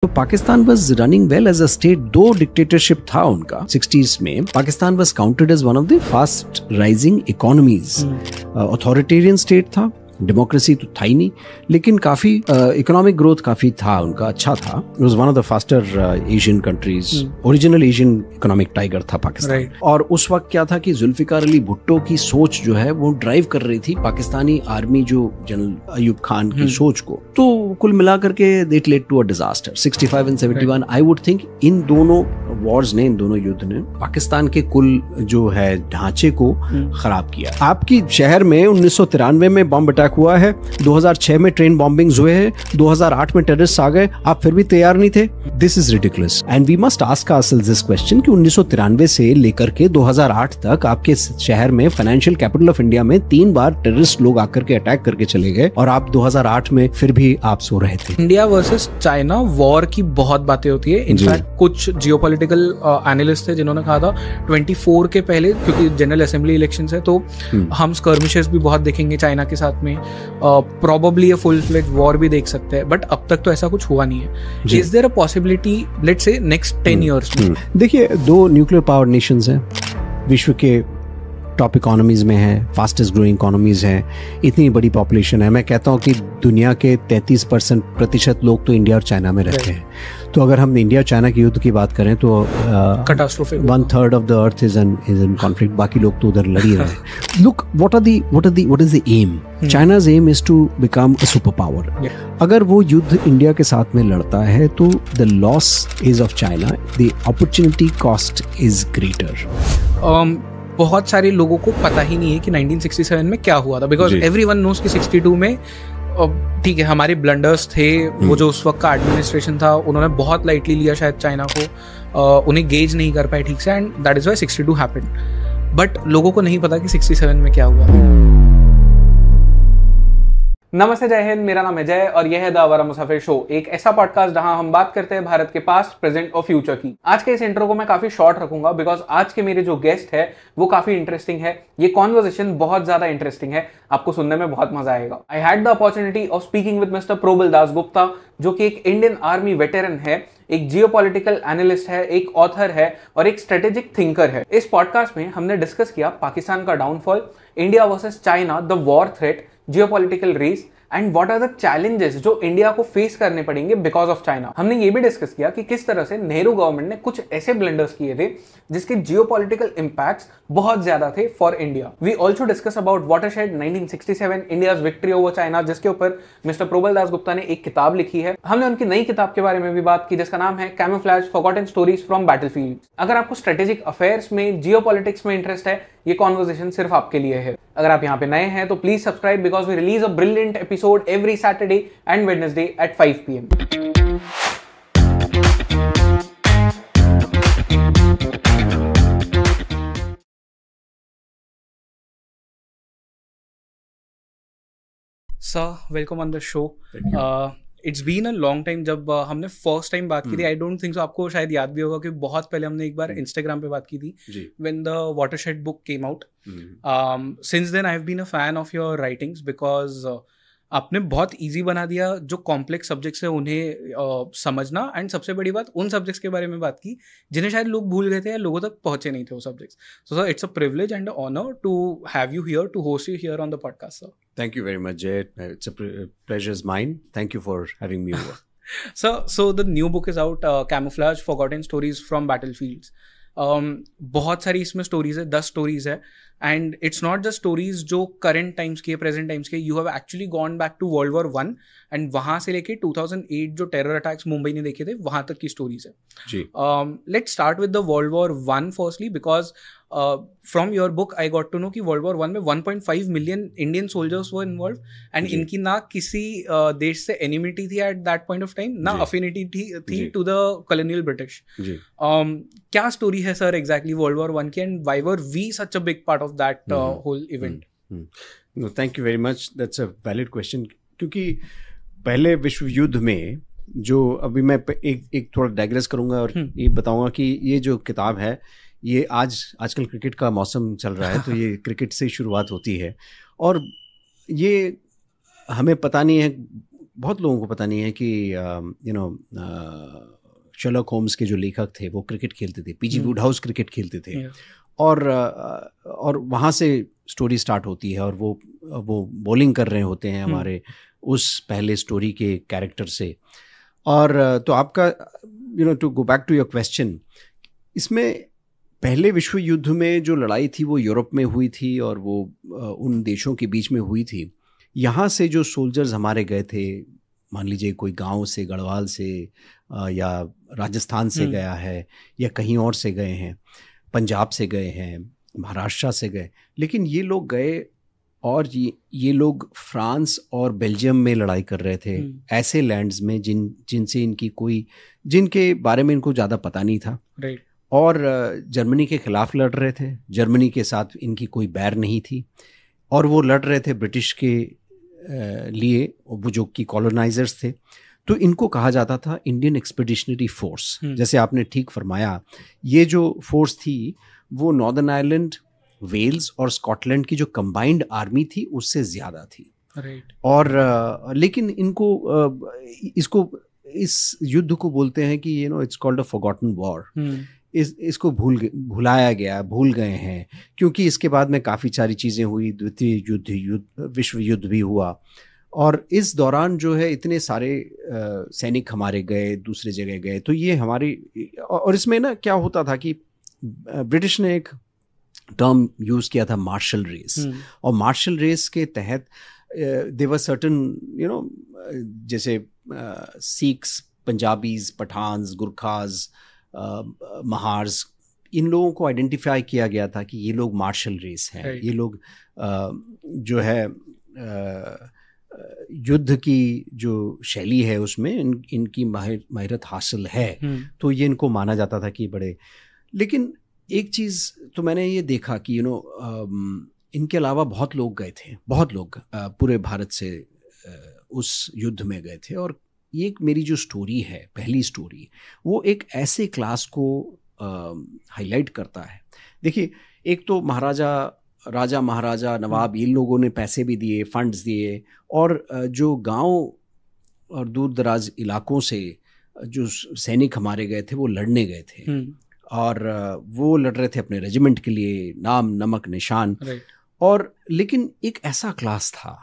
तो Pakistan was running well as a state, though dictatorship था उनका 60s में। Pakistan was counted as one of the fast rising economies. Authoritarian state था, democracy तो था ही नहीं, लेकिन काफी इकोनॉमिक ग्रोथ काफी था उनका, अच्छा था। It was one of the faster Asian countries, original Asian economic tiger था पाकिस्तान। और उस वक्त क्या था कि जुल्फिकार अली भुट्टो की सोच जो है वो ड्राइव कर रही थी पाकिस्तानी आर्मी, जो जनरल अयूब खान की सोच को। तो कुल मिलाकर के it led to a disaster 65 and 71। I would think in दोनों वॉर्स ने, इन दोनों युद्ध ने पाकिस्तान के कुल जो है ढांचे को खराब किया। आपकी शहर में 1993 में बॉम्ब अटैक हुआ है, 2006 में ट्रेन बॉम्बिंग्स हुए हैं, 2008 में टेररिस्ट आ गए, आप फिर भी तैयार नहीं थे। This is ridiculous and we must ask ourselves this question कि 1993 से लेकर के 2008 तक आपके शहर में, फाइनेंशियल कैपिटल ऑफ इंडिया में 3 बार टेररिस्ट लोग आकर के अटैक करके चले गए और आप 2008 में फिर भी आप सो रहे थे। इंडिया वर्सेस चाइना वॉर की बहुत बातें होती है। इनफैक्ट कुछ जियोपॉलिटिकल एनालिस्ट थे जिन्होंने कहा था 24 के पहले, क्योंकि जनरल असेंबली इलेक्शंस है, तो हम स्कर्मिशेस भी बहुत देखेंगे चाइना के साथ में, probably a full-fledged war भी देख सकते हैं, बट अब तक तो ऐसा कुछ हुआ नहीं है। Is there a possibility, let's say next 10 years में? देखिए, 2 न्यूक्लियर पावर नेशंस हैं, विश्व के टॉप इकोनॉमीज में है, फास्टेस्ट ग्रोइंग इकोनॉमीज हैं, इतनी बड़ी पॉपुलेशन है। मैं कहता हूँ कि दुनिया के 33% लोग तो इंडिया और चाइना में रहते हैं। तो अगर हम इंडिया चाइना के युद्ध की बात करें तो catastrophic 1/3 of the earth is in conflict, बाकी लोग तो उधर लड़ ही रहे हैं। Look, what is the aim? चाइना's aim is to become a superpower. अगर वो युद्ध इंडिया के साथ में लड़ता है तो the loss is of China, the opportunity cost is greater. बहुत सारे लोगों को पता ही नहीं है कि 1967 में क्या हुआ था, बिकॉज एवरीवन नोस कि 62 में ठीक है हमारे ब्लंडर्स थे, वो जो उस वक्त का एडमिनिस्ट्रेशन था उन्होंने बहुत लाइटली लिया शायद चाइना को, उन्हें गेज नहीं कर पाए ठीक से, and that is why 62 happened. But लोगों को नहीं पता कि 67 में क्या हुआ। नमस्ते, जय हिंद, मेरा नाम है जय और यह है द आवारा मुसाफिर शो, एक ऐसा पॉडकास्ट जहां हम बात करते हैं भारत के पास्ट, प्रेजेंट और फ्यूचर की। आज के इस इंट्रो को मैं काफी शॉर्ट रखूंगा बिकॉज आज के मेरे जो गेस्ट है वो काफी इंटरेस्टिंग है। ये कॉन्वर्सेशन बहुत ज्यादा इंटरेस्टिंग है, आपको सुनने में बहुत मजा आएगा। I had the opportunity of speaking with mister Probal Das Gupta, जो कि एक इंडियन आर्मी वेटरन है, एक जियोपॉलिटिकल एनालिस्ट है, एक ऑथर है और एक स्ट्रेटेजिक थिंकर है। इस पॉडकास्ट में हमने डिस्कस किया पाकिस्तान का downfall, India versus China, the war threat, geopolitical race and what are the challenges जो इंडिया को फेस करने पड़ेंगे बिकॉज ऑफ चाइना। हमने ये भी डिस्कस किया कि किस तरह से नेहरू गवर्नमेंट ने कुछ ऐसे ब्लंडर्स किए थे जिसके जियोपॉलिटिकल इंपैक्ट्स बहुत ज्यादा थे for India. We also discuss about watershed 1967, India's victory over China, जिसके ऊपर मिस्टर प्रोबल दास गुप्ता ने एक किताब लिखी है। हमने उनकी नई किताब के बारे में भी बात की जिसका नाम है camouflage forgotten stories from battlefield. अगर आपको स्ट्रेटेजिक अफेयर्स में, जियोपॉलिटिक्स में इंटरेस्ट है, ये कॉन्वर्सेशन सिर्फ आपके लिए है। अगर आप यहाँ पे नए हैं तो please subscribe because we release a brilliant episode every Saturday and Wednesday at 5 PM. Sir, welcome on the show. It's been a long time. जब हमने फर्स्ट टाइम बात की थी, आई डोंट थिंक सो, आपको शायद याद भी होगा कि बहुत पहले हमने एक बार इंस्टाग्राम पे बात की थी when the watershed book came out. Since then I have been a fan of your writings because आपने बहुत इजी बना दिया जो कॉम्प्लेक्स सब्जेक्ट्स है उन्हें समझना, एंड सबसे बड़ी बात उन सब्जेक्ट्स के बारे में बात की जिन्हें शायद लोग भूल गए थे या लोगों तक पहुंचे नहीं थे वो subjects. So sir, it's a privilege and honour to have you here, to host you here on the podcast sir. Thank you very much, Jay. It's a pleasure is mine. Thank you for having me over. So the new book is out, Camouflage Forgotten Stories from Battlefields. बहुत सारी इसमें stories है, 10 stories है, and it's not just stories जो current times के, present times के। You have actually gone back to world war 1 and वहाँ से लेके 2008 जो टेरर अटैक्स मुंबई ने देखे थे वहाँ तक की स्टोरीज है जी। Let's start with the world war 1 firstly because from your book I got to know कि वर्ल्ड वॉर 1 में 1.5 million Indian soldiers were involve, and इनकी ना किसी देश से एनिमिटी थी at that point of time, ना अफिनिटी थी टू द कॉलोनियल ब्रिटिश। क्या स्टोरी है सर एग्जैक्टली वर्ल्ड वॉर 1 की, and why were we such a big part of that whole event? No, thank you very much, that's a valid question. क्योंकि पहले विश्व युद्ध में जो, अभी मैं एक थोड़ा डाइग्रेस करूंगा और ये बताऊंगा कि ये जो किताब है ये आजकल क्रिकेट का मौसम चल रहा है तो ये क्रिकेट से शुरुआत होती है, और ये हमें पता नहीं है बहुत लोगों को पता नहीं है कि शर्लॉक होम्स के जो लेखक थे वो क्रिकेट खेलते थे, पीजी वुडहाउस क्रिकेट खेलते थे, और वहाँ से स्टोरी स्टार्ट होती है, और वो बॉलिंग कर रहे होते हैं हमारे उस पहले स्टोरी के कैरेक्टर से। और तो आपका to go back to your question, इसमें पहले विश्व युद्ध में जो लड़ाई थी वो यूरोप में हुई थी और वो उन देशों के बीच में हुई थी। यहाँ से जो सोल्जर्स हमारे गए थे, मान लीजिए कोई गांव से, गढ़वाल से या राजस्थान से गया है, या कहीं और से गए हैं, पंजाब से गए हैं, महाराष्ट्र से गए, लेकिन ये लोग गए और ये लोग फ्रांस और बेल्जियम में लड़ाई कर रहे थे, ऐसे लैंड्स में जिनके बारे में इनको ज़्यादा पता नहीं था। राइट। और जर्मनी के खिलाफ लड़ रहे थे, जर्मनी के साथ इनकी कोई बैर नहीं थी, और वो लड़ रहे थे ब्रिटिश के लिए, वो जो कि कॉलोनाइजर्स थे। तो इनको कहा जाता था इंडियन एक्सपीडिशनरी फोर्स। जैसे आपने ठीक फरमाया, ये जो फोर्स थी वो नॉर्दर्न आयरलैंड, वेल्स और स्कॉटलैंड की जो कंबाइंड आर्मी थी उससे ज़्यादा थी। राइट। और लेकिन इसको इस युद्ध को बोलते हैं कि it's called a forgotten war. इसको भुलाया गया, भूल गए हैं, क्योंकि इसके बाद में काफ़ी सारी चीज़ें हुई, द्वितीय युद्ध, विश्व युद्ध भी हुआ, और इस दौरान जो है इतने सारे सैनिक हमारे गए, दूसरे जगह गए। तो ये हमारी, और इसमें ना क्या होता था कि ब्रिटिश ने एक टर्म यूज़ किया था, मार्शल रेस, और मार्शल रेस के तहत देवर सर्टन जैसे सिख्स, पंजाबीज, पठान्स, गुरखाज, महार्स, इन लोगों को आइडेंटिफाई किया गया था कि ये लोग मार्शल रेस हैं। ये लोग जो है युद्ध की जो शैली है उसमें इनकी माहिरत हासिल है, तो ये इनको माना जाता था कि बड़े। लेकिन एक चीज़ तो मैंने ये देखा कि इनके अलावा बहुत लोग गए थे, बहुत लोग पूरे भारत से उस युद्ध में गए थे। और ये मेरी जो स्टोरी है, पहली स्टोरी, वो एक ऐसे क्लास को हाईलाइट करता है। देखिए, एक तो राजा महाराजा नवाब, इन लोगों ने पैसे भी दिए, फंड्स दिए, और जो गांव और दूर दराज इलाकों से जो सैनिक हमारे गए थे वो लड़ने गए थे, और वो लड़ रहे थे अपने रेजिमेंट के लिए, नाम नमक निशान। और लेकिन एक ऐसा क्लास था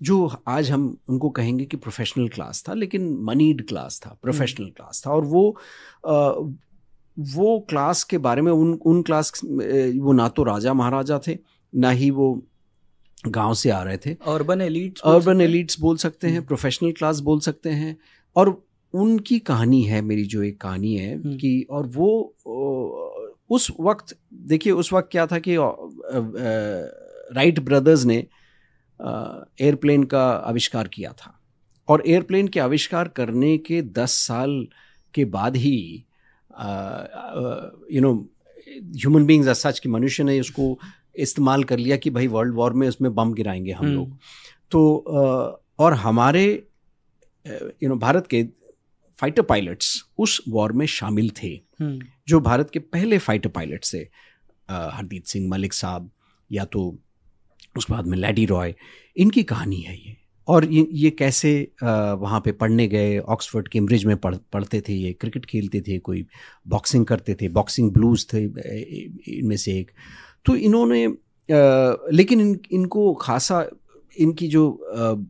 जो आज हम उनको कहेंगे कि प्रोफेशनल क्लास था, लेकिन मनीड क्लास था, प्रोफेशनल क्लास था। और वो क्लास के बारे में उन क्लास, वो ना तो राजा महाराजा थे, ना ही वो गांव से आ रहे थे। अर्बन एलिट्स बोल सकते हैं, प्रोफेशनल क्लास बोल सकते हैं। और उनकी कहानी है, मेरी जो एक कहानी है कि, और वो उस वक्त, देखिए उस वक्त क्या था कि राइट ब्रदर्स ने एयरप्लेन का आविष्कार किया था, और एयरप्लेन के आविष्कार करने के 10 साल के बाद ही ह्यूमन बीइंग्स एज सच, कि मनुष्य ने उसको इस्तेमाल कर लिया कि भाई वर्ल्ड वॉर में उसमें बम गिराएंगे हम लोग। तो और हमारे भारत के फाइटर पायलट्स उस वॉर में शामिल थे, जो भारत के पहले फाइटर पायलट थे, हरदीप सिंह मलिक साहब, या तो उसके बाद में लैडी रॉय। इनकी कहानी है ये। और ये कैसे वहाँ पे पढ़ने गए, ऑक्सफोर्ड कैम्ब्रिज में पढ़ते थे, ये क्रिकेट खेलते थे, कोई बॉक्सिंग करते थे, बॉक्सिंग ब्लूज थे इनमें से एक। तो इन्होंने लेकिन इनको खासा, इनकी जो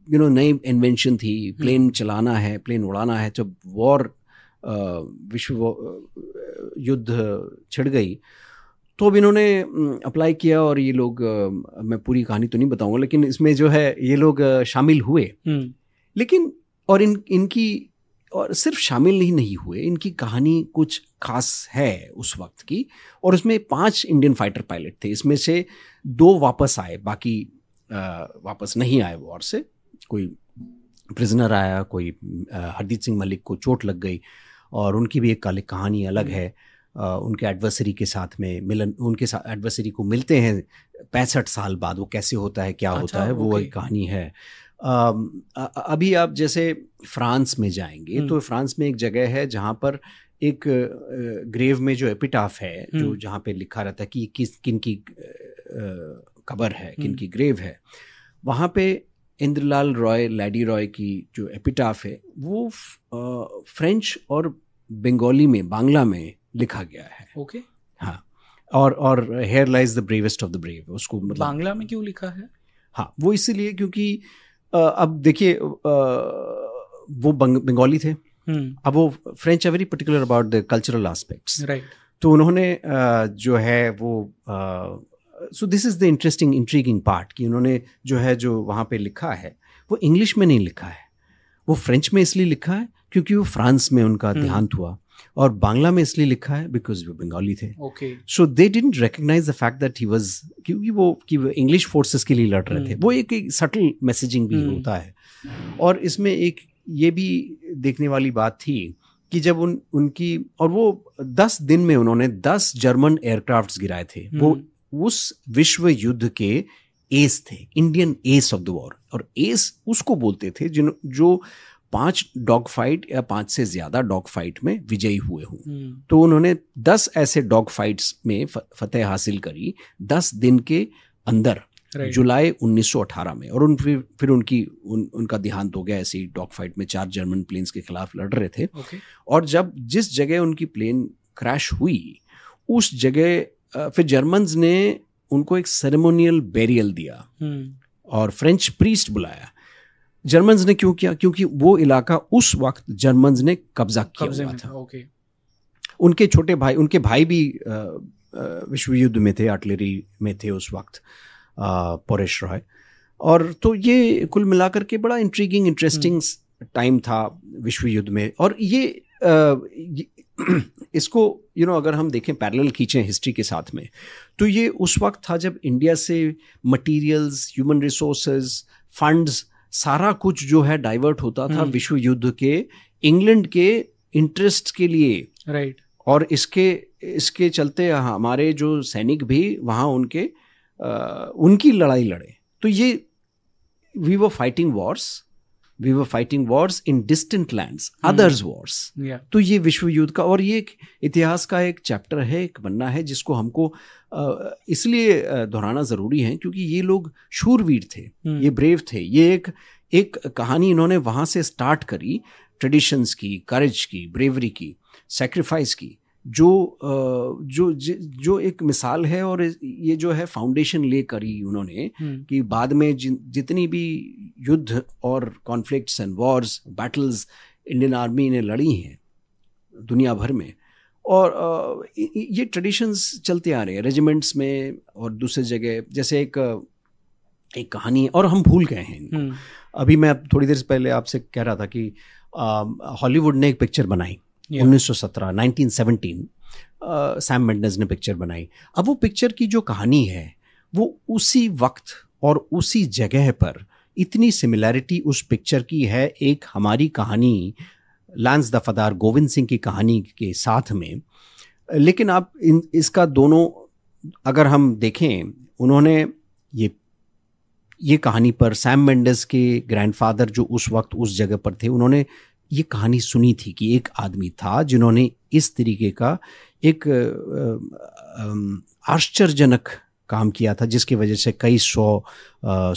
नई इन्वेंशन थी, प्लेन चलाना है, प्लेन उड़ाना है, जब विश्व युद्ध छिड़ गई तो अब इन्होंने अप्लाई किया, और ये लोग, मैं पूरी कहानी तो नहीं बताऊंगा, लेकिन इसमें जो है ये लोग शामिल हुए। लेकिन और इनकी और सिर्फ शामिल ही नहीं हुए, इनकी कहानी कुछ खास है उस वक्त की। और उसमें 5 इंडियन फाइटर पायलट थे, इसमें से 2 वापस आए, बाकी वापस नहीं आए वॉर से। कोई प्रिजनर आया, कोई हरदीप सिंह मलिक को चोट लग गई, और उनकी भी एक कहानी अलग है। उनके एडवर्सरी के साथ में मिलन, उनके साथ एडवर्सरी को मिलते हैं 65 साल बाद, वो कैसे होता है, क्या होता है, वो एक कहानी है। अभी आप जैसे फ्रांस में जाएंगे तो फ्रांस में एक जगह है जहाँ पर एक ग्रेव में जो एपिटाफ है, जो जहाँ पे लिखा रहता है कि किन की कब्र है, किन की ग्रेव है, वहाँ पे इंद्रलाल रॉय लैडी रॉय की जो एपिटाफ है वो फ्रेंच और बंगाली में, बांग्ला में लिखा गया है। ओके। हाँ, और here lies the bravest of the brave, उसको मतलब बांग्ला में क्यों लिखा है? हाँ, वो इसीलिए क्योंकि अब देखिए वो बंगाली थे, अब वो French are very particular about the cultural aspects, right. तो उन्होंने जो है वो so this is the intriguing part कि उन्होंने जो वहाँ पे लिखा है वो इंग्लिश में नहीं लिखा है, वो फ्रेंच में इसलिए लिखा है क्योंकि वो फ्रांस में उनका देहांत हुआ, और बांग्ला में इसलिए लिखा है बिकॉज वो बंगाली थे। Okay. So they didn't recognise the fact that he was, क्योंकि वो इंग्लिश फोर्सेस के लिए लड़ रहे थे। वो एक सटल मैसेजिंग भी होता है। और इसमें एक ये भी देखने वाली बात थी कि जब उनकी, और वो 10 दिन में उन्होंने 10 जर्मन एयरक्राफ्ट्स गिराए थे। वो उस विश्व युद्ध के एस थे, Indian S of the war. और एस उसको बोलते थे जो 5 डॉग फाइट या 5 से ज्यादा डॉग फाइट में विजयी हुए हों। तो उन्होंने 10 ऐसे डॉग फाइट्स में फतेह हासिल करी 10 दिन के अंदर, जुलाई 1918 में। और फिर उनका देहांत हो गया ऐसे ही डॉग फाइट में। 4 जर्मन प्लेन्स के खिलाफ लड़ रहे थे। और जब जिस जगह उनकी प्लेन क्रैश हुई उस जगह फिर जर्मन्स ने उनको एक सेरेमोनियल बेरियल दिया और फ्रेंच प्रीस्ट बुलाया। जर्मन्स ने क्यों किया? क्योंकि वो इलाका उस वक्त जर्मन्स ने कब्जा किया हुआ था। उनके छोटे भाई, उनके भाई भी विश्व युद्ध में थे, आर्टिलरी में थे उस वक्त, परेश रॉय। और तो ये कुल मिलाकर के बड़ा इंटरेस्टिंग टाइम था विश्व युद्ध में। और ये इसको अगर हम देखें, पैरेलल खींचें हिस्ट्री के साथ में, तो ये उस वक्त था जब इंडिया से मटेरियल्स, ह्यूमन रिसोर्सेज, फंड्स, सारा कुछ जो है डाइवर्ट होता था विश्व युद्ध के इंग्लैंड के इंटरेस्ट के लिए। राइट। और इसके चलते हमारे जो सैनिक भी वहाँ उनकी लड़ाई लड़े। तो ये we were fighting wars in distant lands, others wars. तो ये विश्व युद्ध का, और ये एक इतिहास का एक चैप्टर है, एक पन्ना है, जिसको हमको इसलिए दोहराना ज़रूरी है क्योंकि ये लोग शूरवीर थे, ये ब्रेव थे। ये एक कहानी इन्होंने वहाँ से स्टार्ट करी, ट्रेडिशंस की, करेज की, ब्रेवरी की, सेक्रीफाइस की, जो एक मिसाल है। और ये जो है फाउंडेशन ले करी उन्होंने कि बाद में जितनी भी युद्ध और conflicts and Wars, battles Indian army ने लड़ी हैं दुनिया भर में, और ये ट्रेडिशंस चलते आ रहे हैं रेजिमेंट्स में और दूसरी जगह। जैसे एक कहानी, और हम भूल गए हैं इनको। अभी मैं थोड़ी देर पहले आपसे कह रहा था कि हॉलीवुड ने एक पिक्चर बनाई 1917 सैम मेंडेस ने पिक्चर बनाई। अब वो पिक्चर की जो कहानी है वो उसी वक्त और उसी जगह पर इतनी सिमिलैरिटी उस पिक्चर की है एक हमारी कहानी, लांस दफादार गोविंद सिंह की कहानी के साथ में। लेकिन आप इसका दोनों अगर हम देखें, उन्होंने ये कहानी पर सैम मेंडेस के ग्रैंडफादर जो उस वक्त उस जगह पर थे, उन्होंने ये कहानी सुनी थी कि एक आदमी था जिन्होंने इस तरीके का एक आश्चर्यजनक काम किया था, जिसकी वजह से कई 100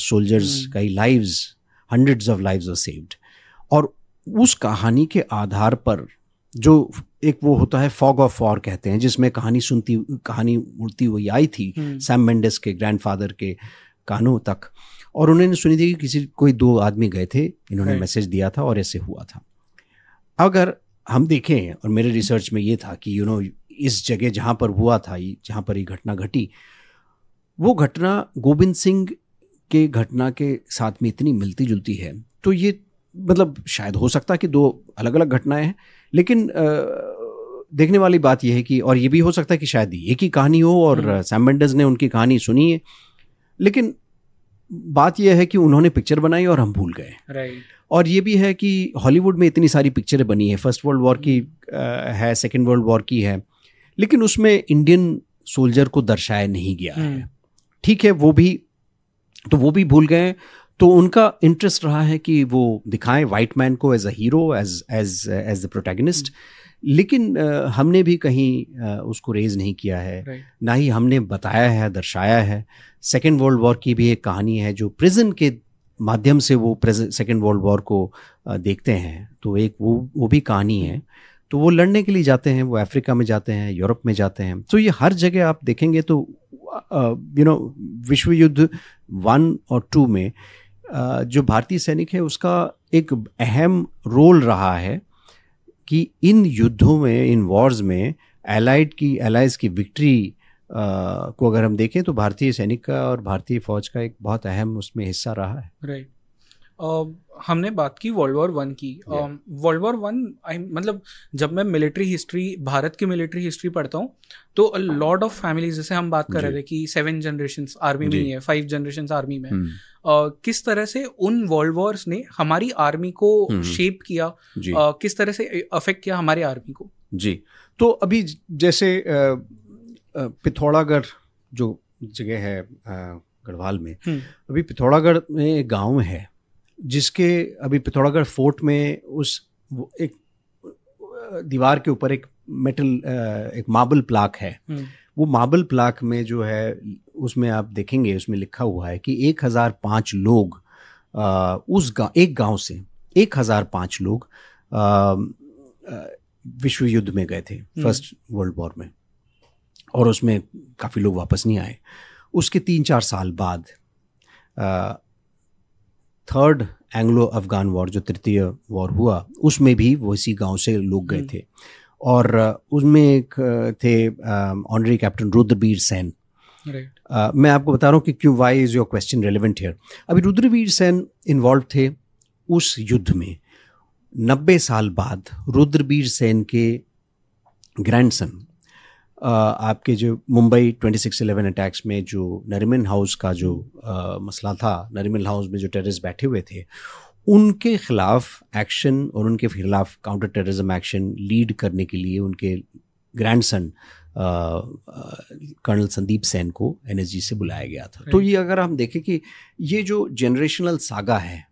सोल्जर्स, कई lives, hundreds of lives were saved. और उस कहानी के आधार पर जो एक वो होता है फॉग ऑफ वॉर कहते हैं, जिसमें कहानी उड़ती हुई आई थी सैम मेंडेस के ग्रैंडफादर के कानों तक। और उन्होंने सुनी थी कि कोई 2 आदमी गए थे, इन्होंने मैसेज दिया था और ऐसे हुआ था। अगर हम देखें, और मेरे रिसर्च में ये था कि इस जगह जहाँ पर हुआ था, जहाँ पर ये घटना घटी, वो घटना गोविंद सिंह के घटना के साथ में इतनी मिलती जुलती है। तो ये मतलब शायद हो सकता है कि 2 अलग अलग घटनाएं हैं, लेकिन देखने वाली बात यह है कि, और ये भी हो सकता है कि शायद एक ही कहानी हो और सैम मेंडेस ने उनकी कहानी सुनी है। लेकिन बात यह है कि उन्होंने पिक्चर बनाई और हम भूल गए। राइट। और ये भी है कि हॉलीवुड में इतनी सारी पिक्चरें बनी है, फर्स्ट वर्ल्ड वॉर की है, सेकेंड वर्ल्ड वॉर की है, लेकिन उसमें इंडियन सोल्जर को दर्शाया नहीं गया है। ठीक है, वो भी भूल गए। तो उनका इंटरेस्ट रहा है कि वो दिखाएं वाइट मैन को as a hero, as the protagonist. लेकिन हमने भी कहीं उसको रेज नहीं किया है, ना ही हमने बताया है, दर्शाया है। सेकेंड वर्ल्ड वॉर की भी एक कहानी है जो प्रिजन के माध्यम से वो सेकेंड वर्ल्ड वॉर को देखते हैं, तो एक वो भी कहानी है। तो वो लड़ने के लिए जाते हैं, वो अफ्रीका में जाते हैं, यूरोप में जाते हैं। तो ये हर जगह आप देखेंगे तो विश्व युद्ध 1 और 2 में जो भारतीय सैनिक है उसका एक अहम रोल रहा है कि इन युद्धों में, इन वॉर्स में एलाइज की विक्ट्री को अगर हम देखें तो भारतीय सैनिक का और भारतीय फौज का एक बहुत अहम उसमें हिस्सा रहा है। राइट। हमने बात की वर्ल्ड वॉर 1 की। वर्ल्ड वॉर 1 मतलब जब मैं मिलिट्री हिस्ट्री, भारत की मिलिट्री हिस्ट्री पढ़ता हूँ तो अ लॉट ऑफ फैमिलीज, जैसे हम बात कर रहे थे कि 7 जनरेशंस आर्मी में ही है, 5 जनरेशंस आर्मी में। किस तरह से उन वर्ल्ड वॉर्स ने हमारी आर्मी को शेप किया, किस तरह से अफेक्ट किया हमारे आर्मी को? जी, तो अभी जैसे पिथौरागढ़ जो जगह है गढ़वाल में, अभी पिथौरागढ़ में एक गांव है जिसके अभी पिथौरागढ़ फोर्ट में एक दीवार के ऊपर एक एक मार्बल प्लाक है। वो मार्बल प्लाक में जो है उसमें आप देखेंगे, उसमें लिखा हुआ है कि 1005 लोग एक गांव से 1005 लोग विश्व युद्ध में गए थे, फर्स्ट वर्ल्ड वॉर में, और उसमें काफ़ी लोग वापस नहीं आए। उसके 3-4 साल बाद थर्ड एंग्लो अफगान वॉर, जो तृतीय वॉर हुआ, उसमें भी वो इसी गांव से लोग गए थे। और उसमें एक थे ऑनरी कैप्टन रुद्रबीर सेन। मैं आपको बता रहा हूँ कि क्यों, why is your question relevant here. अभी रुद्रबीर सेन इन्वॉल्व थे उस युद्ध में। 90 साल बाद रुद्रबीर सेन के ग्रैंडसन, आपके जो मुंबई 26/11 अटैक्स में जो नरीमन हाउस का जो मसला था, नरीमन हाउस में जो टेररिस्ट बैठे हुए थे, उनके खिलाफ एक्शन और उनके खिलाफ काउंटर टेररिज्म एक्शन लीड करने के लिए उनके ग्रैंडसन कर्नल संदीप सेन को एनएसजी से बुलाया गया था। तो ये अगर हम देखें कि ये जो जनरेशनल सागा है,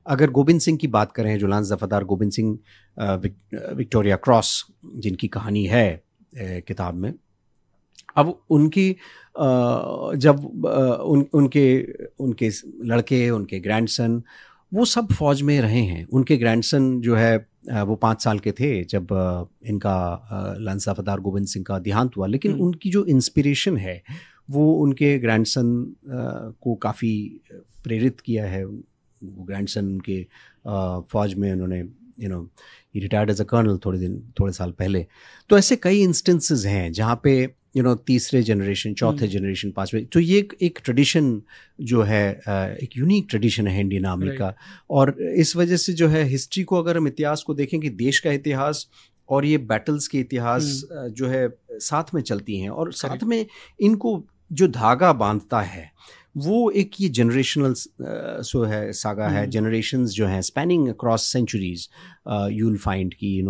अगर गोविंद सिंह की बात करें, जो lance Daffadar Govind Singh Victoria Cross जिनकी कहानी है किताब में, अब उनकी जब उनके लड़के, उनके ग्रैंडसन, वो सब फौज में रहे हैं। उनके ग्रैंडसन जो है वो 5 साल के थे जब इनका लांस दफादार गोविंद सिंह का देहांत हुआ, लेकिन उनकी जो इंस्पिरेशन है वो उनके ग्रैंडसन को काफ़ी प्रेरित किया है। वो ग्रैंडसन उनके फौज में उन्होंने ही रिटायर्ड एज अ कर्नल थोड़े साल पहले। तो ऐसे कई इंस्टेंसेस हैं जहाँ पे तीसरे जनरेशन, चौथे जनरेशन, पांचवें, तो ये एक ट्रेडिशन जो है, एक यूनिक ट्रेडिशन है इंडियन आर्मी का। और इस वजह से जो है हिस्ट्री को, अगर हम इतिहास को देखें कि देश का इतिहास और ये बैटल्स के इतिहास जो है साथ में चलती हैं, और साथ में इनको जो धागा बांधता है वो एक ये जनरेशनल सो है, सागा है। जनरेशंस जो हैं spanning across centuries, you will find कि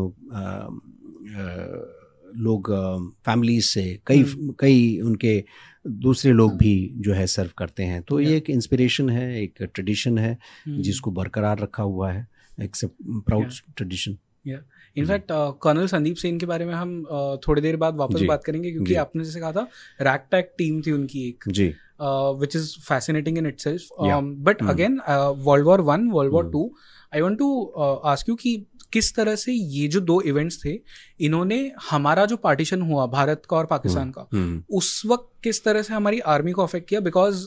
लोग फैमिलीज से कई उनके दूसरे लोग भी जो है सर्व करते हैं। तो ये एक इंस्पिरेशन है, एक ट्रेडिशन है जिसको बरकरार रखा हुआ है, एक proud tradition. In fact colonel Sandeep Sen के बारे में हम थोड़ी देर बाद वापस बात करेंगे, क्योंकि आपने जैसे कहा था रैगटैग टीम थी उनकी एक, जी, which is fascinating in itself. But again, World War I, World War II, I want to ask you कि किस तरह से ये जो 2 इवेंट्स थे, इन्होंने हमारा जो पार्टीशन हुआ भारत का और पाकिस्तान का, उस वक्त किस तरह से हमारी आर्मी को अफेक्ट किया? बिकॉज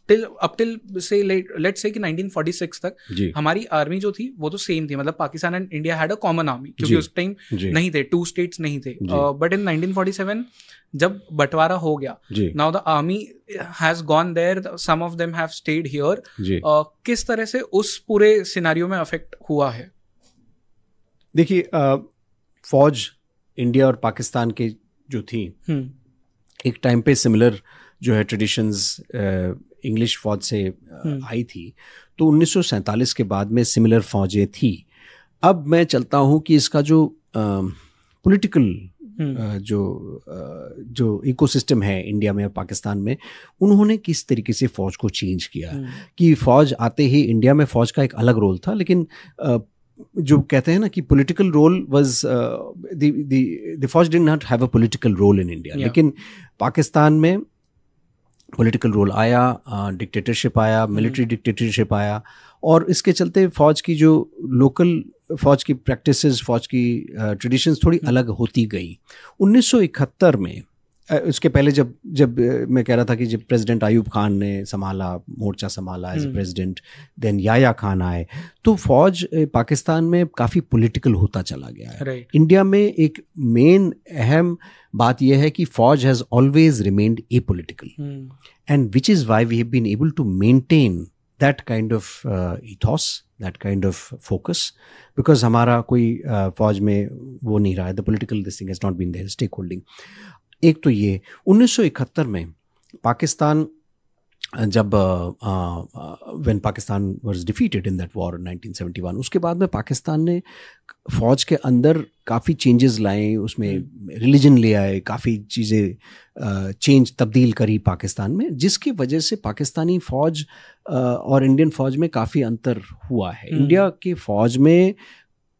टिल से लेट्स से कि 1946 तक हमारी आर्मी जो थी वो तो सेम थी, मतलब Pakistan and India had a common army, क्योंकि उस टाइम नहीं थे, 2 स्टेट्स नहीं थे। बट इन 1947 जब बंटवारा हो गया, now the army has gone there, some of them have stayed here. किस तरह से उस पूरे सिनेरियो में अफेक्ट हुआ है? देखिए, फौज इंडिया और पाकिस्तान के जो थी, एक टाइम पे सिमिलर जो है ट्रेडिशंस इंग्लिश फौज से आई थी, तो 1947 के बाद में सिमिलर फौजें थी। अब मैं चलता हूँ कि इसका जो पॉलिटिकल जो इकोसिस्टम है इंडिया में और पाकिस्तान में, उन्होंने किस तरीके से फ़ौज को चेंज किया। कि फ़ौज आते ही इंडिया में फ़ौज का एक अलग रोल था, लेकिन जो कहते हैं ना कि पॉलिटिकल रोल वाज द फौज did not have a political role in India. लेकिन पाकिस्तान में पॉलिटिकल रोल आया, डिक्टेटरशिप आया, मिलिट्री डिक्टेटरशिप आया, और इसके चलते फौज की जो लोकल फौज की प्रैक्टिसेस, फौज की ट्रेडिशंस थोड़ी अलग होती गई। 1971 में उसके पहले जब मैं कह रहा था कि जब प्रेसिडेंट अयूब खान ने संभाला, मोर्चा संभाला as a president, then Yahya Khan आए, तो फौज पाकिस्तान में काफ़ी पॉलिटिकल होता चला गया है। इंडिया में एक मेन अहम बात यह है कि फौज has always remained apolitical, and which is why we have been able to maintain that kind of ethos, that kind of focus, because हमारा कोई फौज में वो नहीं रहा है, the political this thing has not been there, stake holding। एक तो ये 1971 में पाकिस्तान जब when Pakistan was defeated in that war in 1971, उसके बाद में पाकिस्तान ने फ़ौज के अंदर काफ़ी चेंजेस लाए, उसमें रिलीजन ले आए, काफ़ी चीज़ें चेंज तब्दील करी पाकिस्तान में, जिसकी वजह से पाकिस्तानी फ़ौज और इंडियन फ़ौज में काफ़ी अंतर हुआ है। इंडिया की फ़ौज में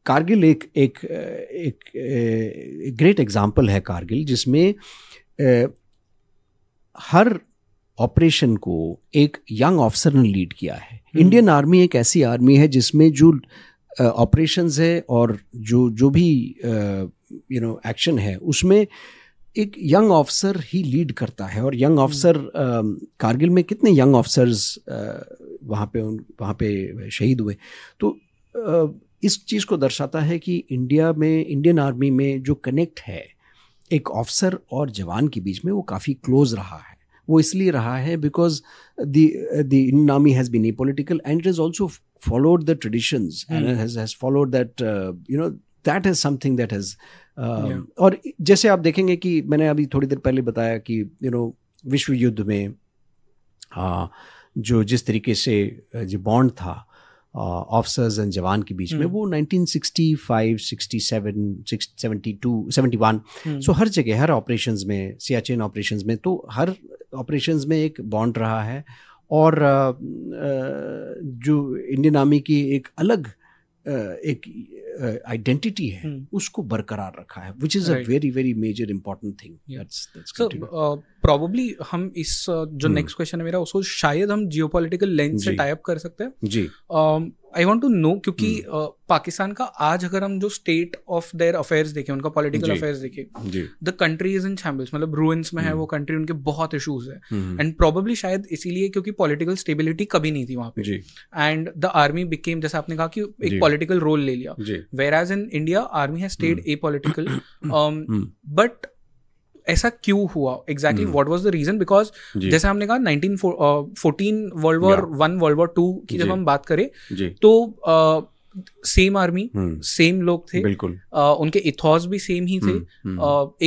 कारगिल एक ग्रेट एग्जाम्पल है कारगिल, जिसमें हर ऑपरेशन को एक यंग ऑफिसर ने लीड किया है। इंडियन आर्मी एक ऐसी आर्मी है जिसमें जो ऑपरेशंस है और जो भी एक्शन है, उसमें एक यंग ऑफिसर ही लीड करता है। और यंग ऑफिसर कारगिल में कितने यंग ऑफिसर्स वहाँ पे शहीद हुए, तो इस चीज़ को दर्शाता है कि इंडियन आर्मी में जो कनेक्ट है एक ऑफिसर और जवान के बीच में, वो काफ़ी क्लोज रहा है। वो इसलिए रहा है because the Indian army has been apolitical and it is also followed the traditions and has followed that, that is something that has. और जैसे आप देखेंगे कि मैंने अभी थोड़ी देर पहले बताया कि विश्व युद्ध में जो जिस तरीके से जो बॉन्ड था ऑफिसर्स एंड जवान के बीच में, वो 1965, 67, 72, 71, सो हर जगह, हर ऑपरेशंस में, सियाचिन ऑपरेशंस में, तो हर ऑपरेशंस में एक बॉन्ड रहा है। और जो इंडियन आर्मी की एक अलग एक आइडेंटिटी है, उसको बरकरार रखा है, which is a very very major important thing. So probably हम इस जो नेक्स्ट क्वेश्चन है मेरा, उसको शायद हम जियोपॉलिटिकल लेंस से टाई अप कर सकते हैं जी। आई वांट टू नो, क्योंकि पाकिस्तान का आज अगर हम जो स्टेट ऑफ देयर अफेयर्स देखें, उनका पॉलिटिकल अफेयर्स देखें, the country is in shambles, मतलब रूइंस में है वो कंट्री, उनके बहुत इश्यूज है, एंड प्रोबेबली शायद इसीलिए क्योंकि पॉलिटिकल स्टेबिलिटी कभी नहीं थी वहाँ पे, एंड द आर्मी बिकेम, जैसे आपने कहा कि एक पॉलिटिकल रोल ले लिया, whereas in India army has stayed apolitical, but ऐसा क्यों हुआ exactly, what was the reason? Because जैसे हमने कहा 1914 वर्ल्ड वॉर 1, वर्ल्ड वॉर 2 की जब हम बात करें, तो सेम आर्मी, सेम लोग थे, बिल्कुल उनके इथॉस भी सेम ही थे,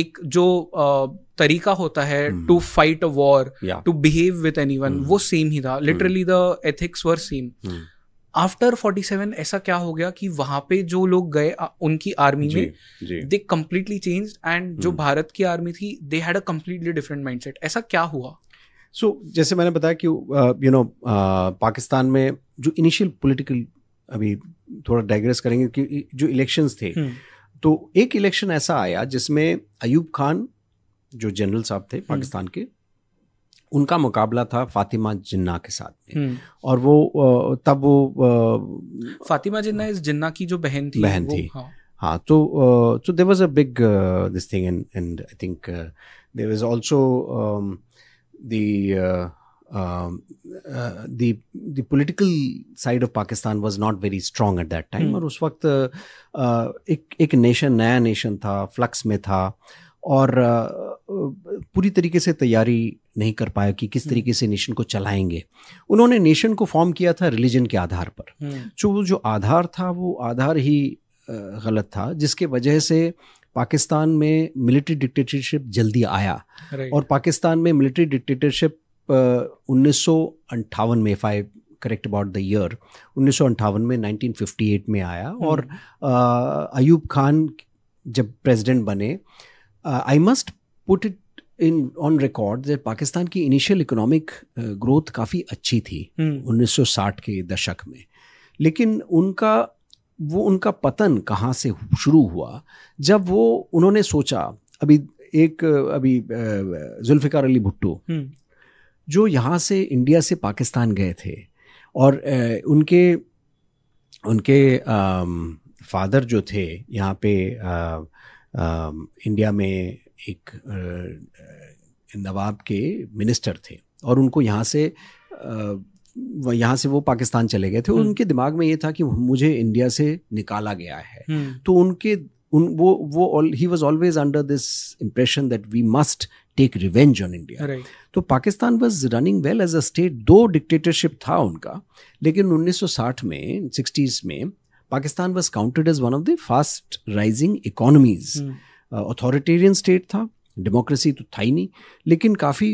एक जो तरीका होता है to fight a war, to behave with anyone, वो सेम ही था, literally the ethics were same. After 47 ऐसा क्या हो गया कि वहां पे जो लोग गए उनकी आर्मी में, दे कंप्लीटली चेंज्ड, एंड जो भारत की आर्मी थी, they had a completely different mindset. ऐसा क्या हुआ? सो जैसे मैंने बताया कि पाकिस्तान में जो इनिशियल पॉलिटिकल, अभी थोड़ा डाइग्रेस करेंगे कि जो इलेक्शंस थे, तो एक इलेक्शन ऐसा आया जिसमें अयूब खान जो जनरल साहब थे पाकिस्तान के, उनका मुकाबला था फातिमा जिन्ना के साथ में। और वो तब वो फातिमा जिन्ना इस जिन्ना की जो बहन थी हाँ, तो there was a big this thing, and I think there was also the political side of Pakistan was not very strong at that time। और उस वक्त एक नया नेशन था, फ्लक्स में था, और पूरी तरीके से तैयारी नहीं कर पाया कि किस तरीके से नेशन को चलाएंगे। उन्होंने नेशन को फॉर्म किया था रिलीजन के आधार पर, जो आधार था वो आधार ही गलत था, जिसके वजह से पाकिस्तान में मिलिट्री डिक्टेटरशिप जल्दी आया। और पाकिस्तान में मिलिट्री डिक्टेटरशिप 1958 में, if I correct about the year, 1958 में 1958 में आया। और अयूब खान जब प्रेसिडेंट बने, I must put it on record that Pakistan की इनिशियल इकोनॉमिक ग्रोथ काफ़ी अच्छी थी 1960 के दशक में, लेकिन उनका पतन कहाँ से शुरू हुआ? जब उन्होंने सोचा, अभी जुल्फ़िकार अली भुट्टो जो यहाँ से इंडिया से पाकिस्तान गए थे और उनके फादर जो थे यहाँ पे इंडिया में एक नवाब के मिनिस्टर थे और उनको यहाँ से वो पाकिस्तान चले गए थे। उनके दिमाग में ये था कि मुझे इंडिया से निकाला गया है, तो he was always under this impression that we must take revenge on India. Right. तो Pakistan was running well as a state, दो डिक्टेटरशिप था उनका, लेकिन 1960 में 60s में Pakistan was counted as one of the fast rising economies. Authoritarian state था, democracy तो था ही नहीं, लेकिन काफ़ी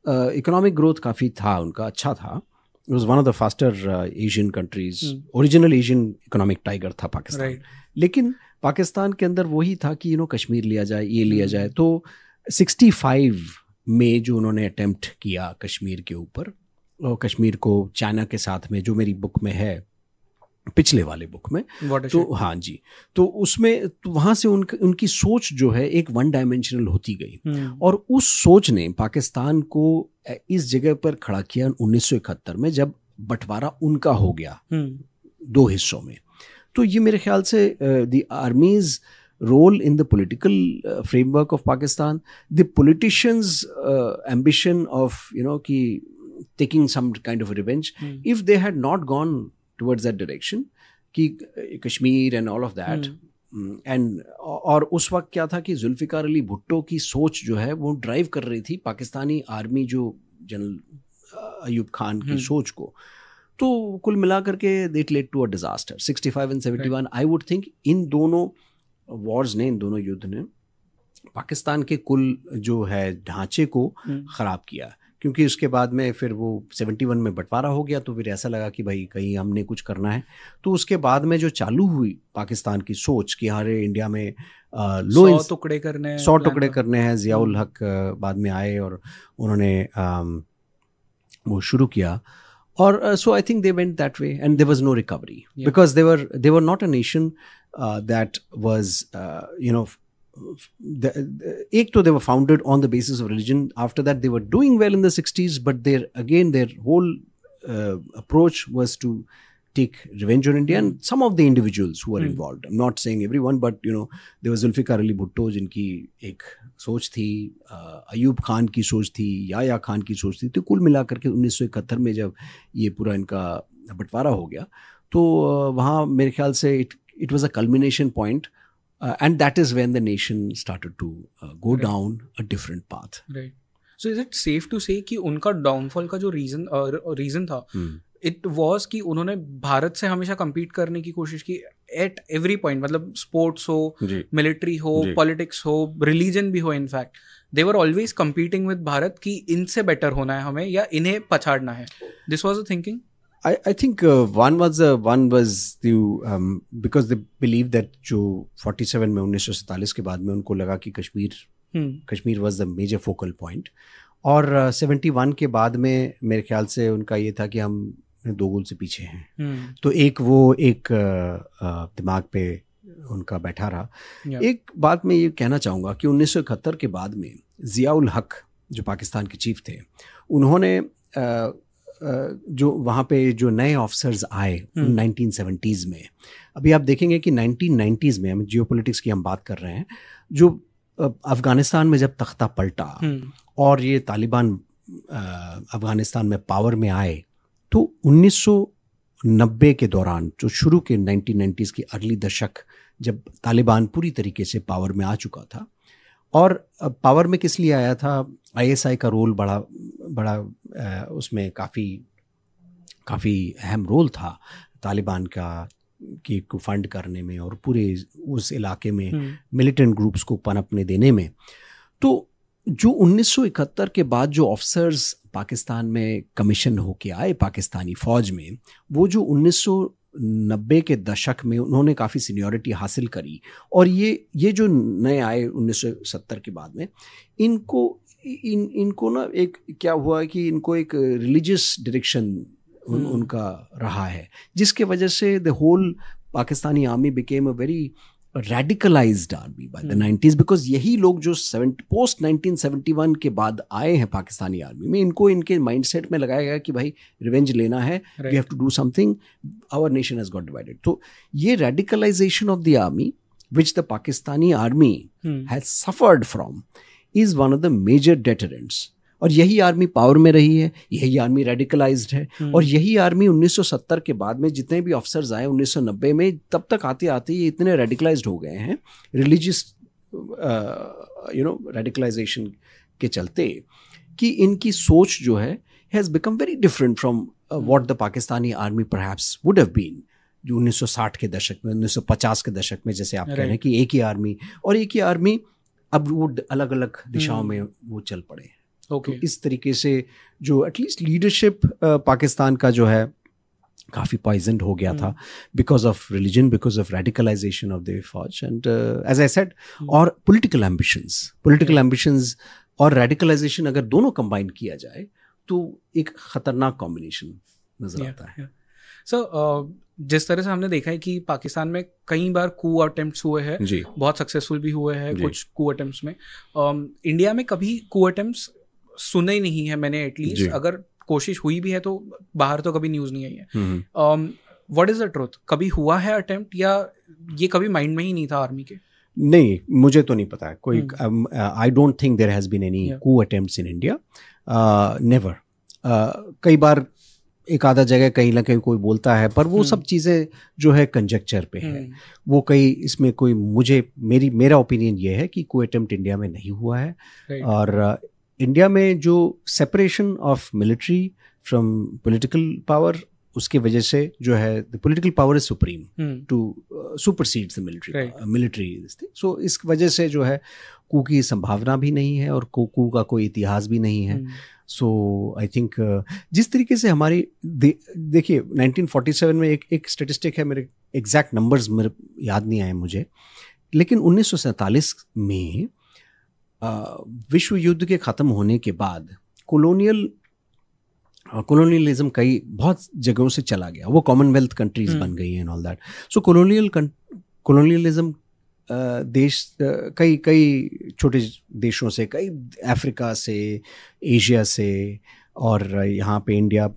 इकोनॉमिक ग्रोथ काफ़ी था उनका, अच्छा था. It was one of the faster Asian countries. Original Asian economic tiger था पाकिस्तान. Right. लेकिन पाकिस्तान के अंदर वही था कि कश्मीर लिया जाए, ये लिया जाए. तो 65 में जो उन्होंने अटेम्प्ट किया कश्मीर के ऊपर, और कश्मीर को चाइना के साथ में, जो मेरी बुक में है, पिछले वाले बुक में, तो हाँ जी, तो उसमें तो वहाँ से उनकी सोच जो है एक वन डायमेंशनल होती गई, और उस सोच ने पाकिस्तान को इस जगह पर खड़ा किया 1971 में, जब बंटवारा उनका हो गया दो हिस्सों में. तो ये मेरे ख्याल से the army's role in the political framework of Pakistan, the politicians ambition of कि taking some kind of revenge, if they had not gone towards that direction कि Kashmir and all of that, and और उस वक्त क्या था कि जुल्फिकार अली भुट्टो की सोच जो है वो ड्राइव कर रही थी पाकिस्तानी आर्मी, जो जनरल अयूब खान की सोच को. तो कुल मिला करके it led to a disaster. 65 and 71, I would think इन दोनों वॉर्स ने, इन दोनों युद्ध ने पाकिस्तान के कुल जो है ढांचे को ख़राब किया, क्योंकि उसके बाद में फिर वो 71 में बंटवारा हो गया. तो फिर ऐसा लगा कि भाई कहीं हमने कुछ करना है. तो उसके बाद में जो चालू हुई पाकिस्तान की सोच कि हमारे इंडिया में 100 टुकड़े करने हैं. ज़ियाउल हक बाद में आए और उन्होंने वो शुरू किया, और so I think they went that way and there was no recovery, because they were not a nation that was एक तो they were founded on the basis of religion. After that they were doing well in the 60s, but their whole approach was to take revenge on India, and some of the individuals who were involved, I'm not saying everyone, but there was Zulfikar Ali Bhutto जिनकी एक सोच थी, अयूब खान की सोच थी, याया खान की सोच थी. तो कुल मिलाकर के 1971 में जब ये पूरा इनका बंटवारा हो गया, तो वहाँ मेरे ख्याल से it was a culmination point. And that is when the nation started to go down a different path. Right. So is it safe to say कि उनका downfall का जो reason था, it was कि उन्होंने भारत से हमेशा compete करने की कोशिश की at every point, मतलब sports हो, military हो, politics हो, religion भी हो, in fact they were always competing with Bharat कि इनसे better होना है हमें या इन्हें पछाड़ना है. This was the thinking. I think one was because they believed that जो 47 में 1947 के बाद में उनको लगा कि Kashmir was the major focal point, और 71 के बाद में मेरे ख्याल से उनका ये था कि हम 2 गोल से पीछे हैं. तो एक दिमाग पे उनका बैठा रहा. एक बात मैं ये कहना चाहूँगा कि 1971 के बाद में ज़ियाउल हक जो पाकिस्तान के चीफ थे, उन्होंने जो वहाँ पे जो नए ऑफिसर्स आए 1970s में, अभी आप देखेंगे कि 1990s में, हम जियोपॉलिटिक्स की हम बात कर रहे हैं, जो अफ़गानिस्तान में जब तख्ता पलटा और ये तालिबान अफ़गानिस्तान में पावर में आए, तो 1990 के दौरान, जो शुरू के 1990s की अर्ली दशक, जब तालिबान पूरी तरीके से पावर में आ चुका था, और पावर में किस लिए आया था, ISI का रोल बड़ा उसमें काफ़ी अहम रोल था तालिबान का, कि को फंड करने में और पूरे उस इलाके में मिलिटेंट ग्रुप्स को पनपने देने में. तो जो 1971 के बाद जो ऑफिसर्स पाकिस्तान में कमीशन होके आए पाकिस्तानी फ़ौज में, वो जो 1990 के दशक में उन्होंने काफ़ी सीनियरिटी हासिल करी, और ये जो नए आए 1970 के बाद में, इनको ना एक क्या हुआ कि इनको एक रिलीजियस डायरेक्शन उनका रहा है, जिसके वजह से the whole Pakistani army became a very radicalized army by the 90s, because यही लोग जो post 1971 के बाद आए हैं पाकिस्तानी आर्मी में, इनको इनके माइंडसेट में लगाया गया कि भाई रिवेंज लेना है, we have to do something, our nation has got divided. तो ये radicalization of the army which the Pakistani army has suffered from is one of the major deterrents. और यही आर्मी पावर में रही है, यही आर्मी रेडिकलाइज्ड है, और यही आर्मी 1970 के बाद में जितने भी ऑफिसर्स आए 1990 में, तब तक आते आते ये इतने रेडिकलाइज्ड हो गए हैं रिलीजियस रेडिकलाइजेशन के चलते, कि इनकी सोच जो है has become very different from what the Pakistani army perhaps would have been जो 1960 के दशक में, 1950 के दशक में, जैसे आप कह रहे हैं कि एक ही आर्मी, और एक ही आर्मी अब वो अलग अलग दिशाओं में वो चल पड़े. तो इस तरीके से जो एटलीस्ट लीडरशिप पाकिस्तान का जो है काफ़ी पॉइजनड हो गया था because of religion, because of radicalization of the फौज एंड एज आई सेड, और पॉलिटिकल एम्बिशंस और रेडिकलाइजेशन अगर दोनों कंबाइन किया जाए तो एक खतरनाक कॉम्बिनेशन नजर आता है. सो जिस तरह से हमने देखा है कि पाकिस्तान में कई बार कू अटेम्प्ट्स हुए हैं, बहुत सक्सेसफुल भी हुए हैं कुछ कू अटेम्प्ट्स में. इंडिया में कभी कू अटेम्प्ट्स सुने ही नहीं है मैंने, एटलीस्ट अगर कोशिश हुई भी है तो बाहर तो कभी न्यूज़ नहीं आई है. What is the truth? कभी हुआ है अटेम्प्ट या ये कभी माइंड में ही नहीं था आर्मी के? नहीं, मुझे तो नहीं पता है कोई. I don't think there has been any coup attempts in India, never. कई बार एक आधा जगह कहीं ना कहीं कोई बोलता है, पर वो सब चीज़ें जो है कंजक्चर पे है. वो कहीं इसमें कोई, मेरा ओपिनियन ये है कि कोई अटेम्प्ट इंडिया में नहीं हुआ है. और इंडिया में जो separation of military from political power, उसके वजह से जो है the political power is supreme to supersedes the military. So इस वजह से जो है कू की संभावना भी नहीं है और कू का कोई इतिहास भी नहीं है. सो आई थिंक जिस तरीके से हमारी देखिए 1947 में एक स्टेटिस्टिक है, मेरे एग्जैक्ट नंबर्स मेरे याद नहीं आए मुझे, लेकिन 1947 में विश्व युद्ध के ख़त्म होने के बाद कोलोनियलिज्म कई बहुत जगहों से चला गया. वो कॉमनवेल्थ कंट्रीज बन गई हैं and all that. So colonialism देश कई छोटे देशों से, कई अफ्रीका से, एशिया से, और यहाँ पे इंडिया,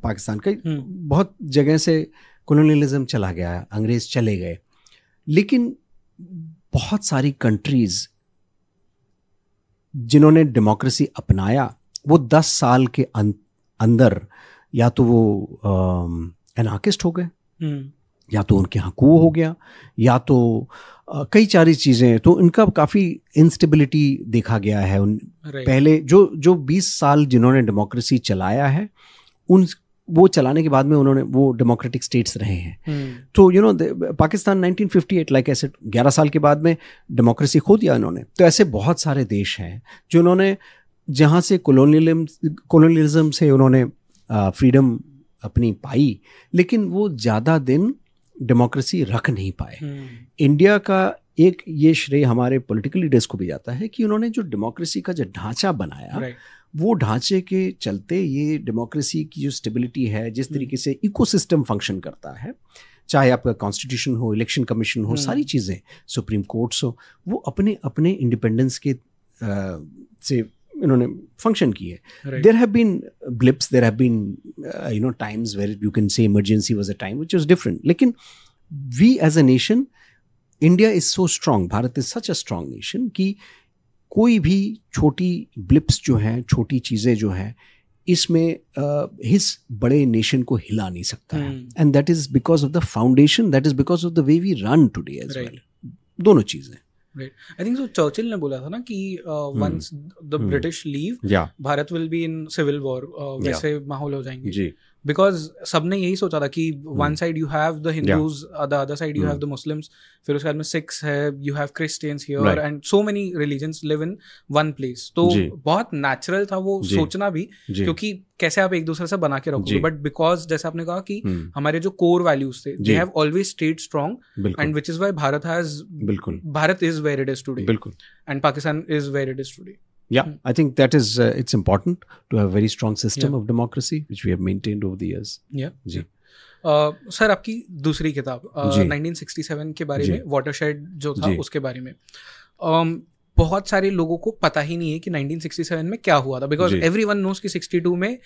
पाकिस्तान, कई बहुत जगह से कोलोनियलिज्म चला गया, अंग्रेज चले गए. लेकिन बहुत सारी कंट्रीज जिन्होंने डेमोक्रेसी अपनाया, वो 10 साल के अंदर या तो वो एनार्किस्ट हो गए, या तो उनके यहाँ कू हो गया, या तो कई सारी चीज़ें. तो इनका काफ़ी इंस्टेबिलिटी देखा गया है. पहले जो 20 साल जिन्होंने डेमोक्रेसी चलाया है, वो चलाने के बाद में उन्होंने वो डेमोक्रेटिक स्टेट्स रहे हैं. तो पाकिस्तान 1958 लाइक ऐसे 11 साल के बाद में डेमोक्रेसी खो दिया इन्होंने. तो ऐसे बहुत सारे देश हैं जो उन्होंने, जहाँ से कोलोनियलिज्म से उन्होंने फ्रीडम अपनी पाई, लेकिन वो ज़्यादा दिन डेमोक्रेसी रख नहीं पाए. इंडिया का एक ये श्रेय हमारे पॉलिटिकल लीडर्स को भी जाता है कि उन्होंने जो डेमोक्रेसी का जो ढांचा बनाया, वो ढांचे के चलते ये डेमोक्रेसी की जो स्टेबिलिटी है, जिस तरीके से इकोसिस्टम फंक्शन करता है, चाहे आपका कॉन्स्टिट्यूशन हो, इलेक्शन कमीशन हो, सारी चीज़ें, सुप्रीम कोर्ट्स हो, वो अपने अपने इंडिपेंडेंस के से इन्होंने फंक्शन की है. There have been blips, there have been times where you can say emergency was a time which was different. लेकिन we as a nation, India is so strong, Bharat is such a strong nation कि कोई भी छोटी blips जो हैं, छोटी चीज़ें जो हैं, इसमें इस बड़े नेशन को हिला नहीं सकता है. And that is because of the foundation, that is because of the way we run today as well. दोनों चीज़ें. I think so. चर्चिल ने बोला था ना कि once the British leave, Bharat will be in civil war. वैसे माहौल हो जाएंगे जी. Because सबने यही सोचा था कि one side you have the Hindus, the other side you have the Muslims, फिर उसके बाद में Sikhs है, you have Christians here, and so many religions live in one place. तो बहुत natural था वो सोचना भी, क्योंकि कैसे आप एक दूसरे से बना के रखोगे. बट बिकॉज जैसे आपने कहा कि हमारे जो कोर वैल्यूज थे, they have always stayed strong, and which is why Bharat is where it is today, and Pakistan is where it is today. Yeah, I think that is it's important to have a very strong system of democracy which we have maintained over the years. Yeah. Sir आपकी दूसरी किताब 1967 के बारे में, watershed जो था उसके बारे में, बहुत सारे लोगों को पता ही नहीं है कि 1967 में क्या हुआ था, बिकॉज एवरीवन नोज कि 62 में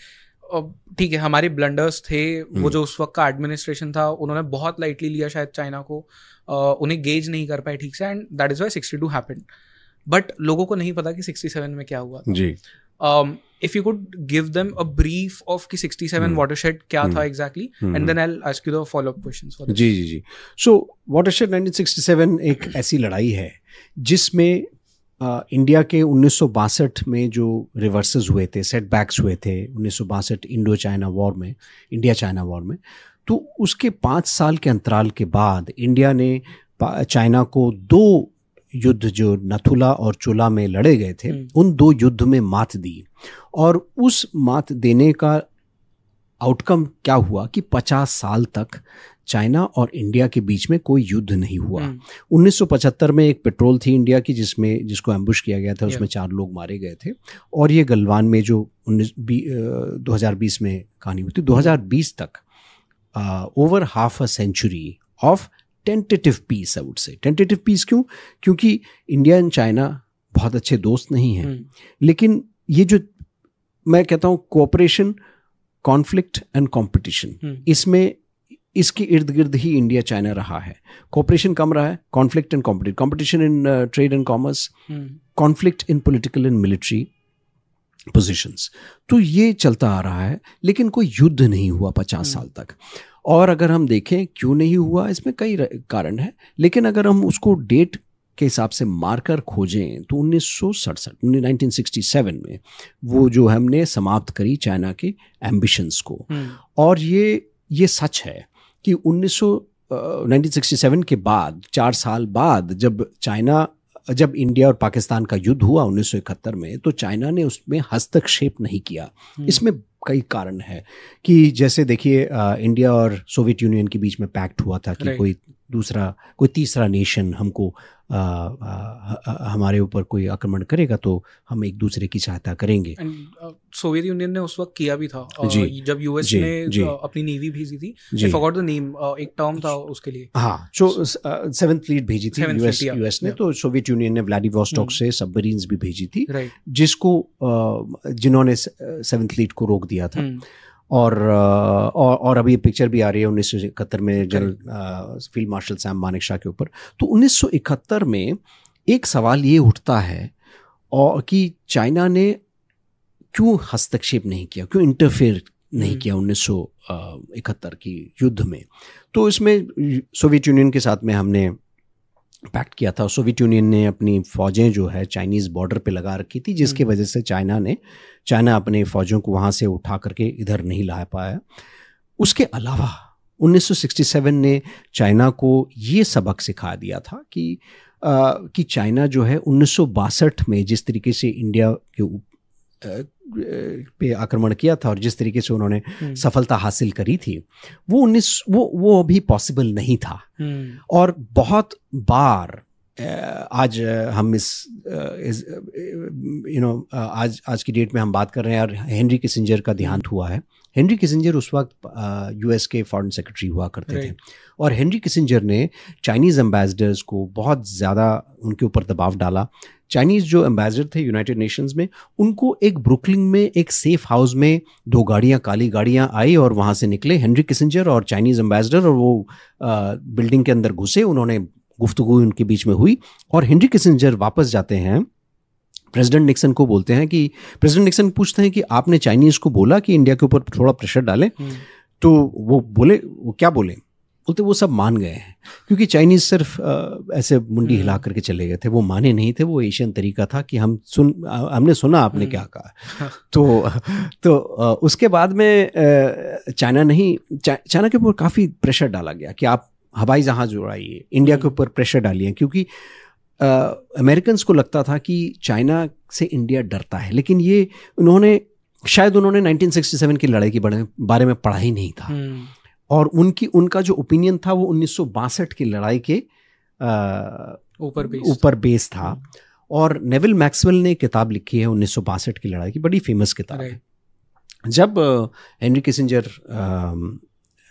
ठीक है हमारे ब्लंडर्स थे, वो जो उस वक्त का एडमिनिस्ट्रेशन था उन्होंने बहुत लाइटली लिया शायद चाइना को, उन्हें गेज नहीं कर पाए ठीक से, and that is why 62 happened. But लोगों को नहीं पता कि 67 में क्या हुआ था। जी if you could give them a brief of कि 67 watershed क्या था exactly, and then I'll ask you the follow-up questions for this. Ji so watershed 1967 एक ऐसी लड़ाई है जिसमें इंडिया के 1962 में जो रिवर्सेस हुए थे, सेटबैक्स हुए थे 1962 इंडो चाइना वॉर में, इंडिया चाइना वॉर में, तो उसके 5 साल के अंतराल के बाद इंडिया ने चाइना को 2 युद्ध जो नथुला और चोला में लड़े गए थे उन 2 युद्ध में मात दी, और उस मात देने का आउटकम क्या हुआ कि 50 साल तक चाइना और इंडिया के बीच में कोई युद्ध नहीं हुआ। 1975 में एक पेट्रोल थी इंडिया की जिसको एम्बुश किया गया था, उसमें 4 लोग मारे गए थे, और ये गलवान में जो 2020 में कहानी हुई थी। 2020 तक over half a century of tentative peace, I would say. Tentative peace क्यों? क्योंकि इंडिया एंड चाइना बहुत अच्छे दोस्त नहीं हैं, लेकिन ये जो मैं कहता हूँ कोऑपरेशन, कॉन्फ्लिक्ट एंड कंपटीशन, इसमें इसके इर्द गिर्द ही इंडिया चाइना रहा है। कोऑपरेशन कम रहा है, conflict and competition in trade and commerce, conflict in political and military positions, तो ये चलता आ रहा है, लेकिन कोई युद्ध नहीं हुआ 50 साल तक। और अगर हम देखें क्यों नहीं हुआ, इसमें कई कारण है, लेकिन अगर हम उसको डेट के हिसाब से मार्कर खोजें तो 1967 में वो जो हमने समाप्त करी चाइना के एम्बिशंस को। और ये सच है कि 1967 के बाद 4 साल बाद जब इंडिया और पाकिस्तान का युद्ध हुआ 1971 में, तो चाइना ने उसमें हस्तक्षेप नहीं किया। इसमें कई कारण है कि जैसे देखिए इंडिया और सोवियत यूनियन के बीच में पैक्ट हुआ था कि कोई तीसरा नेशन हमको हमारे ऊपर कोई आक्रमण करेगा तो हम एक दूसरे की सहायता करेंगे। सोवियत यूनियन ने उस वक्त किया भी था, जब यूएस ने अपनी नेवी भेजी थी, आई फॉरगॉट द नेम, एक टर्म था उसके लिए, हाँ, जो 7th फ्लीट भेजी थी यूएस ने, तो सोवियत यूनियन ने व्लादिवोस्टॉक से सबमरीन्स भी भेजी थी, जिन्होंने 7th फ्लीट को रोक दिया था। और अभी पिक्चर भी आ रही है 1971 में general field marshal Sam Manekshaw के ऊपर। तो 1971 में एक सवाल ये उठता है और कि चाइना ने क्यों हस्तक्षेप नहीं किया, क्यों इंटरफेयर नहीं किया 1971 की युद्ध में। तो इसमें सोवियत यूनियन के साथ में हमने पैक्ट किया था। सोवियत यूनियन ने अपनी फौजें जो है चाइनीज़ बॉर्डर पे लगा रखी थी, जिसकी वजह से चाइना अपने फौजों को वहाँ से उठा करके इधर नहीं ला पाया। उसके अलावा 1967 ने चाइना को ये सबक सिखा दिया था कि चाइना जो है 1962 में जिस तरीके से इंडिया के पे आक्रमण किया था और जिस तरीके से उन्होंने सफलता हासिल करी थी, वो अभी पॉसिबल नहीं था। और बहुत बार आज हम आज की डेट में हम बात कर रहे हैं, और हेनरी किसिंजर का देहांत हुआ है। हेनरी किसिंजर उस वक्त यूएस के फॉरेन सेक्रेटरी हुआ करते थे, और हेनरी किसिंजर ने चाइनीज़ एम्बेसडर्स को बहुत ज़्यादा उनके ऊपर दबाव डाला। चाइनीज़ जो एम्बेसडर थे यूनाइटेड नेशंस में, उनको एक ब्रुकलिन में एक सेफ हाउस में 2 गाड़ियाँ, काली गाड़ियाँ आई और वहाँ से निकले हेनरी किसिंजर और चाइनीज़ एम्बेसडर, और वो बिल्डिंग के अंदर घुसे, उन्होंने गुफ्तगू उनके बीच में हुई, और हेनरी किसिंजर वापस जाते हैं, प्रेसिडेंट निक्सन को बोलते हैं कि प्रेसिडेंट निक्सन पूछते हैं कि आपने चाइनीज़ को बोला कि इंडिया के ऊपर थोड़ा प्रेशर डालें, तो वो क्या बोले? बोलते वो सब मान गए हैं, क्योंकि चाइनीज़ सिर्फ ऐसे मुंडी हिला करके चले गए थे, वो माने नहीं थे। वो एशियन तरीका था कि हमने सुना आपने क्या कहा। तो उसके बाद में चाइना के ऊपर काफ़ी प्रेशर डाला गया कि आप हवाई जहाज उड़ाइए, इंडिया के ऊपर प्रेशर डालिए, क्योंकि अमेरिकन्स को लगता था कि चाइना से इंडिया डरता है। लेकिन ये उन्होंने 1967 की लड़ाई के बारे में पढ़ा ही नहीं था, और उनका जो ओपिनियन था वो 1962 की लड़ाई के ऊपर बेस था। और नेविल मैक्सवेल ने किताब लिखी है 1962 की लड़ाई की, बड़ी फेमस किताब है। जब हेनरी किसिंजर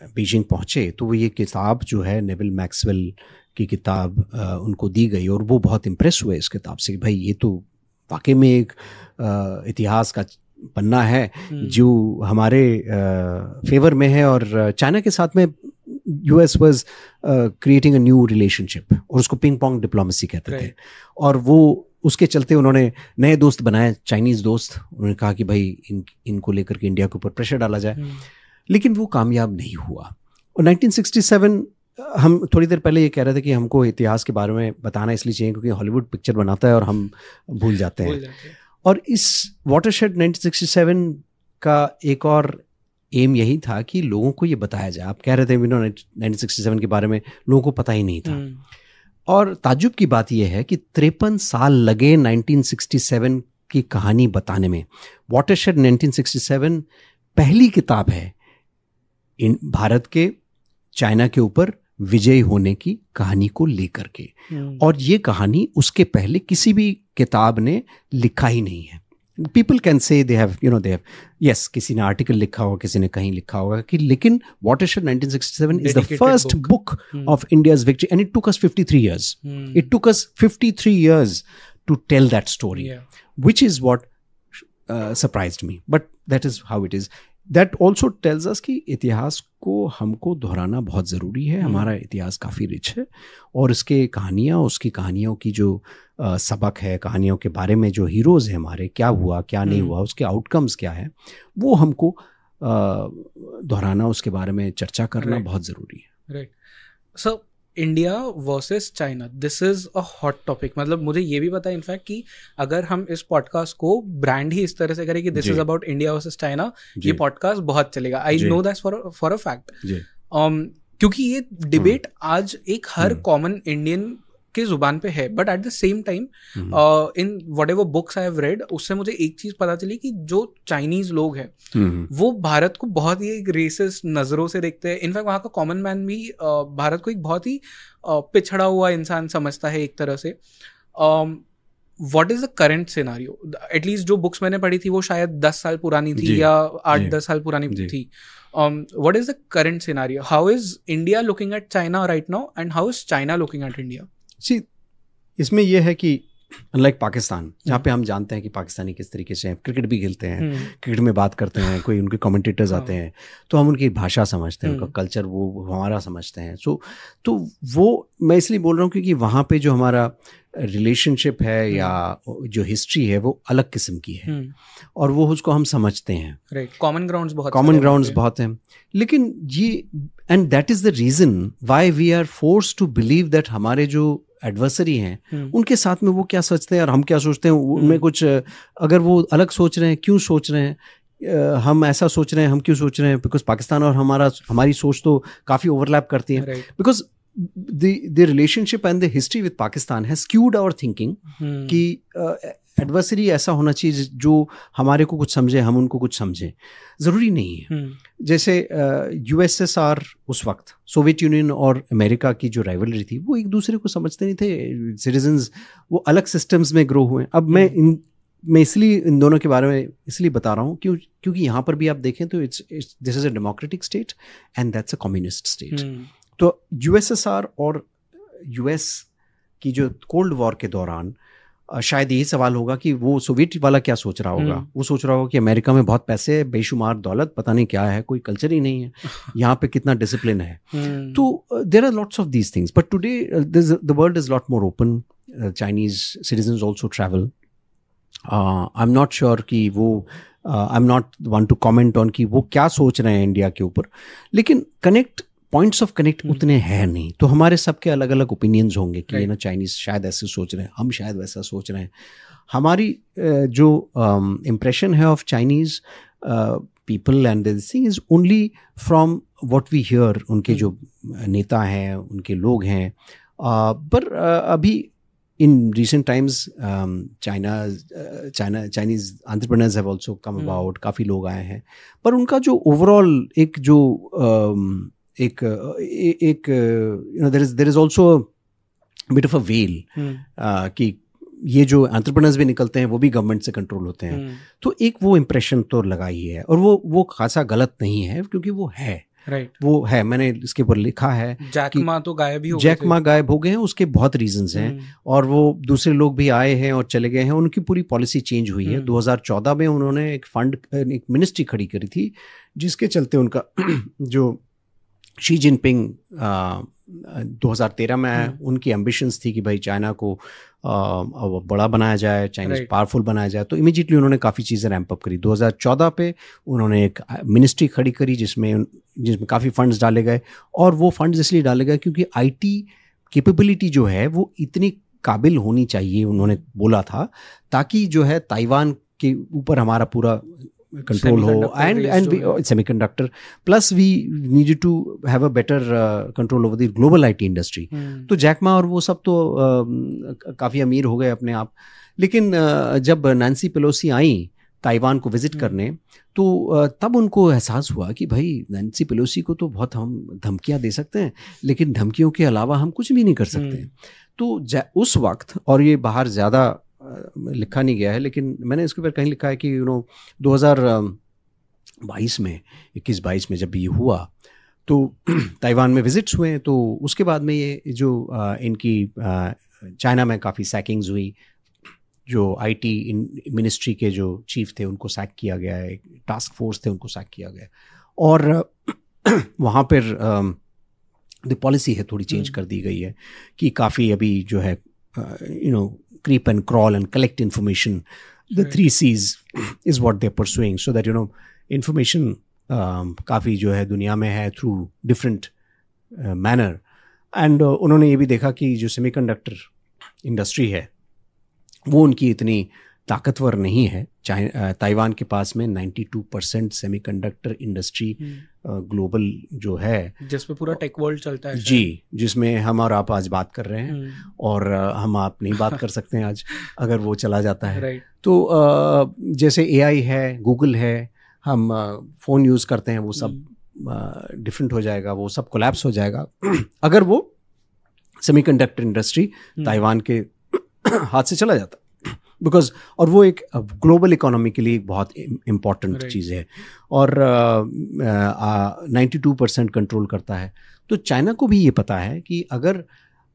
बीजिंग पहुँचे तो वो ये किताब जो है नेविल मैक्सवेल की किताब उनको दी गई और वो बहुत इम्प्रेस हुए इस किताब से, भाई ये तो वाकई में एक इतिहास का पन्ना है जो हमारे फेवर में है। और चाइना के साथ में US was creating a new relationship और उसको पिंग पोंग डिप्लोमेसी कहते थे। और वो उसके चलते उन्होंने नए दोस्त बनाए, चाइनीज़ दोस्त। उन्होंने कहा कि भाई इनको लेकर के इंडिया के ऊपर प्रेशर डाला जाए, लेकिन वो कामयाब नहीं हुआ। और 1967 हम थोड़ी देर पहले ये कह रहे थे कि हमको इतिहास के बारे में बताना इसलिए चाहिए क्योंकि हॉलीवुड पिक्चर बनाता है और हम भूल जाते हैं। और इस वाटरशेड 1967 का एक और एम यही था कि लोगों को ये बताया जाए। आप कह रहे थे 1967 के बारे में लोगों को पता ही नहीं था। और ताज्जुब की बात यह है कि 53 साल लगे 1967 की कहानी बताने में। वाटरशेड 1967 पहली किताब है भारत के चाइना के ऊपर विजयी होने की कहानी को लेकर के। और ये कहानी उसके पहले किसी भी किताब ने लिखा ही नहीं है। People can say they have, yes, किसी ने आर्टिकल लिखा होगा, किसी ने कहीं लिखा होगा कि, लेकिन Watershed 1967 is the first book of India's victory, and it took us 53 years. It took us 53 years to tell that story, which is what surprised me. But that is how it is. That also tells us कि इतिहास को हमको दोहराना बहुत ज़रूरी है। हमारा इतिहास काफ़ी रिच है और उसकी कहानियों की जो सबक है, कहानियों के बारे में जो हीरोज़ हैं हमारे, क्या हुआ क्या नहीं हुआ, उसके आउटकम्स क्या है, वो हमको दोहराना, उसके बारे में चर्चा करना बहुत ज़रूरी है। Right. So India versus China, this is a hot topic. मतलब मुझे ये भी पता है इनफैक्ट कि अगर हम इस पॉडकास्ट को ब्रांड ही इस तरह से करें कि this is about India versus China, ये पॉडकास्ट बहुत चलेगा। I know that's for a fact. क्योंकि ये डिबेट आज एक हर कॉमन इंडियन के जुबान पे है। But at the same time in what ever books I have read, उससे मुझे एक चीज पता चली कि जो चाइनीज लोग हैं वो भारत को बहुत ही एक रेसिस्ट नजरों से देखते हैं। इनफैक्ट वहाँ का कॉमन मैन भी भारत को एक बहुत ही पिछड़ा हुआ इंसान समझता है एक तरह से। What is the current scenario? At least जो बुक्स मैंने पढ़ी थी वो शायद 10 साल पुरानी थी या 8-10 साल पुरानी थी। What is the current scenario? How is India looking at China right now, and how is China looking at India? See, इसमें यह है कि अनलाइक पाकिस्तान, जहाँ पे हम जानते हैं कि पाकिस्तानी किस तरीके से क्रिकेट भी खेलते हैं, क्रिकेट में बात करते हैं, कोई उनके कमेंटेटर्स आते हैं तो हम उनकी भाषा समझते हैं, उनका कल्चर वो हमारा समझते हैं। तो वो मैं इसलिए बोल रहा हूँ क्योंकि वहाँ पे जो हमारा रिलेशनशिप है या जो हिस्ट्री है वो अलग किस्म की है और वो उसको हम समझते हैं। राइट, कॉमन ग्राउंड्स बहुत हैं। लेकिन ये and that is the reason why we are forced to believe that हमारे जो एडवर्सरी हैं उनके साथ में वो क्या सोचते हैं और हम क्या सोचते हैं, उनमें कुछ अगर वो अलग सोच रहे हैं, क्यों सोच रहे हैं, हम ऐसा सोच रहे हैं, हम क्यों सोच रहे हैं, बिकॉज पाकिस्तान और हमारी सोच तो काफ़ी ओवरलैप करती है। Because the relationship and the history with Pakistan has skewed our thinking कि एडवर्सरी ऐसा होना चाहिए जो हमारे को कुछ समझे, हम उनको कुछ समझें। ज़रूरी नहीं है। जैसे यूएसएसआर उस वक्त, सोवियत यूनियन और अमेरिका की जो राइवलरी थी वो एक दूसरे को समझते नहीं थे, सिटीजन्स वो अलग सिस्टम्स में ग्रो हुए। अब मैं इसलिए इन दोनों के बारे में इसलिए बता रहा हूँ क्योंकि यहाँ पर भी आप देखें तो this is a democratic state and that's a communist state. तो यूएसएसआर और यूएस की जो कोल्ड वॉर के दौरान शायद यही सवाल होगा कि वो सोवियत वाला क्या सोच रहा होगा। वो सोच रहा होगा कि अमेरिका में बहुत पैसे है, बेशुमार दौलत, पता नहीं क्या है, कोई कल्चर ही नहीं है, यहाँ पे कितना डिसिप्लिन है। तो there are lots of these things, but today the world is lot more open. Chinese citizens also travel. I am not sure कि वो I am not one to comment on कि वो क्या सोच रहे हैं इंडिया के ऊपर, लेकिन पॉइंट्स ऑफ कनेक्ट उतने हैं नहीं। तो हमारे सबके अलग अलग ओपिनियंस होंगे कि ना चाइनीज़ शायद ऐसे सोच रहे हैं, हम शायद वैसा सोच रहे हैं। हमारी जो इम्प्रेशन है of Chinese people and this thing is only from what we hear. उनके जो नेता हैं, उनके लोग हैं, पर अभी in recent times Chinese entrepreneurs have also come about, काफ़ी लोग आए हैं, पर उनका जो ओवरऑल एक जो there is also a bit of a veil कि ये जो एंटरप्रेन्योर्स भी निकलते हैं वो भी गवर्नमेंट से कंट्रोल होते हैं। तो एक वो इम्प्रेशन तो लगा ही है और वो खासा गलत नहीं है क्योंकि वो है। राइट, वो है, मैंने इसके ऊपर लिखा है। जैक मा तो गायब ही हो गए, जैक मा गायब हो गए हैं, उसके बहुत रीजंस हैं, और वो दूसरे लोग भी आए हैं और चले गए हैं, उनकी पूरी पॉलिसी चेंज हुई है। 2014 में उन्होंने एक फंड, एक मिनिस्ट्री खड़ी करी थी, जिसके चलते उनका जो शी जिनपिंग 2013 में आया, उनकी एम्बिशंस थी कि भाई चाइना को बड़ा बनाया जाए, चाइनीज पावरफुल बनाया जाए, तो इमीडिएटली उन्होंने काफ़ी चीज़ें रैंप अप करी। 2014 पे उन्होंने एक मिनिस्ट्री खड़ी करी जिसमें काफ़ी फंड्स डाले गए, और वो फंड्स इसलिए डाले गए क्योंकि आईटी कैपेबिलिटी जो है वो इतनी काबिल होनी चाहिए, उन्होंने बोला था, ताकि जो है ताइवान के ऊपर हमारा पूरा कंट्रोल हो, and semiconductor plus we needed to have a better control over the global IT industry. तो जैक मा और वो सब तो काफ़ी अमीर हो गए अपने आप, लेकिन जब नैन्सी पेलोसी आई ताइवान को विजिट करने, तो तब उनको एहसास हुआ कि भाई नैन्सी पेलोसी को तो बहुत हम धमकियां दे सकते हैं, लेकिन धमकियों के अलावा हम कुछ भी नहीं कर सकते। तो उस वक्त, और ये बाहर ज़्यादा लिखा नहीं गया है, लेकिन मैंने इसके ऊपर कहीं लिखा है कि 2022 में 21-22 में जब ये हुआ तो ताइवान में विजिट्स हुए, तो उसके बाद में ये जो इनकी चाइना में काफ़ी सैकिंग्स हुई, जो आईटी मिनिस्ट्री के जो चीफ थे उनको सैक किया गया है, टास्क फोर्स थे उनको सैक किया गया, और वहाँ पर द पॉलिसी है थोड़ी चेंज कर दी गई है कि काफ़ी अभी जो है creep and crawl and collect information. The 3 C's is what they're pursuing, so that information काफ़ी जो है दुनिया में है through different manner. And उन्होंने ये भी देखा कि जो सेमीकंडक्टर इंडस्ट्री है वो उनकी इतनी ताकतवर नहीं है। ताइवान के पास में 92% सेमीकंडक्टर इंडस्ट्री ग्लोबल जो है, जिसमें पूरा टेक वर्ल्ड चलता है जी, जिसमें हम और आप आज बात कर रहे हैं, और हम आप नहीं बात कर सकते हैं आज अगर वो चला जाता है। तो जैसे AI है, गूगल है, हम फ़ोन यूज़ करते हैं, वो सब डिफरेंट हो जाएगा, वो सब कोलैप्स हो जाएगा अगर वो सेमीकंडक्टर इंडस्ट्री ताइवान के हाथ से चला जाता, बिकॉज, और वो एक ग्लोबल इकोनॉमी के लिए एक बहुत इम्पॉर्टेंट चीज़ है, और 92% कंट्रोल करता है। तो चाइना को भी ये पता है कि अगर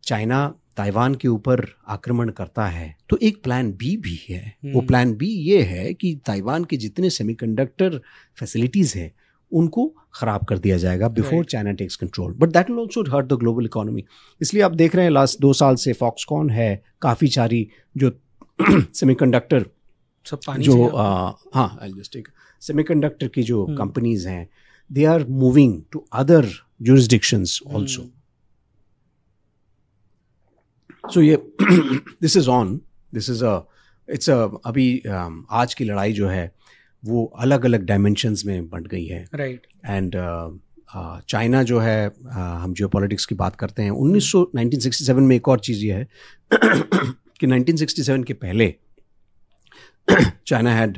चाइना ताइवान के ऊपर आक्रमण करता है तो एक प्लान बी भी है। वो प्लान बी ये है कि ताइवान के जितने सेमीकंडक्टर फैसिलिटीज़ हैं उनको ख़राब कर दिया जाएगा before China takes control, but that will also hurt the global economy. इसलिए आप देख रहे हैं लास्ट 2 साल से फॉक्सकॉन है, काफ़ी सारी जो सेमीकंडक्टर जो हाँ सेमीकंडक्टर की जो कंपनीज हैं, they are moving to other jurisdictions also. So ये दिस इज इट्स अभी आज की लड़ाई जो है वो अलग अलग डायमेंशंस में बंट गई है, राइट। एंड चाइना जो है, हम जियोपॉलिटिक्स की बात करते हैं, 1967 में एक और चीज़ ये है कि 1967 के पहले China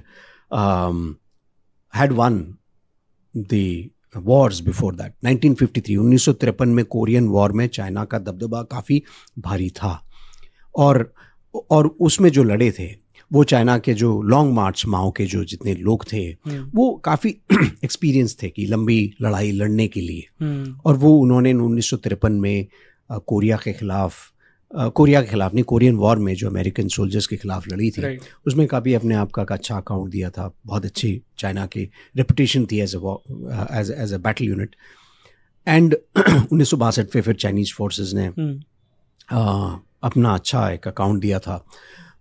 had won the wars before that. 1953 1953 में कोरियन वॉर में चाइना का दबदबा काफ़ी भारी था, और उसमें जो लड़े थे वो चाइना के जो लॉन्ग मार्च माओ के जो जितने लोग थे वो काफ़ी एक्सपीरियंस थे कि लंबी लड़ाई लड़ने के लिए, और वो उन्होंने 1953 में कोरिया के खिलाफ नहीं, कोरियन वॉर में जो अमेरिकन सोल्जर्स के खिलाफ लड़ी थी, उसमें काफ़ी अपने आप का अच्छा अकाउंट दिया था। बहुत अच्छी चाइना की रेपुटेशन थी as a battle unit. And 1962 में फिर चाइनीज फोर्सेस ने अपना अच्छा एक अकाउंट दिया था।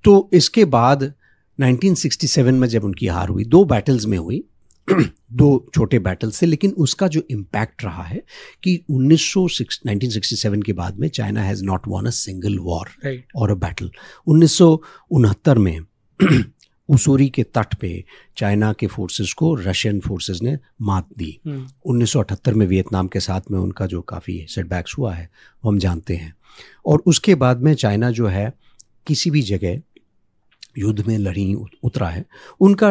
तो इसके बाद 1967 में जब उनकी हार हुई, 2 बैटल्स में हुई, 2 छोटे बैटल से, लेकिन उसका जो इम्पैक्ट रहा है कि 1967 के बाद में China has not von a single war और अ बैटल। 1969 में उसूरी के तट पे चाइना के फोर्सेस को रशियन फोर्सेस ने मात दी। 1978 में वियतनाम के साथ में उनका जो काफ़ी सेटबैक्स हुआ है वो हम जानते हैं। और उसके बाद में चाइना जो है किसी भी जगह युद्ध में लड़ी उतरा है, उनका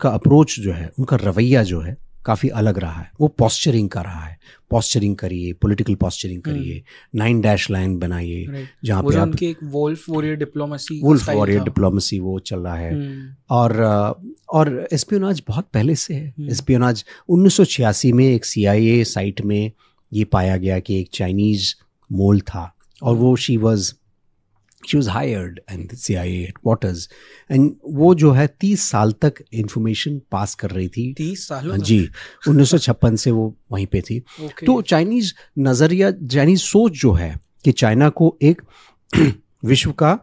अप्रोच जो है, उनका रवैया जो है काफ़ी अलग रहा है, वो पॉस्चरिंग का रहा है। पॉस्चरिंग करिए, पॉलिटिकल पॉस्चरिंग करिए, 9 डैश लाइन बनाइए जहाँ पे आप उनकी एक वुल्फ वॉरियर डिप्लोमेसी वो चल रहा है। और एस्पियोनाज बहुत पहले से है। एस्पियोनाज 1986 में एक CIA साइट में ये पाया गया कि एक चाइनीज मोल था और वो she was hired and CIA headquarters and वो जो है 30 साल तक इंफॉर्मेशन पास कर रही थी। 30 साल जी, 1956 से वो वहीं पे थी। तो चाइनीज नज़रिया, चाइनीज सोच जो है कि चाइना को एक विश्व का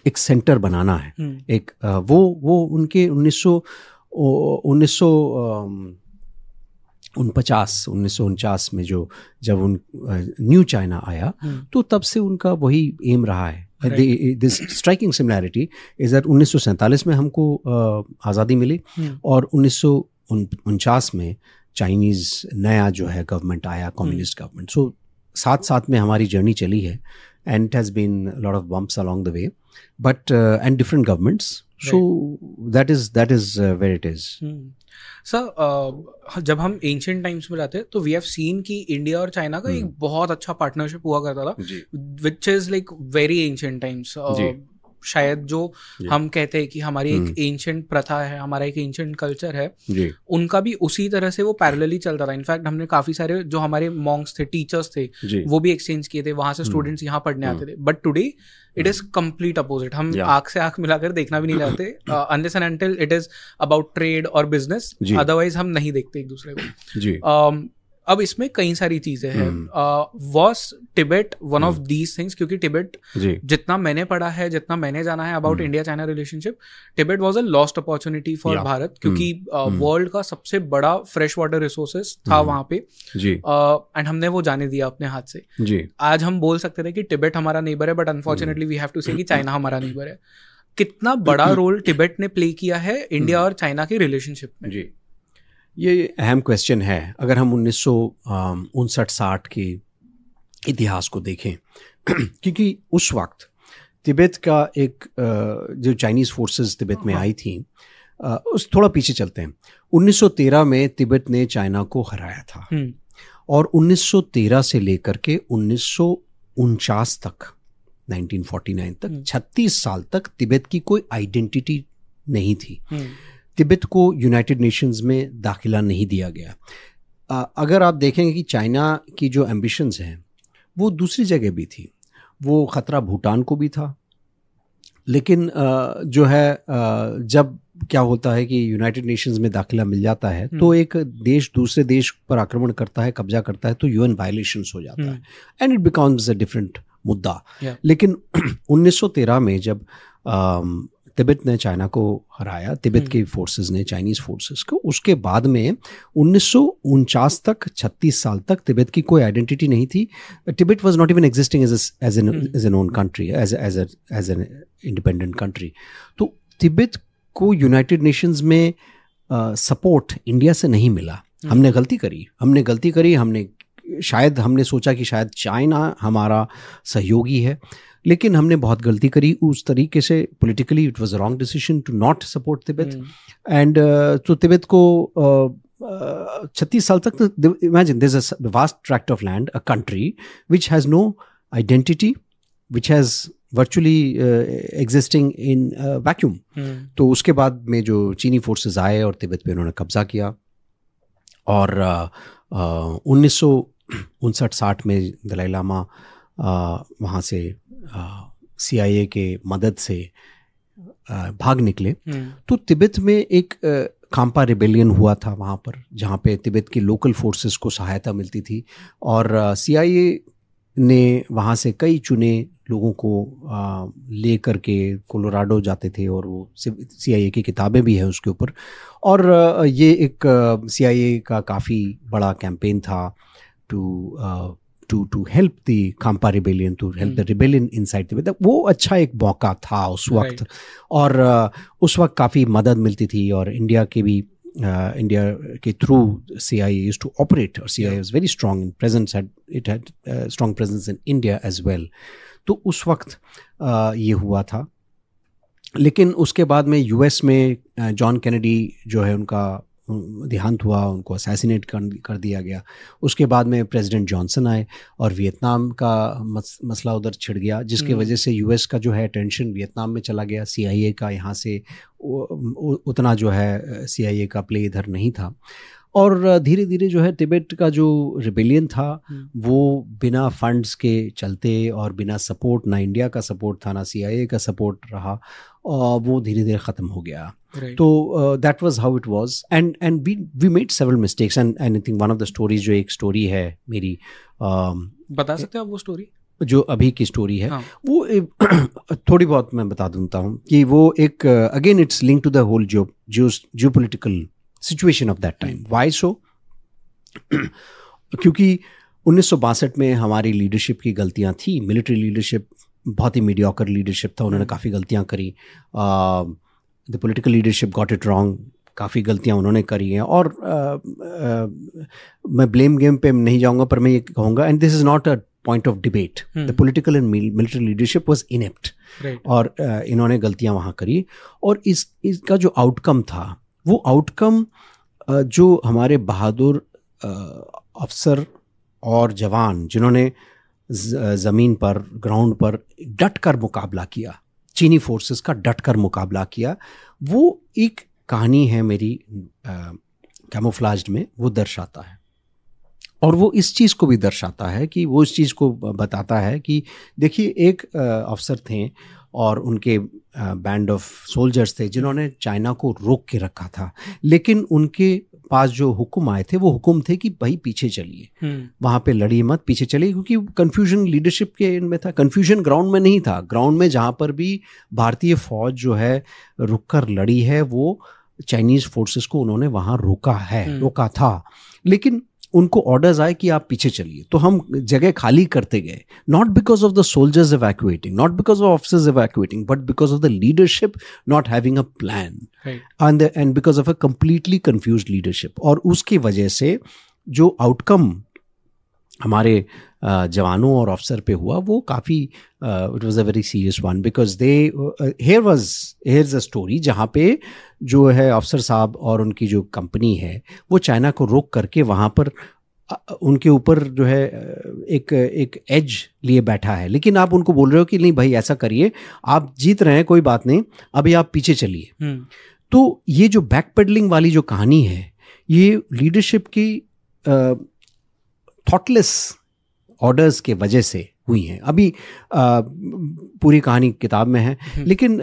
एक सेंटर बनाना है, एक वो उनके 1949 में जब न्यू चाइना आया तो तब से उनका वही एम रहा है। This striking similarity is that 1947 में हमको आज़ादी मिली और 1949 में चाइनीज़ नया जो है गवर्नमेंट आया, कम्युनिस्ट गवर्नमेंट। सो साथ में हमारी जर्नी चली है and it has been a lot of bumps along the way, but and different governments. So that is where it is. Sir, जब हम एंशिएंट टाइम्स में जाते हैं तो वी हैव सीन कि इंडिया और चाइना का एक बहुत अच्छा पार्टनरशिप हुआ करता था, which is like very ancient times. शायद जो हम कहते हैं कि हमारी एक एंशिएंट प्रथा है, हमारा एक एंशिएंट कल्चर है, उनका भी उसी तरह से वो पैरेलली चलता था। इनफैक्ट हमने काफी सारे जो हमारे मॉन्क्स थे, टीचर्स थे, वो भी एक्सचेंज किए थे, वहां से स्टूडेंट्स यहाँ पढ़ने आते थे। But today it is complete opposite. हम आंख से आंख मिलाकर देखना भी नहीं चाहते, unless and until it is about trade और बिजनेस, अदरवाइज हम नहीं देखते एक दूसरे को। अब इसमें कई सारी चीजें हैं। Was Tibet one of these things? क्योंकि टिबेट, जितना मैंने पढ़ा है, जितना मैंने जाना है about India China relationship, Tibet was a lost opportunity for Bharat, क्योंकि वर्ल्ड का सबसे बड़ा फ्रेश वाटर रिसोर्सेस था वहां पे, एंड हमने वो जाने दिया अपने हाथ से। आज हम बोल सकते थे कि टिबेट हमारा नेबर है, but unfortunately we have to say कि चाइना हमारा नेबर है। कितना बड़ा रोल टिबेट ने प्ले किया है इंडिया और चाइना की रिलेशनशिप में? जी, ये अहम क्वेश्चन है। अगर हम 1959-60 के इतिहास को देखें क्योंकि उस वक्त तिब्बत का एक जो चाइनीज़ फोर्सेस तिब्बत में आई थी, उस थोड़ा पीछे चलते हैं। 1913 में तिब्बत ने चाइना को हराया था और 1913 से लेकर के 1949 तक, 1949 तक, 36 साल तक तिब्बत की कोई आइडेंटिटी नहीं थी। तिब्बत को यूनाइटेड नेशंस में दाखिला नहीं दिया गया। अगर आप देखेंगे कि चाइना की जो एम्बिशंस हैं वो दूसरी जगह भी थी, वो ख़तरा भूटान को भी था, लेकिन जो है जब क्या होता है कि यूनाइटेड नेशंस में दाखिला मिल जाता है तो एक देश दूसरे देश पर आक्रमण करता है, कब्जा करता है, तो यूएन वायलेशंस हो जाता है and it becomes a different मुद्दा। लेकिन 1913 में जब तिब्बत ने चाइना को हराया, तिब्बत के फोर्सेस ने चाइनीज़ फोर्सेस को, उसके बाद में 1949 तक, 36 साल तक तिब्बत की कोई आइडेंटिटी नहीं थी। Tibet was not even existing as an own country, as an independent country. तो तिब्बत को यूनाइटेड नेशंस में सपोर्ट इंडिया से नहीं मिला। हमने गलती करी, हमने सोचा कि शायद चाइना हमारा सहयोगी है, लेकिन हमने बहुत गलती करी उस तरीके से। Politically it was a wrong decision to not support Tibet and तो तिब्बत को 36 साल तक, imagine there is a vast tract of land, a country which has no identity, which has virtually existing in vacuum. तो उसके बाद में जो चीनी फोर्सेस आए और तिब्बत पे उन्होंने कब्जा किया और 1959-60 में दलाई लामा वहाँ से CIA के मदद से भाग निकले। तो तिब्बत में एक खाम्पा रिबेलियन हुआ था वहाँ पर, जहाँ पे तिब्बत की लोकल फोर्सेस को सहायता मिलती थी और CIA ने वहाँ से कई चुने लोगों को ले करके कोलोराडो जाते थे और वो CIA की किताबें भी हैं उसके ऊपर। और ये एक CIA का काफ़ी बड़ा कैंपेन था to help the Khampa rebellion, to help the rebellion inside Tibet. वो अच्छा एक मौका था उस वक्त, और उस वक्त काफ़ी मदद मिलती थी और इंडिया के through CIA used to operate, और CIA was very strong in presence, it had strong presence in India as well. तो उस वक्त ये हुआ था। लेकिन उसके बाद में US में जॉन कैनेडी जो है उनका देहांत हुआ, उनको असैसिनेट कर दिया गया। उसके बाद में प्रेसिडेंट जॉनसन आए और वियतनाम का मसला उधर छिड़ गया, जिसके वजह से यूएस का जो है टेंशन वियतनाम में चला गया। CIA का यहाँ से उतना जो है CIA का प्ले इधर नहीं था। और धीरे धीरे जो है तिब्बत का जो रिबेलियन था वो बिना फंड्स के चलते और बिना सपोर्ट, ना इंडिया का सपोर्ट था ना CIA का सपोर्ट रहा, और वो धीरे धीरे ख़त्म हो गया। तो that was how it was and we made several mistakes and I think one of the stories, जो एक स्टोरी है मेरी, बता सकते हैं आप वो स्टोरी? जो अभी की स्टोरी है, हाँ। वो थोड़ी बहुत मैं बता दूंगा हूँ कि वो एक again it's link to the whole geopolitical situation of that time. Why so? क्योंकि 1962 में हमारी लीडरशिप की गलतियां थी। मिलिट्री लीडरशिप बहुत ही मीडियोकर लीडरशिप था, उन्होंने काफ़ी गलतियां करी। The political leadership got it wrong, काफ़ी गलतियां उन्होंने करी हैं। और मैं ब्लेम गेम पे नहीं जाऊंगा, पर मैं ये कहूँगा, and this is not a point of debate, the political and military leadership was inept, और इन्होंने गलतियां वहाँ करी। और इसका जो आउटकम था, वो आउटकम जो हमारे बहादुर अफसर और जवान जिन्होंने ज़मीन पर, ग्राउंड पर डट कर मुकाबला किया, चीनी फोर्सेस का डट कर मुकाबला किया, वो एक कहानी है मेरी कैमोफ्लाज्ड में, वो दर्शाता है। और वो इस चीज़ को भी दर्शाता है कि वो इस चीज़ को बताता है कि देखिए, एक अफसर थे और उनके बैंड ऑफ सोल्जर्स थे जिन्होंने चाइना को रोक के रखा था, लेकिन उनके पास जो हुक्म आए थे वो हुक्म थे कि भाई पीछे चलिए, वहाँ पे लड़िए मत, पीछे चलिए। क्योंकि कन्फ्यूजन लीडरशिप के इनमें था, कन्फ्यूजन ग्राउंड में नहीं था। ग्राउंड में जहाँ पर भी भारतीय फौज जो है रुक कर लड़ी है, वो चाइनीज़ फोर्सेस को उन्होंने वहाँ रोका था, लेकिन उनको ऑर्डर्स आए कि आप पीछे चलिए, तो हम जगह खाली करते गए, not because of the soldiers evacuating, not because of officers evacuating, but because of the leadership not having a plan, and because of a completely confused leadership. और उसकी वजह से जो आउटकम हमारे जवानों और अफसर पे हुआ, वो काफ़ी it was a very serious one, because they hairs a story जहाँ पे जो है अफसर साहब और उनकी जो कंपनी है वो चाइना को रोक करके वहाँ पर उनके ऊपर जो है एक एज लिए बैठा है, लेकिन आप उनको बोल रहे हो कि नहीं भाई ऐसा करिए, आप जीत रहे हैं, कोई बात नहीं, अभी आप पीछे चलिए। तो ये जो बैक पेडलिंग वाली जो कहानी है, ये लीडरशिप की थॉटलेस ऑर्डर्स के वजह से हुई हैं। अभी पूरी कहानी किताब में है, लेकिन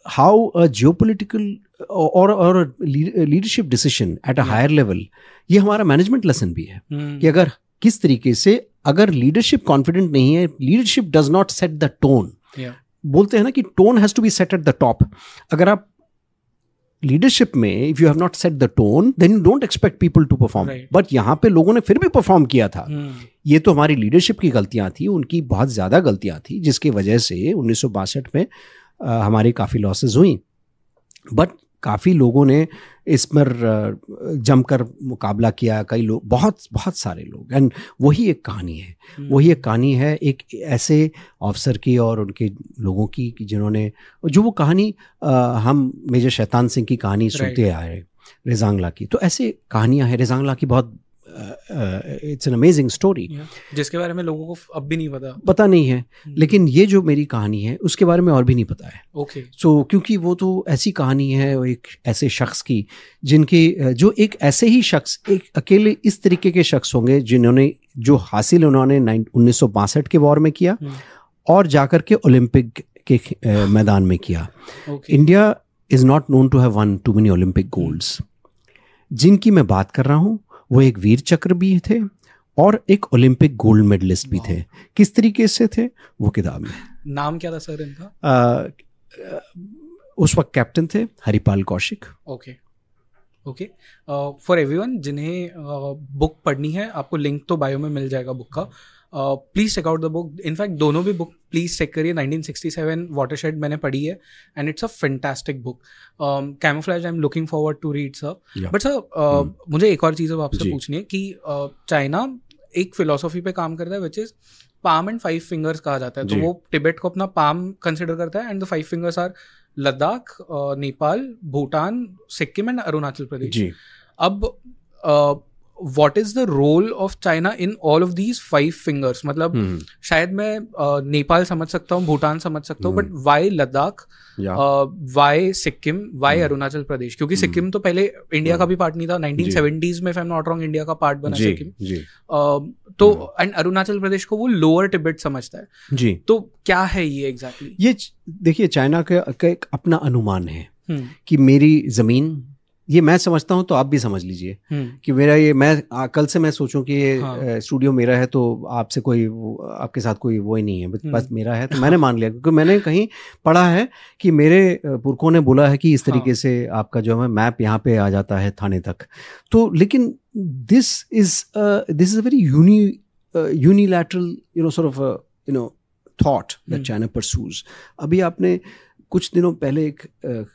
हाउ अ जियोपॉलिटिकल और leadership decision at a higher level, ये हमारा मैनेजमेंट लेसन भी है कि अगर किस तरीके से, अगर लीडरशिप कॉन्फिडेंट नहीं है, leadership does not set the tone. बोलते हैं ना कि tone has to be set at the top. अगर आप लीडरशिप में if you have not set the tone, then you don't expect people to perform. But यहाँ पे लोगों ने फिर भी परफॉर्म किया था। ये तो हमारी लीडरशिप की गलतियां थी, उनकी बहुत ज़्यादा गलतियां थी, जिसकी वजह से 1962 में हमारी काफ़ी लॉसेस हुई। बट काफ़ी लोगों ने इस पर जमकर मुकाबला किया, कई लोग, बहुत सारे लोग। एंड वही एक कहानी है, वही एक कहानी है एक ऐसे अफसर की और उनके लोगों की जिन्होंने, जो वो कहानी हम मेजर शैतान सिंह की कहानी सुनते आए हैं, रेजांगला की। तो ऐसे कहानियां हैं, रेजांगला की बहुत इट्स एन अमेजिंग स्टोरी, जिसके बारे में लोगों को अब भी नहीं पता नहीं है। लेकिन ये जो मेरी कहानी है उसके बारे में और भी नहीं पता है। ओके। सो क्योंकि वो तो ऐसी कहानी है एक ऐसे शख्स की, जिनकी जो एक ऐसे ही शख्स, एक अकेले इस तरीके के शख्स होंगे जिन्होंने जो हासिल उन्होंने 1962 के वॉर में किया और जाकर के ओलंपिक के मैदान में किया। India is not known to have won too many Olympic golds. जिनकी मैं बात कर रहा हूँ वो एक वीर चक्र भी थे और एक ओलंपिक गोल्ड मेडलिस्ट भी थे। किस तरीके से थे वो किताब में। नाम क्या था सर इनका? उस वक्त कैप्टन थे Haripal Kaushik. Okay okay. For everyone जिन्हें बुक पढ़नी है, आपको लिंक तो बायो में मिल जाएगा बुक का। Please check out the book. In fact दोनों भी बुक प्लीज चेक करिए। 1967 वाटरशेड मैंने पढ़ी है and it's a fantastic book. Camouflage I am looking forward to read sir. But sir मुझे एक और चीज़ अब आपसे पूछनी है कि चाइना एक फिलोसॉफी पे काम करता है which is palm and 5 fingers कहा जाता है। तो वो तिब्बत को अपना पाम कंसिडर करता है and the 5 fingers are Ladakh, Nepal, Bhutan, Sikkim and Arunachal Pradesh. अब what is the role of China in all of these 5 fingers? मतलब शायद मैं नेपाल समझ सकता हूँ, भूटान समझ सकता हूँ, but why Ladakh, why Sikkim, why Arunachal Pradesh? क्योंकि सिक्किम तो पहले इंडिया का भी पार्ट नहीं था, 1970s में, if I'm not wrong, India का पार्ट बना सिक्किम। तो एंड अरुणाचल प्रदेश को वो लोअर तिब्बत समझता है जी। तो क्या है ये एग्जैक्टली? ये देखिए, चाइना का एक अपना अनुमान है कि मेरी जमीन, ये मैं समझता हूं तो आप भी समझ लीजिए कि मेरा ये, मैं कल से मैं सोचूं कि ये स्टूडियो मेरा है तो आपसे कोई आपके साथ कोई वो ही नहीं है, बस मेरा है तो मैंने मान लिया, क्योंकि मैंने कहीं पढ़ा है कि मेरे पुरखों ने बोला है कि इस तरीके से आपका जो है मैप यहाँ पे आ जाता है थाने तक। तो लेकिन this is a very unilateral sort of thought that China pursues. अभी आपने कुछ दिनों पहले एक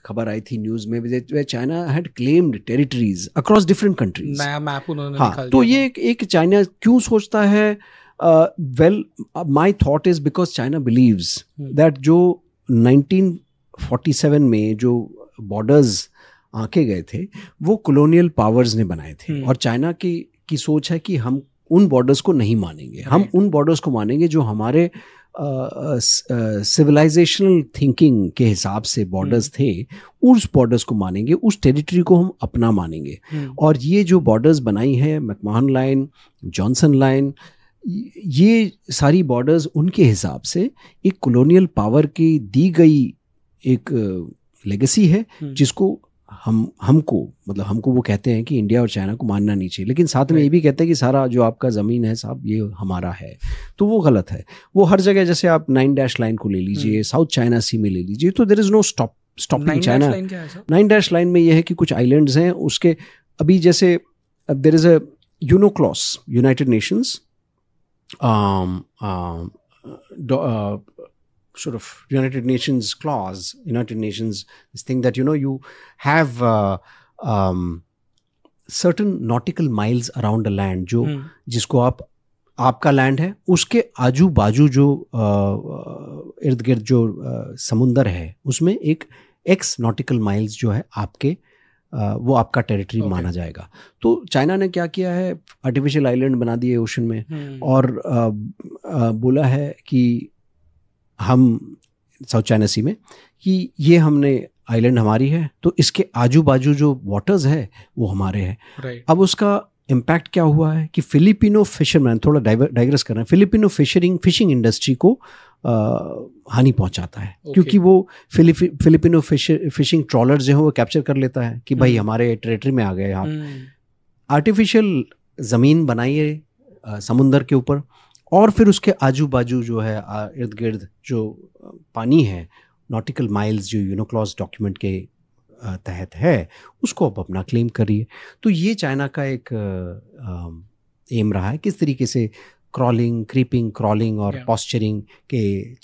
खबर आई थी न्यूज में, China had claimed territories across different countries. नया मैप उन्होंने निकाल दिया। तो ये एक चाइना क्यों सोचता है? Well, my thought is because China believes that जो 1947 में जो बॉर्डर्स आंके गए थे वो कॉलोनियल पावर्स ने बनाए थे, और चाइना की सोच है कि हम उन बॉर्डर्स को नहीं मानेंगे, हम उन बॉर्डर्स को मानेंगे जो हमारे सिविलाइजेशनल थिंकिंग के हिसाब से बॉर्डर्स थे, उस बॉर्डर्स को मानेंगे, उस टेरिटरी को हम अपना मानेंगे। और ये जो बॉर्डर्स बनाई है, मैकमोहन लाइन, जॉनसन लाइन, ये सारी बॉर्डर्स उनके हिसाब से एक कॉलोनियल पावर की दी गई एक लेगेसी है, जिसको हमको वो कहते हैं कि इंडिया और चाइना को मानना नहीं चाहिए, लेकिन साथ में ये भी कहते हैं कि सारा जो आपका ज़मीन है साहब ये हमारा है। तो वो गलत है। वो हर जगह, जैसे आप 9 लाइन को ले लीजिए, साउथ चाइना सी में ले लीजिए, तो there is no stopping China. 9 line में ये है कि कुछ आइलैंड्स हैं उसके, अभी जैसे there is a UNCLOS, United Nations sort of United Nations clause, United Nations, this thing that you have certain nautical miles around a land, जो जिसको आपका लैंड है, उसके आजू बाजू जो इर्द गिर्द जो समुंदर है, उसमें एक X nautical miles जो है आपके वो आपका टेरिटरी माना जाएगा। तो चाइना ने क्या किया है, आर्टिफिशियल आइलैंड बना दिए ओशन में, और बोला है कि हम साउथ चाइना सी में कि ये हमने आइलैंड हमारी है, तो इसके आजू बाजू जो वाटर्स है वो हमारे हैं। अब उसका इम्पैक्ट क्या हुआ है कि फिलिपिनो फिशरमैन, थोड़ा डाइग्रेस कर रहे हैं, फिलिपिनो फिशिंग इंडस्ट्री को हानि पहुंचाता है, क्योंकि वो फिलिपिनो फिशिंग ट्रॉलर्स जो है वो कैप्चर कर लेता है कि भाई हमारे टेरिटरी में आ गए आप। आर्टिफिशियल ज़मीन बनाइए समुंदर के ऊपर, और फिर उसके आजू बाजू जो है इर्द गिर्द जो पानी है, नॉटिकल माइल्स जो यूनोक्लॉस डॉक्यूमेंट के तहत है, उसको आप अपना क्लेम करिए। तो ये चाइना का एक एम रहा है, किस तरीके से क्रीपिंग क्रॉलिंग और पॉस्चरिंग के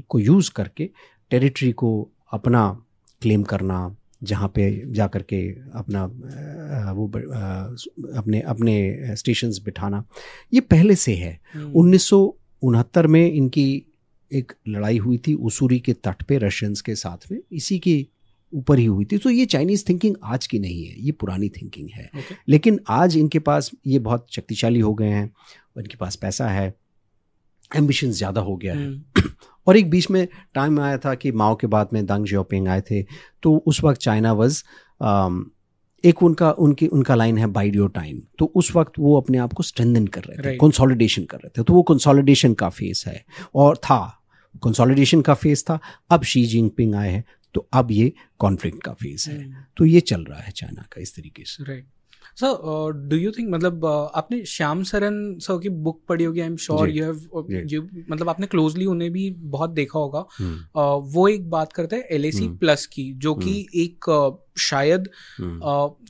को यूज़ करके टेरिटरी को अपना क्लेम करना, जहाँ पे जा कर के अपना वो अपने स्टेशंस बिठाना, ये पहले से है। 1969 में इनकी एक लड़ाई हुई थी उसूरी के तट पे रशियंस के साथ में, इसी के ऊपर ही हुई थी। तो ये चाइनीज़ थिंकिंग आज की नहीं है, ये पुरानी थिंकिंग है। लेकिन आज इनके पास ये बहुत शक्तिशाली हो गए हैं, इनके पास पैसा है, एम्बिशंस ज़्यादा हो गया है। और एक बीच में टाइम आया था कि माओ के बाद में दंग जियाओपिंग आए थे, तो उस वक्त चाइना वाज एक उनका लाइन है बाइड योर टाइम। तो उस वक्त वो अपने आप को स्ट्रेंथन कर रहे थे, कंसोलिडेशन कर रहे थे। तो वो कंसोलिडेशन का फेस है और था, कंसोलिडेशन का फेस था। अब शी जिनपिंग आए हैं तो अब ये कॉन्फ्लिक्ट का फेस है। तो ये चल रहा है चाइना का इस तरीके से। सर, डू यू थिंक, मतलब आपने श्याम सरन सर की बुक पढ़ी होगी, आई एम श्योर यू हैव, मतलब आपने क्लोजली उन्हें भी बहुत देखा होगा। वो एक बात करते हैं LAC प्लस की, जो कि एक शायद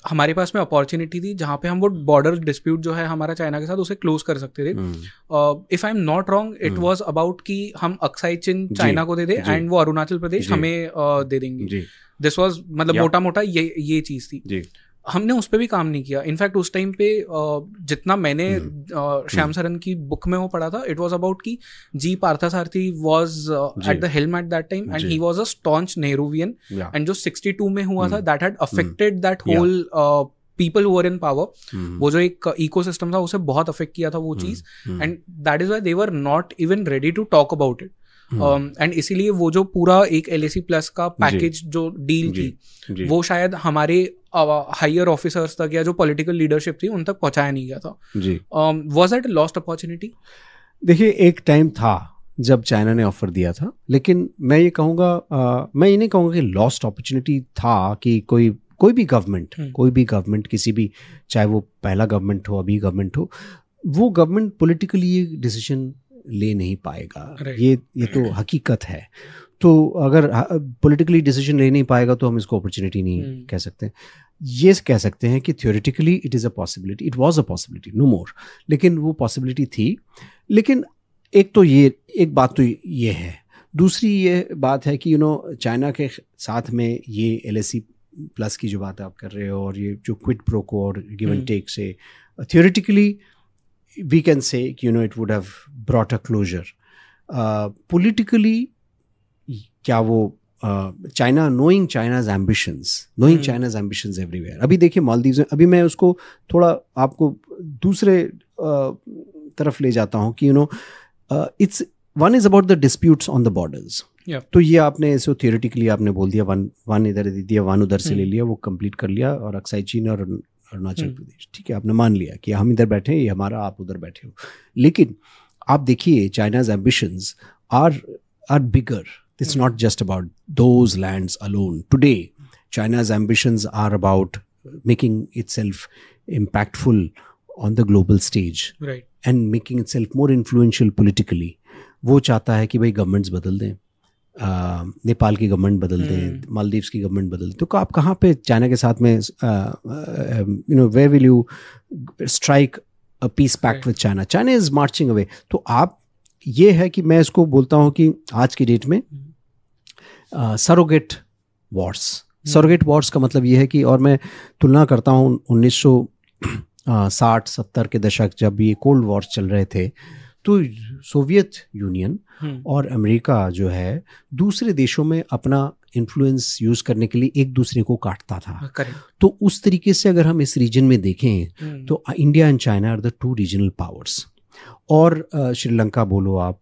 हमारे पास में अपॉर्चुनिटी थी जहाँ पे हम वो बॉर्डर डिस्प्यूट जो है हमारा चाइना के साथ, उसे क्लोज कर सकते थे। If I am not wrong, it was about कि हम अक्साई चिन चाइना को दे दे एंड वो अरुणाचल प्रदेश हमें दे देंगे। दिस वाज, मतलब मोटा मोटा ये चीज थी। हमने उस पर भी काम नहीं किया। इनफैक्ट उस टाइम पे जितना मैंने श्याम सरन की बुक में वो पढ़ा था, इट वाज अबाउट कि G Parthasarathy was at the helm at that time and he was a staunch Nehruvian, and जो 62 में हुआ था that had affected that whole people who were in power, वो जो एक इकोसिस्टम था उसे बहुत अफेक्ट किया था वो चीज, and that is why they were not even ready to talk about it. And इसीलिए वो जो पूरा एक LAC प्लस का पैकेज जो डील थी वो शायद हमारे हायर ऑफिसर्स तक या जो पॉलिटिकल लीडरशिप थी उन तक पहुंचाया नहीं गया था. Was that a lost opportunity? देखिए, एक टाइम था जब चाइना ने ऑफर दिया था, लेकिन मैं ये कहूँगा, मैं ये नहीं कहूँगा कि लॉस्ट अपॉर्चुनिटी था कि कोई भी गवर्नमेंट किसी भी, चाहे वो पहला गवर्नमेंट हो, अभी गवर्नमेंट हो, वो गवर्नमेंट पॉलिटिकली ये डिसीजन ले नहीं पाएगा. ये तो हकीकत है. तो अगर पॉलिटिकली डिसीजन ले नहीं पाएगा तो हम इसको अपॉर्चुनिटी नहीं कह सकते. ये कह सकते हैं कि theoretically it is a possibility, it was a possibility, no more, लेकिन वो पॉसिबिलिटी थी. लेकिन एक बात तो ये है. दूसरी ये बात है कि चाइना के साथ में ये LAC प्लस की जो बात आप कर रहे हो और ये जो क्विड प्रो को और गिव एंड टेक से, theoretically we can say it would have brought a closure. Politically, क्या वो China, knowing China's ambitions everywhere. अभी देखिए मालदीव्स में, अभी मैं उसको थोड़ा आपको दूसरे तरफ ले जाता हूँ कि it's one is about the disputes on the borders. तो ये आपने ऐसे थियोरेटिकली आपने बोल दिया, वन इधर दे दिया, वन उधर से ले लिया, वो कंप्लीट कर लिया, और अक्साई चीन और अरुणाचल प्रदेश, ठीक है, आपने मान लिया कि हम इधर बैठे हैं, ये हमारा, आप उधर बैठे हो. लेकिन आप देखिए China's ambitions are bigger. It's not just about those lands alone. Today China's ambitions are about making itself impactful on the global stage, right, and making itself more influential politically. वो चाहता है कि भाई गवर्नमेंट्स बदल दें, नेपाल की government बदल दें, मालदीव्स की गवर्नमेंट बदल दें. तो आप कहाँ पे चाइना के साथ में where will you strike a peace pact with China? China is marching away. तो आप, ये है कि मैं इसको बोलता हूँ कि आज की डेट में सरोगेट वॉर्स का मतलब ये है कि, और मैं तुलना करता हूँ 1960-70 के दशक जब ये कोल्ड वॉर्स चल रहे थे, तो सोवियत यूनियन और अमेरिका जो है दूसरे देशों में अपना इन्फ्लुएंस यूज करने के लिए एक दूसरे को काटता था. तो उस तरीके से अगर हम इस रीजन में देखें तो India and China are the two regional powers. और श्रीलंका बोलो आप,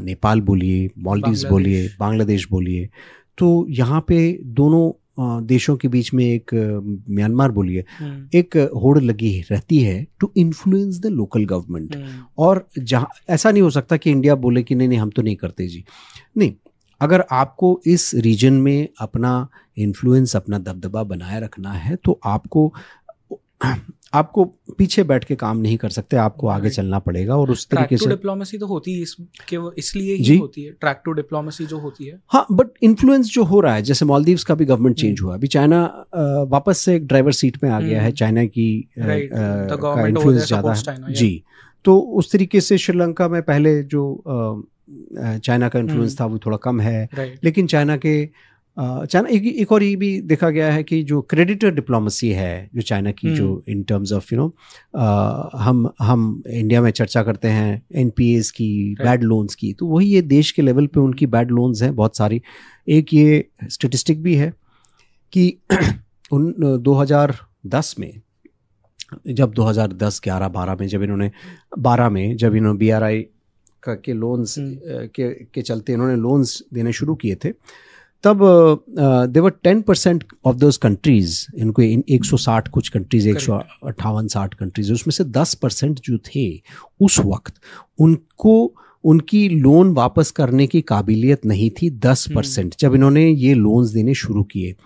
नेपाल बोलिए, मालदीव्स बोलिए, बांग्लादेश बोलिए, तो यहाँ पे दोनों देशों के बीच में एक म्यांमार बोलिए, एक होड़ लगी रहती है to influence the local government. और जहाँ ऐसा नहीं हो सकता कि इंडिया बोले कि नहीं हम तो नहीं करते जी. नहीं, अगर आपको इस रीजन में अपना इन्फ्लुएंस, अपना दबदबा बनाए रखना है तो आपको पीछे बैठ के काम नहीं कर सकते, आपको आगे चलना पड़ेगा. और उस तरीके से डिप्लोमेसी तो होती है इसलिए ही होती है, ट्रैक टू डिप्लोमेसी जो होती है. हाँ, बट इन्फ्लुएंस जो हो रहा है, जैसे मालदीव्स का भी गवर्नमेंट चेंज हुआ, अभी चाइना वापस से एक ड्राइवर सीट में आ गया है, चाइना की का इन्फ्लुएंस ज़्यादा है जी. तो उस तरीके से श्रीलंका में पहले जो चाइना का इन्फ्लुएंस था वो थोड़ा कम है, लेकिन चाइना एक और ये भी देखा गया है कि जो क्रेडिटर डिप्लोमेसी है जो चाइना की, जो इन टर्म्स ऑफ हम इंडिया में चर्चा करते हैं NPAs की, बैड लोन्स की, तो वही ये देश के लेवल पे उनकी बैड लोन्स हैं बहुत सारी. एक ये स्टेटिस्टिक भी है कि 2010 में, जब 2010, 11, 12 में जब इन्होंने BRI के लोन्स के चलते इन्होंने लोन्स देने शुरू किए थे, तब देवर 10% ऑफ दोज कंट्रीज, इनको 160 कुछ कंट्रीज, 158-60 कंट्रीज, उसमें से 10% जो थे उस वक्त उनको उनकी लोन वापस करने की काबिलियत नहीं थी. 10% जब इन्होंने ये लोन्स देने शुरू किए,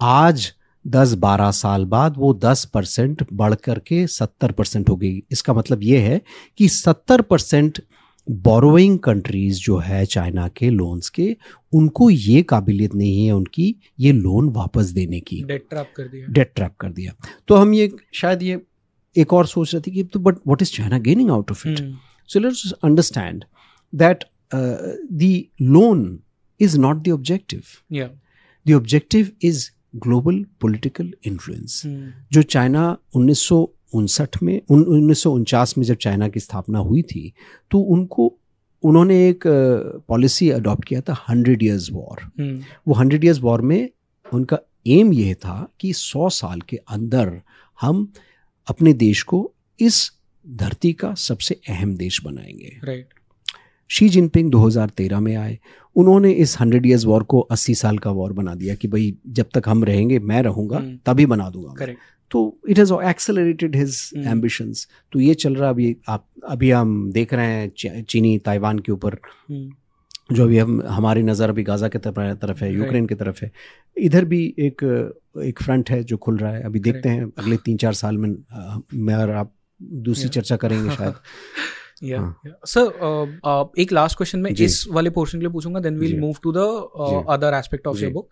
आज 10-12 साल बाद वो 10% बढ़ करके 70% हो गई. इसका मतलब ये है कि 70% बोरोइंग कंट्रीज जो है चाइना के लोन्स के, उनको ये काबिलियत नहीं है उनकी ये लोन वापस देने की. डेट ट्रैप कर दिया. तो हम ये शायद ये एक और सोच रहे थे कि तो but what is China gaining out of it? So let's understand that the loan is not the objective. The objective is global political influence. जो चाइना 1949 में जब चाइना की स्थापना हुई थी, तो उन्होंने एक पॉलिसी अडॉप्ट किया था 100 Years वॉर. वो 100 Years वॉर में उनका एम ये था कि 100 साल के अंदर हम अपने देश को इस धरती का सबसे अहम देश बनाएंगे। राइट। शी जिनपिंग 2013 में आए, उन्होंने इस 100 years वॉर को 80 साल का वॉर बना दिया कि भाई जब तक हम रहेंगे, मैं रहूंगा तभी बना दूंगा। करेक्ट। तो it has accelerated his ambitions. तो ये चल रहा अभी हम देख रहे हैं चीनी ताइवान के ऊपर, जो अभी हमारी नज़र अभी गाजा की तरफ है, यूक्रेन की तरफ है। इधर भी एक फ्रंट है जो खुल रहा है। अभी देखते हैं अगले 3-4 साल में मैं और आप दूसरी चर्चा करेंगे शायद। सर, एक लास्ट क्वेश्चन मैं इस वाले पोर्शन के लिए पूछूंगा, then we'll move to the other aspect of your book.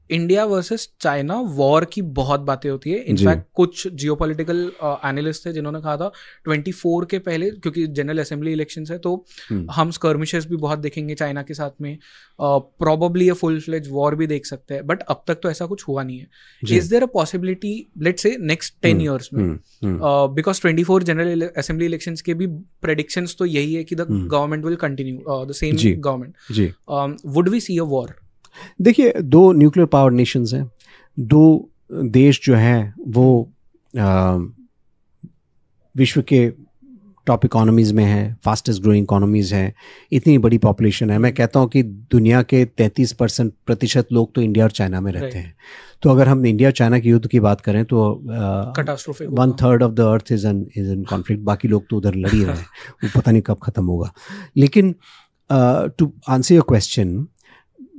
India versus China war की बहुत बातें होती है। इनफैक्ट कुछ जियोपॉलिटिकल एनालिस्ट थे जिन्होंने कहा था 24 के पहले, क्योंकि जनरल असेंबली इलेक्शंस है, तो हम स्कर्मिशेस भी बहुत देखेंगे चाइना के साथ में, probably a full fledge war भी देख सकते हैं, बट अब तक तो ऐसा कुछ हुआ नहीं है। Is there a possibility, let's say next 10 years में, बिकॉज 24 जनरल असेंबली इलेक्शंस के भी प्रेडिक्शंस तो यही है कि the government will continue, the same government, would we see a war? देखिए, 2 न्यूक्लियर पावर नेशंस हैं, 2 देश जो हैं वो विश्व के टॉप इकोनॉमीज़ में हैं, फास्टेस्ट ग्रोइंग इकोनॉमीज़ हैं, इतनी बड़ी पॉपुलेशन है। मैं कहता हूँ कि दुनिया के 33% लोग तो इंडिया और चाइना में रहते हैं। तो अगर हम इंडिया चाइना के युद्ध की बात करें तो 1/3 of the earth is in conflict. बाकी लोग तो उधर लड़ ही रहे हैं, वो पता नहीं कब ख़त्म होगा। लेकिन to answer your question,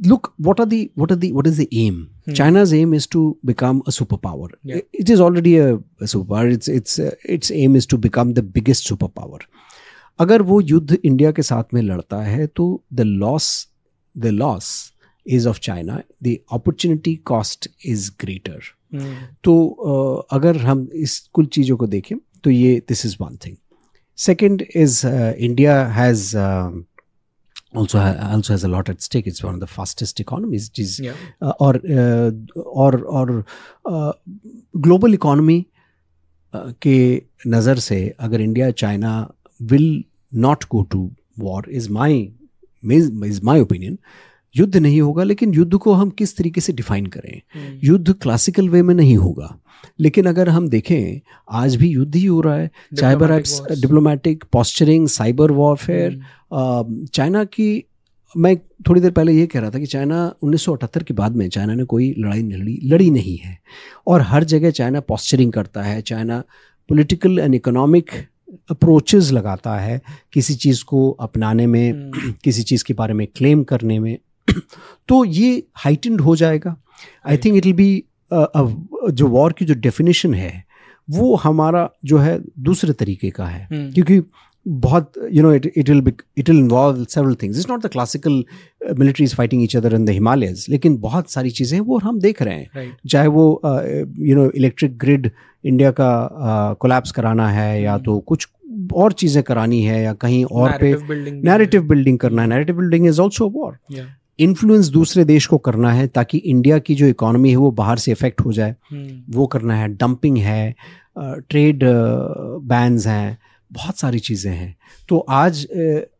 look, what is the aim? China's aim is to become a superpower. It is already a superpower. Its aim is to become the biggest superpower. अगर वो युद्ध इंडिया के साथ में लड़ता है तो the loss is of China. The opportunity cost is greater. तो अगर हम इस कुल चीज़ों को देखें तो ये this is one thing. Second is India has also has a lot at stake. It's one of the fastest economies. और ग्लोबल इकोनॉमी के नज़र से अगर India China will not go to war, is my opinion, युद्ध नहीं होगा। लेकिन युद्ध को हम किस तरीके से डिफाइन करें? युद्ध क्लासिकल वे में नहीं होगा, लेकिन अगर हम देखें आज भी युद्ध ही हो रहा है। Diplomatic posturing, cyber warfare. China की, मैं थोड़ी देर पहले ये कह रहा था कि चाइना 1978 के बाद में चाइना ने कोई लड़ाई लड़ी नहीं है, और हर जगह चाइना पॉस्चरिंग करता है। China political and economic approaches लगाता है किसी चीज़ को अपनाने में, किसी चीज़ के बारे में क्लेम करने में। तो ये हाइटेंड हो जाएगा। I think it will be जो वॉर की जो डेफिनेशन है वो हमारा जो है दूसरे तरीके का है, क्योंकि बहुत it will involve several things. It's not the classical militaries fighting each other in the Himalayas, लेकिन बहुत सारी चीज़ें वो हम देख रहे हैं। चाहे वो इलेक्ट्रिक ग्रिड इंडिया का कोलैप्स कराना है, या तो कुछ और चीज़ें करानी है, या कहीं और पे नैरेटिव बिल्डिंग करना है। Narrative building is also war. Influence दूसरे देश को करना है ताकि इंडिया की जो इकोनॉमी है वो बाहर से इफेक्ट हो जाए, वो करना है। डंपिंग है, ट्रेड बैन्स हैं, बहुत सारी चीज़ें हैं। तो आज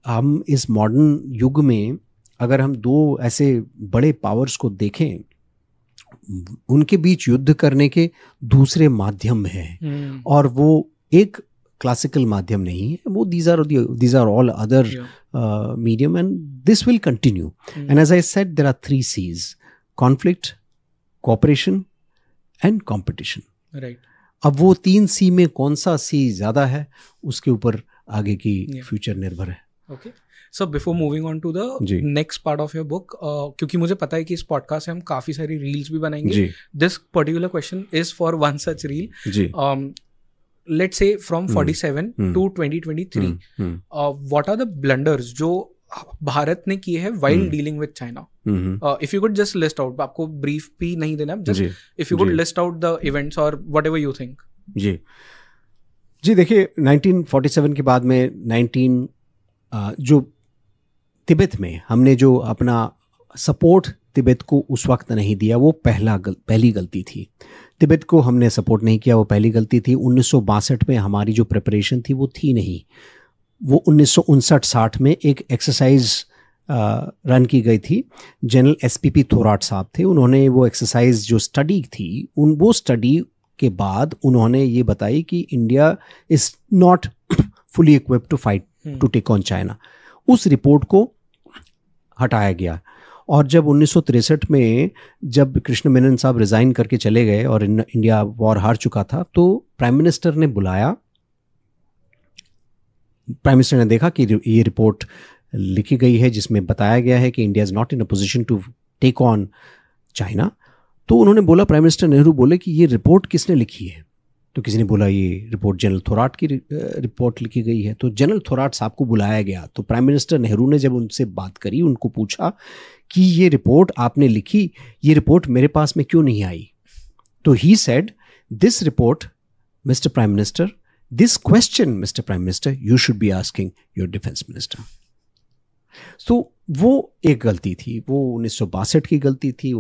हम इस मॉडर्न युग में अगर हम 2 ऐसे बड़े पावर्स को देखें, उनके बीच युद्ध करने के दूसरे माध्यम हैं, और वो एक क्लासिकल माध्यम नहीं है, वो these are all other medium, and this will continue. And as I said, there are 3 C's: conflict, cooperation and competition. Right. अब वो 3 C में कौन सा C ज़्यादा है, उसके ऊपर आगे की फ्यूचर निर्भर है। Okay, so before moving on to the next part of your book, क्योंकि मुझे पता है कि इस पॉडकास्ट से हम काफ़ी सारी रील्स भी बनाएंगे, this particular question is for one such reel. Let's say from 47 to 2023, what are the blunders जो भारत ने किए हैं while dealing with China? If you could just list out, आपको brief भी नहीं देना, just if you could list out the events or whatever you think. जी देखिए, 1947 के बाद में जो तिब्बत में हमने जो अपना सपोर्ट तिब्बत को उस वक्त नहीं दिया, वो पहली गलती थी। तिब्बत को हमने सपोर्ट नहीं किया, वो पहली गलती थी। 1962 में हमारी जो प्रिपरेशन थी वो थी नहीं। वो 1959-60 में एक एक्सरसाइज रन की गई थी। जनरल SPP थोराट साहब थे, उन्होंने वो एक्सरसाइज जो स्टडी थी वो स्टडी के बाद उन्होंने ये बताई कि India is not fully equipped to fight to take on China. उस रिपोर्ट को हटाया गया। और जब 1963 में जब कृष्ण मेनन साहब रिजाइन करके चले गए और इंडिया वॉर हार चुका था, तो प्राइम मिनिस्टर ने बुलाया, प्राइम मिनिस्टर ने देखा कि ये रिपोर्ट लिखी गई है जिसमें बताया गया है कि India is not in a position to take on China. तो उन्होंने बोला, प्राइम मिनिस्टर नेहरू बोले कि ये रिपोर्ट किसने लिखी है? तो किसी ने बोला ये रिपोर्ट जनरल थोराट की रिपोर्ट लिखी गई है। तो जनरल थोराट साहब को बुलाया गया। तो प्राइम मिनिस्टर नेहरू ने जब उनसे बात करी, उनको पूछा कि ये रिपोर्ट आपने लिखी, ये रिपोर्ट मेरे पास में क्यों नहीं आई? तो he said, this report mister prime minister, this question mister prime minister, you should be asking your defence minister. तो वो एक गलती थी, वो 1962 की गलती थी।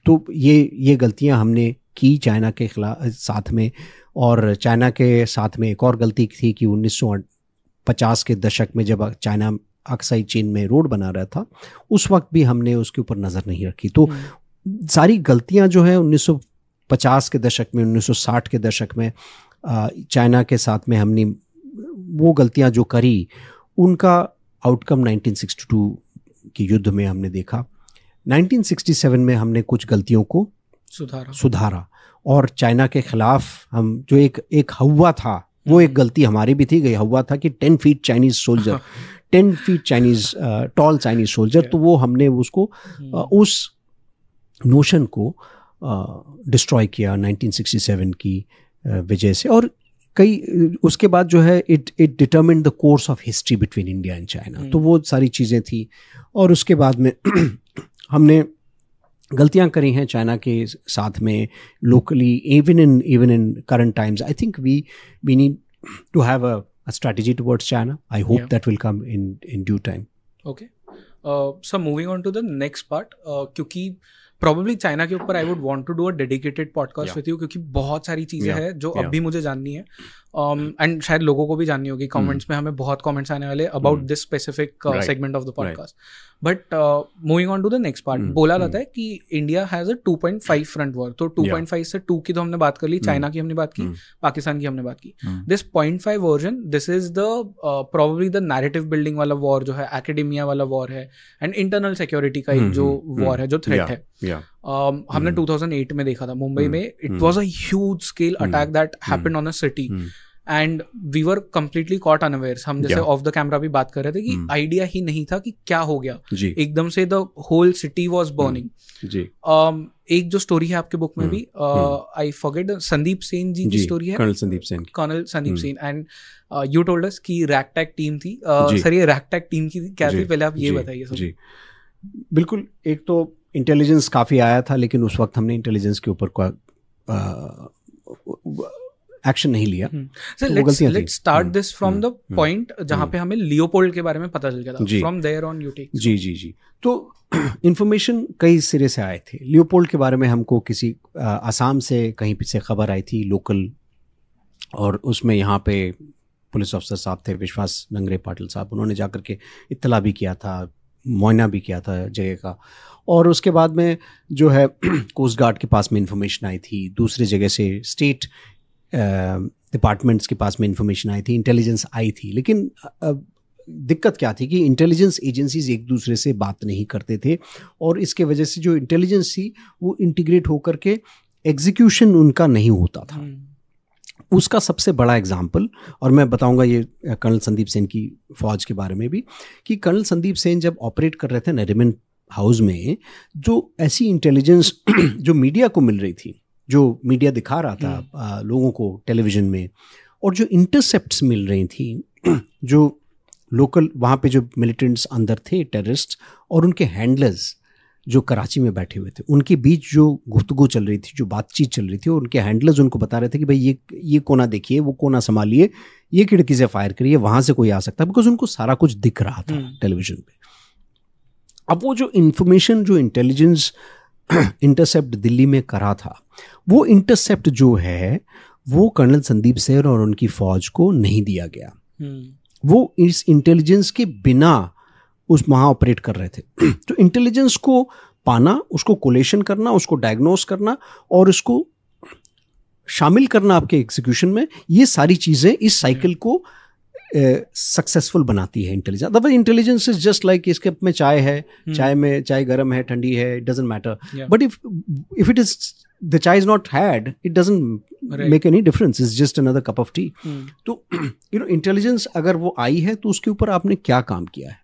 तो ये गलतियां हमने की चाइना के खिलाफ साथ में। और चाइना के साथ में एक और गलती थी कि 1950 के दशक में जब चाइना अक्साई चीन में रोड बना रहा था, उस वक्त भी हमने उसके ऊपर नज़र नहीं रखी। तो सारी गलतियां जो है 1950 के दशक में, 1960 के दशक में चाइना के साथ में हमने वो गलतियां जो करी, उनका आउटकम 1962 की युद्ध में हमने देखा। 1967 में हमने कुछ गलतियों को सुधारा और चाइना के खिलाफ हम जो एक हवा था, वो एक गलती हमारी भी थी। गई हवा था कि 10 feet Chinese soldier, 10 feet Chinese tall Chinese soldier, तो वो हमने उसको उस नोशन को डिस्ट्रॉय किया 1967 की वजह से। और कई उसके बाद जो है it determined the course of history between India and China. तो वो सारी चीज़ें थी। और उसके बाद में हमने गलतियां करी हैं चाइना के साथ में locally, even in current times. I think we need to have a strategy towards China. I hope that will come in due time. Okay, so moving on to the next part, क्योंकि probably China के ऊपर I would want to do a dedicated podcast with you, क्योंकि बहुत सारी चीज़ें हैं जो अब भी मुझे जाननी है एंड शायद लोगों को भी जाननी होगी। कमेंट्स में हमें बहुत कमेंट्स आने वाले about this specific segment of the podcast. But moving on to the next part, बोला जाता है कि India has a 2.5 front war. तो 2.5 से 2 की तो हमने बात कर ली, चाइना की हमने बात की, पाकिस्तान की हमने बात की। This 0.5 version, this is the probably the narrative building वाला वॉर जो है, एकेडेमिया वाला वॉर है एंड इंटरनल सिक्योरिटी का जो वॉर है, जो थ्रेट है। हमने 2008 में देखा था मुंबई में, it was a huge scale attack that happened on a city and we were completely caught unaware. हम जैसे ऑफ द कैमरा भी बात कर रहे थे कि आइडिया ही नहीं था कि क्या हो गया, एकदम से the whole city was burning. एक जो स्टोरी है आपके बुक में भी, आई फॉरगेट, संदीप सेन जी की स्टोरी है, colonel Sandeep Sen, and you told us कि रैगटैग टीम थी। सर ये रैगटैग टीम की क्या थी, पहले आप ये बताइए सर। जी बिल्कुल, एक तो इंटेलिजेंस काफ़ी आया था, लेकिन उस वक्त हमने इंटेलिजेंस के ऊपर एक्शन नहीं लिया। Sir let's start this from the point जहां पे हमें लियोपोल्ड के बारे में पता चल गया था। From there on you take. जी तो इंफॉर्मेशन कई सिरे से आए थे लियोपोल्ड के बारे में। हमको किसी आसाम से कहीं से खबर आई थी लोकल, और उसमें यहाँ पे पुलिस अफसर साहब थे, विश्वास नंगरे पाटिल साहब, उन्होंने जाकर के इत्तला भी किया था, मुआयना भी किया था जगह का। और उसके बाद में जो है कोस्ट गार्ड के पास में इंफॉर्मेशन आई थी, दूसरी जगह से स्टेट डिपार्टमेंट्स के पास में इंफॉर्मेशन आई थी, इंटेलिजेंस आई थी। लेकिन दिक्कत क्या थी कि इंटेलिजेंस एजेंसीज एक दूसरे से बात नहीं करते थे, और इसके वजह से जो इंटेलिजेंस थी वो इंटीग्रेट होकर के एग्जीक्यूशन उनका नहीं होता था। उसका सबसे बड़ा एग्जाम्पल, और मैं बताऊंगा ये कर्नल संदीप सेन की फौज के बारे में भी, कि कर्नल संदीप सेन जब ऑपरेट कर रहे थे नरीमन हाउस में, जो ऐसी इंटेलिजेंस जो मीडिया को मिल रही थी, जो मीडिया दिखा रहा था लोगों को टेलीविज़न में, और जो इंटरसेप्ट्स मिल रही थी, जो लोकल वहाँ पे जो मिलिटेंट्स अंदर थे, टेररिस्ट, और उनके हैंडलर्स जो कराची में बैठे हुए थे, उनके बीच जो गुफ्तगू चल रही थी, जो बातचीत चल रही थी, और उनके हैंडलर्स उनको बता रहे थे कि भाई ये कोना देखिए, वो कोना संभालिए, ये खिड़की से फायर करिए, वहाँ से कोई आ सकता है, बिकॉज उनको सारा कुछ दिख रहा था टेलीविज़न पे। अब वो जो इंफॉर्मेशन, जो इंटेलिजेंस इंटरसेप्ट दिल्ली में करा था, वो इंटरसेप्ट जो है वो कर्नल संदीप सेन और उनकी फौज को नहीं दिया गया। वो इस इंटेलिजेंस के बिना उस वहाँ ऑपरेट कर रहे थे। तो इंटेलिजेंस को पाना, उसको कोलेशन करना, उसको डायग्नोस करना, और उसको शामिल करना आपके एग्जीक्यूशन में, ये सारी चीजें इस साइकिल को सक्सेसफुल बनाती है intelligence. Otherwise intelligence is just like इसके कप में चाय है, चाय गर्म है, ठंडी है, it doesn't matter. But if it is the chai is not had, it doesn't make any difference, is just another cup of tea. तो इंटेलिजेंस अगर वो आई है तो उसके ऊपर आपने क्या काम किया है.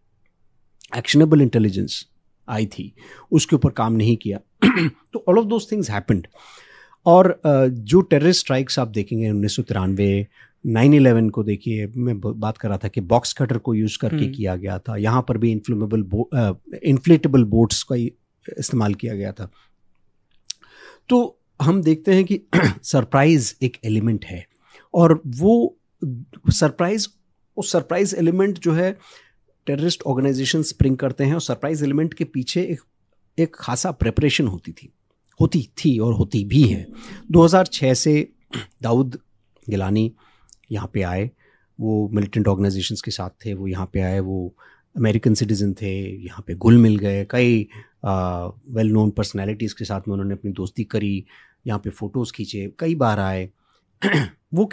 एक्शनेबल इंटेलिजेंस आई थी, उसके ऊपर काम नहीं किया. तो all of those things happened. और जो टेररिस्ट स्ट्राइक्स आप देखेंगे 1993, 9/11 को देखिए, मैं बात कर रहा था कि बॉक्स कटर को यूज करके किया गया था. यहाँ पर भी इन्फ्लेटेबल बोट्स का इस्तेमाल किया गया था. तो हम देखते हैं कि सरप्राइज एक एलिमेंट है, और वो सरप्राइज एलिमेंट जो है टेररिस्ट ऑर्गेनाइजेशन स्प्रिंग करते हैं, और सरप्राइज एलिमेंट के पीछे एक खासा प्रेपरेशन होती थी और होती भी है. 2006 से दाऊद गिलानी यहाँ पे आए, वो मिलिटेंट ऑर्गेनाइजेशंस के साथ थे, वो यहाँ पे आए, वो अमेरिकन सिटीजन थे, यहाँ पे घुल मिल गए. कई वेल नोन पर्सनैलिटीज़ के साथ में उन्होंने अपनी दोस्ती करी, यहाँ पे फ़ोटोज़ खींचे, कई बार आए. वो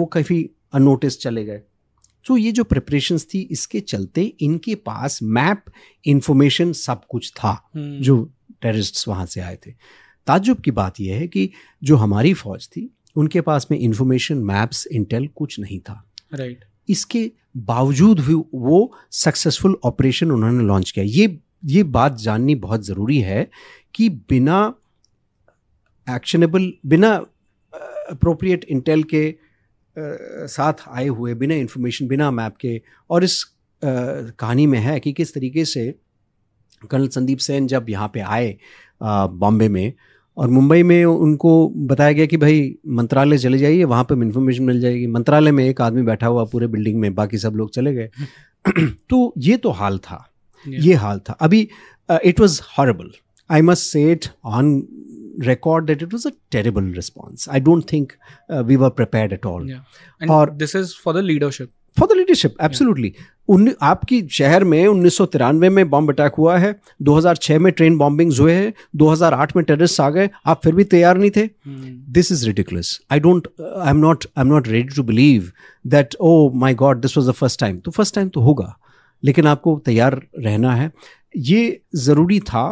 काफ़ी अननोटिस चले गए. तो ये जो प्रिपरेशंस थी, इसके चलते इनके पास मैप, इंफॉर्मेशन, सब कुछ था जो टेररिस्ट्स वहाँ से आए थे. ताज्जुब की बात यह है कि जो हमारी फ़ौज थी, उनके पास में इंफॉर्मेशन, मैप्स, इंटेल कुछ नहीं था. राइट. इसके बावजूद भी वो सक्सेसफुल ऑपरेशन उन्होंने लॉन्च किया. ये बात जाननी बहुत ज़रूरी है कि बिना एक्शनेबल, बिना अप्रोप्रिएट इंटेल के साथ आए हुए, बिना इंफॉर्मेशन, बिना मैप के, और इस कहानी में है कि किस तरीके से कर्नल संदीप सेन जब यहाँ पे आए बॉम्बे में, और मुंबई में उनको बताया गया कि भाई मंत्रालय चले जाइए, वहाँ पे इन्फॉर्मेशन मिल जाएगी. मंत्रालय में एक आदमी बैठा हुआ पूरे बिल्डिंग में, बाकी सब लोग चले गए. तो ये तो हाल था, ये हाल था. अभी it was horrible. I must say it on record that it was a terrible response. I don't think we were prepared at all. And or this is for the leadership. For the leadership, absolutely. आपकी शहर में 1993 में bomb attack हुआ है, 2006 में train bombings हुए हैं, 2008 में टेररिस्ट आ गए, आप फिर भी तैयार नहीं थे. This is ridiculous. I'm not ready to believe that, oh my God, this was the first time. तो first time तो होगा, लेकिन आपको तैयार रहना है. ये ज़रूरी था.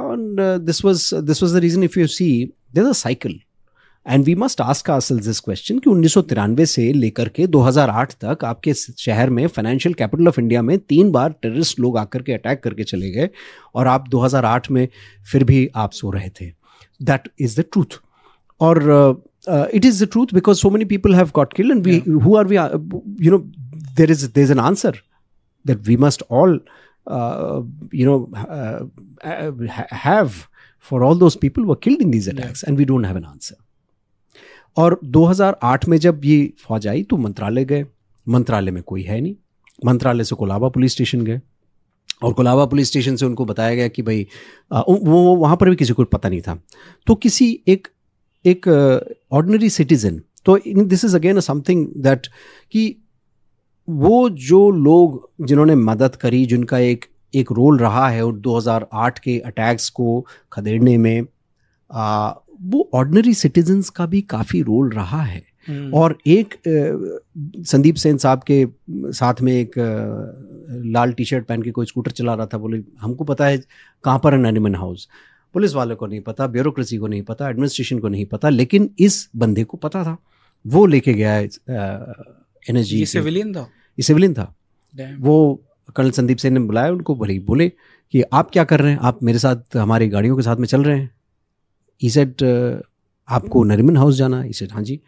This was the reason. If you see, there is a cycle, and we must ask ourselves this question कि 1993 से लेकर के 2008 तक आपके शहर में, फाइनेंशियल कैपिटल ऑफ इंडिया में, 3 बार टेररिस्ट लोग आकर के अटैक करके चले गए, और आप 2008 में फिर भी आप सो रहे थे. That is the truth. और it is the truth because so many people have got killed, and we who are we, you know, there is an answer that we must all have for all those people who were killed in these attacks, and we don't have an answer. और 2008 में जब ये फौज आई तो मंत्रालय गए. मंत्रालय में कोई है नहीं. मंत्रालय से कोलाबा पुलिस स्टेशन गए, और कोलाबा पुलिस स्टेशन से उनको बताया गया कि भाई वो वहाँ पर भी किसी को पता नहीं था. तो किसी एक ऑर्डिनरी सिटीजन, तो this is again something that कि वो जो लोग जिन्होंने मदद करी, जिनका एक रोल रहा है 2008 के अटैक्स को खदेड़ने में, वो ऑर्डिनरी सिटीजन्स का भी काफ़ी रोल रहा है. और एक संदीप सेन साहब के साथ में एक लाल टी शर्ट पहन के कोई स्कूटर चला रहा था, बोले हमको पता है कहाँ पर है नरीमन हाउस. पुलिस वालों को नहीं पता, ब्यूरोक्रेसी को नहीं पता, एडमिनिस्ट्रेशन को नहीं पता, लेकिन इस बंदे को पता था. वो लेके गया एनएसजी. ये सिविलियन था. वो कर्नल संदीप सेन ने बुलाया उनको, बोले कि आप क्या कर रहे हैं, आप मेरे साथ हमारी गाड़ियों के साथ में चल रहे हैं. ही सेड आपको नरीमन हाउस जाना है. ही सेड हाँ जी,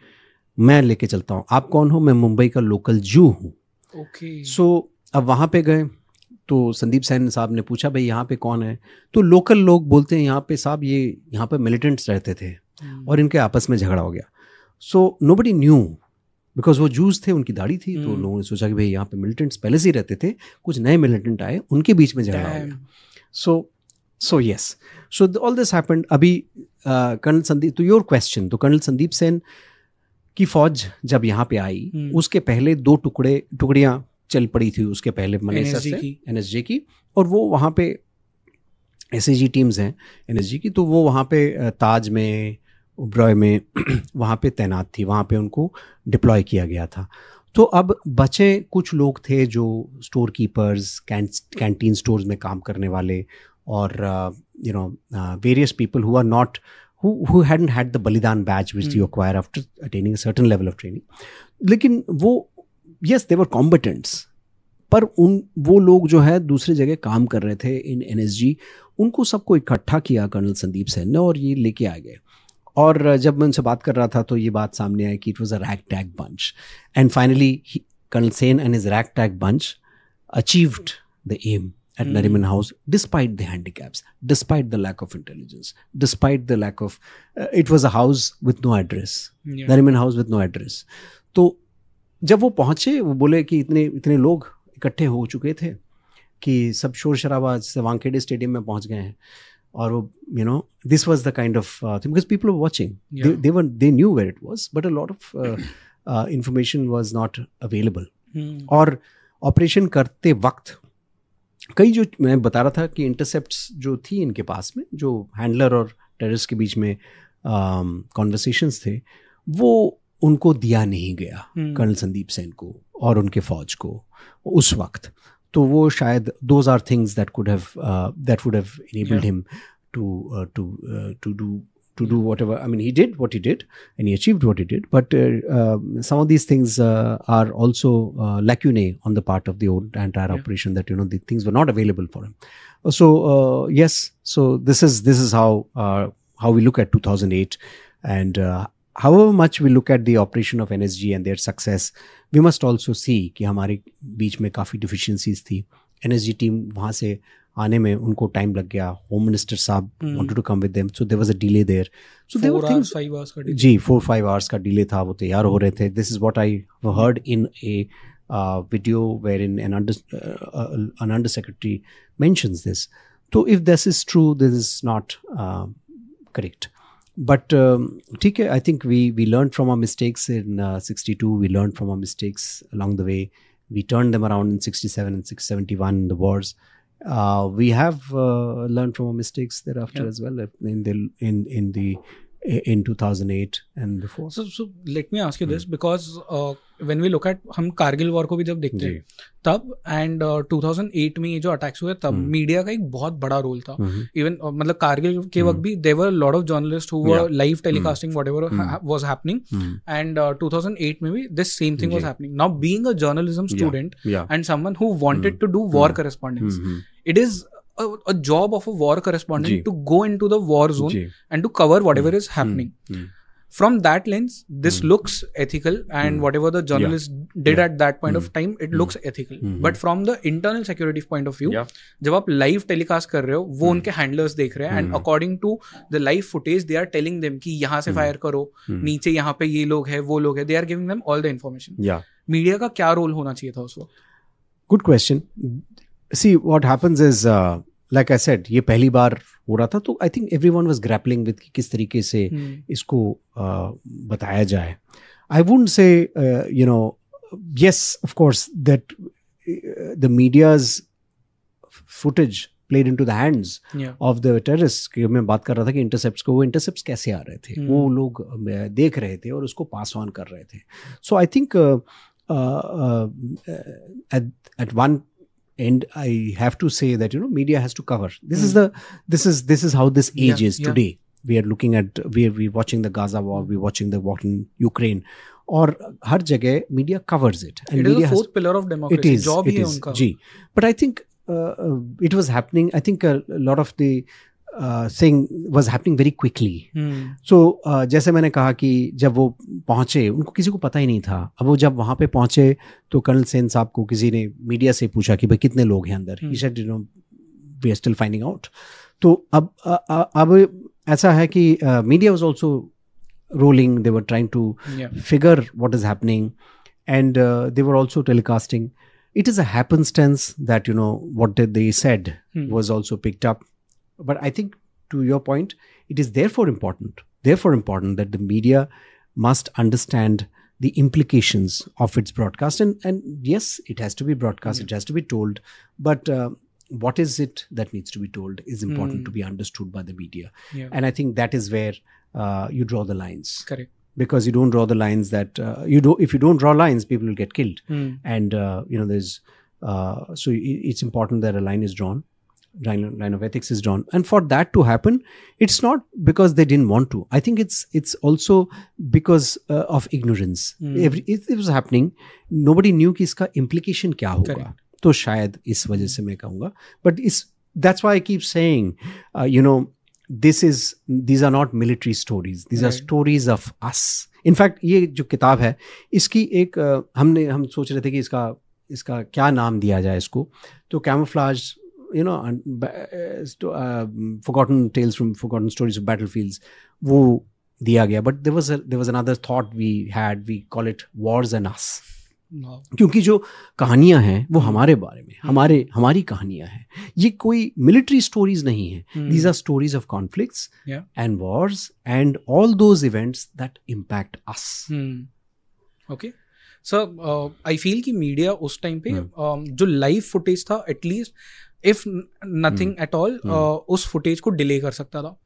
मैं लेके चलता हूँ. आप कौन हो? मैं मुंबई का लोकल जू हूँ. ओके. सो अब वहाँ पे गए तो संदीप सेन साहब ने पूछा भाई यहाँ पे कौन है? तो लोकल लोग बोलते हैं यहाँ पे साहब ये यहाँ पे मिलिटेंट्स रहते थे और इनके आपस में झगड़ा हो गया. सो नोबडी न्यू, बिकॉज वो जूस थे, उनकी दाढ़ी थी, तो लोगों ने सोचा कि भाई यहाँ पे मिलिटेंट्स पहले से ही रहते थे, कुछ नए मिलिटेंट आए, उनके बीच में झगड़ा हो गया. So yes, so all this happened. अभी कर्नल संदीप, तो योर क्वेश्चन, तो कर्नल संदीप सेन की फौज जब यहाँ पे आई, उसके पहले 2 टुकड़ियाँ चल पड़ी थी. उसके पहले मनेसर से एनएसजी की, और वो वहाँ पे एसएजी टीम्स हैं एनएसजी की, तो वो वहाँ पे ताज में, ओबरॉय में वहाँ पे तैनात थी, वहाँ पे उनको डिप्लॉय किया गया था। तो अब बचे कुछ लोग थे जो स्टोर कीपर्स, कैंटीन स्टोर्स में काम करने वाले, और various people who are not who hadn't had the Balidan badge which you acquire after attaining a certain level of training. लेकिन वो yes they were combatants, पर वो लोग जो है दूसरे जगह काम कर रहे थे इन NSG, उनको सबको इकट्ठा किया कर्नल संदीप सेन ने और ये लेके आ गए। और जब मैं उनसे बात कर रहा था तो ये बात सामने आई कि it was a ragtag bunch, and finally colonel Sen and his ragtag bunch achieved the aim at Nariman House, despite the handicaps, despite the lack of intelligence, despite the lack of it was a house with no address. Nariman House with no address. तो जब वो पहुंचे, वो बोले कि इतने लोग इकट्ठे हो चुके थे कि सब शोर शराबा से वानखेड़े स्टेडियम में पहुंच गए हैं, और वो this was the kind of thing, because people were watching. They knew where it was, but a lot of information was not available. और ऑपरेशन करते वक्त कई, जो मैं बता रहा था कि इंटरसेप्ट्स जो थी इनके पास में, जो हैंडलर और टेररिस्ट के बीच में कॉन्वर्सेशंस थे, वो उनको दिया नहीं गया कर्नल संदीप सेन को और उनके फौज को उस वक्त। तो वो शायद those are things that would have enabled him to do whatever. I mean, he did what he did and he achieved what he did, but some of these things are also lacunae on the part of the entire operation, that the things were not available for him. So yes, so this is how we look at 2008, and however much we look at the operation of NSG and their success, we must also see कि हमारे बीच में काफ़ी deficiencies थी। NSG team वहाँ से आने में उनको टाइम लग गया, होम मिनिस्टर साहब wanted to come with them, so there was a delay there. So there were things, 5 hours का जी 4-5 hours का डिले था, वो तैयार हो रहे थे। This is what I heard in a video wherein an undersecretary mentions this. So if this is true, this is not correct. But ठीक है, I think we learned from our mistakes in 62. We learned from our mistakes along the way. We turned them around in 67 and 71 in the wars. We have learned from our mistakes thereafter as well in 2008 and before. So let me ask you this, because when we look at, हम Kargil war को भी जब देखते हैं तब, and 2008 में ये जो अटैक्स हुए तब मीडिया का एक बहुत बड़ा रोल था। इवन मतलब कारगिल के वक्त भी there were lot of journalist who were live telecasting whatever was happening, and 2008 में भी this same thing was happening. Now being a journalism student and someone who wanted to do war correspondence, it is a job of a war correspondent to go into the war zone and to cover whatever is happening. From that lens, this looks ethical, and whatever the journalist did at that point of time, it looks ethical. But from the internal security point of view, जब आप live telecast कर रहे हो, वो उनके handlers देख रहे हैं, and according to the live footage, they are telling them कि यहाँ से fire करो, नीचे यहाँ पे ये लोग हैं, वो लोग हैं. They are giving them all the information. Media का क्या role होना चाहिए था उस वक्त? Good question. See, what happens is, like I said, ये पहली बार हो रहा था, तो I think everyone was grappling with किस तरीके से इसको बताया जाए. I wouldn't say, yes, of course, that the media's footage played into the hands of the terrorists. कि मैं बात कर रहा था कि intercepts को, वो intercepts कैसे आ रहे थे, वो लोग देख रहे थे और उसको पास ऑन कर रहे थे. So I think at one end, I have to say that media has to cover. This is how this age is today. We are looking at, we're watching the Gaza war, we're watching the war in Ukraine, और हर जगह media covers it. And it is the fourth pillar of democracy. Job ही है उनका. जी. But I think it was happening. I think a lot of the thing was happening very quickly. So जैसे मैंने कहा कि जब वो पहुंचे, उनको किसी को पता ही नहीं था. अब वो जब वहाँ पे पहुंचे तो कर्नल सेन साहब को किसी ने मीडिया से पूछा कि भाई कितने लोग हैं अंदर. He said, we are still finding out. तो अब ऐसा है कि media was also rolling. They were trying to figure what is happening, and they were also telecasting. It is a happenstance that what they said was also picked up. But I think, to your point, it is therefore important that the media must understand the implications of its broadcast. And yes, it has to be broadcast, it has to be told, but what is it that needs to be told is important to be understood by the media. And I think that is where you draw the lines. Correct. Because you don't draw the lines that if you don't draw lines, people will get killed. And there's so it's important that a line is drawn, line of ethics is drawn, and for that to happen, it's not because they didn't want to. I think it's also because of ignorance. It was happening, nobody knew कि इसका implication क्या होगा. तो शायद इस वजह से मैं कहूँगा. But that's why I keep saying, these are not military stories. These are stories of us. In fact, ये जो किताब है, इसकी एक हम सोच रहे थे कि इसका क्या नाम दिया जाए इसको. तो camouflage, forgotten tales from forgotten stories of battlefields, वो दिया गया. But there was another thought we had. We call it Wars and Us. क्योंकि जो कहानियां हैं वो हमारे बारे में, हमारी कहानियां हैं. ये कोई मिलिट्री स्टोरीज नहीं है. These are stories of conflicts and wars and all those events that impact us. Okay. So I feel कि मीडिया उस टाइम पे जो लाइव फुटेज था, at least if nothing at all, उस फुटेज को डिले कर सकता था.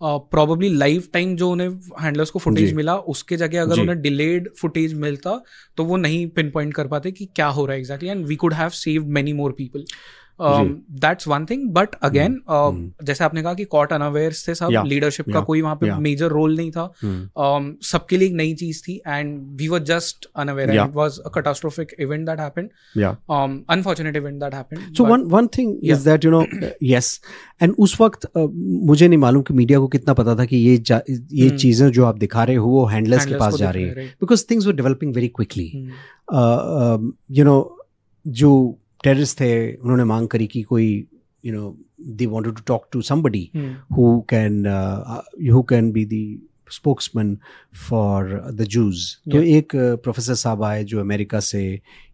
प्रॉबेबली लाइव टाइम जो उन्हें हैंडलर्स को फुटेज मिला, उसके जगह अगर उन्हें डिलेड फुटेज मिलता तो वो नहीं पिन पॉइंट कर पाते कि क्या हो रहा है exactly, and we could have saved many more people. That's one thing. But again जैसे आपने कहा कि कॉट अनअवेयर्स थे सब, लीडरशिप का कोई वहां पे मेजर रोल नहीं था. सबके लिए एक नई चीज थी and we were just unaware. It was a catastrophic event that happened, unfortunate event that happened. So one thing is that yes, and उस वक्त मुझे नहीं मालूम कि मीडिया को कितना पता था कि ये चीजें जो आप दिखा रहे हो वो हैंडलर्स के पास जा रही है, because things were developing very quickly. जो टेररिस्ट थे उन्होंने मांग करी कि कोई they wanted to talk to somebody who can be the spokesman for the Jews. तो एक प्रोफेसर साहब आए जो अमेरिका से,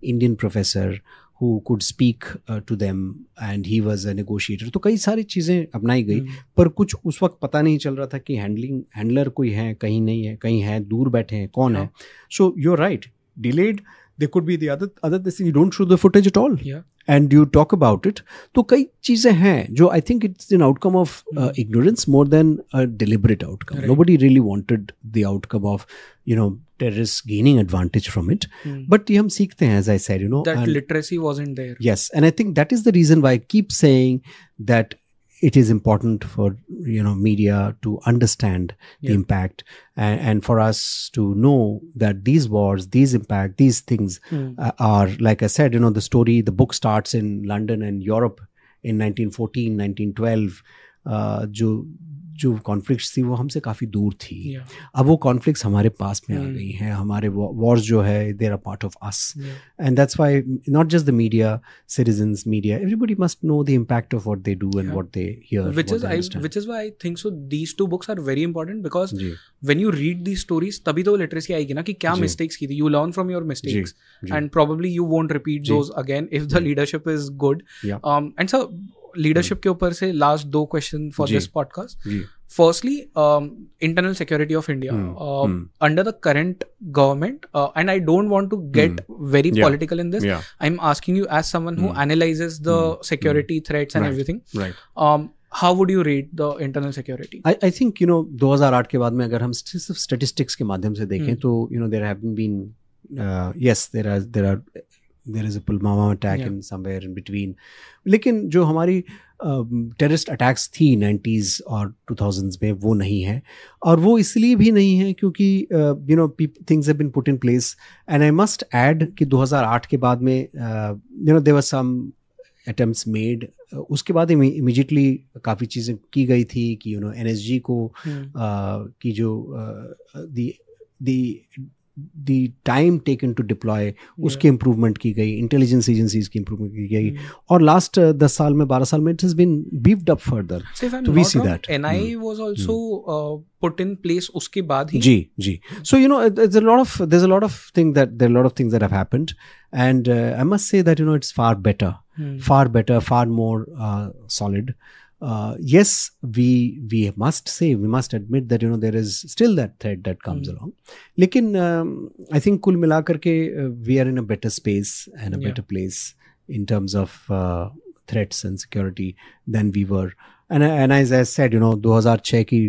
Indian professor, who could speak to them and he was a negotiator. तो कई सारी चीज़ें अपनाई गई, पर कुछ उस वक्त पता नहीं चल रहा था कि हैंडलर कोई है, कहीं नहीं है, कहीं है, दूर बैठे हैं, कौन है. So you're right, delayed. There could be the other this thing, you don't show the footage at all, and you talk about it. तो कई चीजें हैं जो I think it's an outcome of ignorance more than a deliberate outcome. Nobody really wanted the outcome of terrorists gaining advantage from it. But ये हम सीखते हैं, as I said, that literacy wasn't there. Yes, and I think that is the reason why I keep saying that it is important for media to understand the impact, and for us to know that these wars, these impact, these things are, like I said, the book starts in London and Europe in 1914, 1912. जो conflicts थी वो हमसे काफ़ी दूर थी. अब वो conflicts हमारे पास में आ गई हैं. हमारे वॉर्स जो है, there are part of us, and that's why not just the media, citizens, media, everybody must know the impact of what they do and what they hear. which is why I think so these two books are very important, because when you read these stories तभी तो literacy आएगी ना कि क्या mistakes की थी. You learn from your mistakes and probably you won't repeat those again if the leadership is good. And so leadership के ऊपर से last 2 question for this podcast. Firstly, internal security of India under the current government, and I don't want to get very political in this. I am asking you as someone who analyses the security threats and everything. How would you rate the internal security? I think 2008 के बाद में अगर हम सिर्फ statistics के माध्यम से देखें तो there have been yes, there is a Pulwama attack in somewhere in between. लेकिन जो हमारी टेररिस्ट अटैक्स थी 90s और 2000s में, वो नहीं है. और वो इसलिए भी नहीं है क्योंकि things have been put in place. And I must add कि 2008 के बाद में there were some attempts made. उसके बाद immediately काफ़ी चीज़ें की गई थी कि NSG को की जो the time taken to deploy, उसकी improvement की गई, intelligence agencies की improvement की गई, और last 10 साल में, 12 साल में it has been beefed up further. So we see that NIA was also put in place उसके बाद ही. जी. So there's a lot of things that have happened, and I must say that it's far better, far more solid. Yes, we must admit that there is still that threat that comes along. लेकिन I think कुल मिलाकर के we are in a better space and a better place in terms of threats and security than we were. And as I said, 2006 की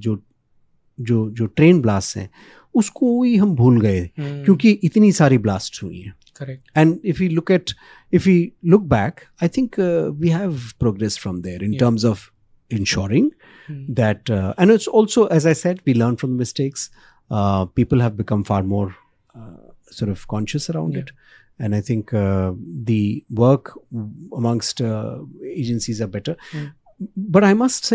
जो जो train blast हैं उसको ही हम भूल गए क्योंकि इतनी सारी ब्लास्ट हुई हैं. Correct. And if we look back, I think we have progressed from there in terms of ensuring that, and it's also, as I said, we learn from mistakes. People have become far more sort of conscious around it. And I think the work amongst agencies are better. But I must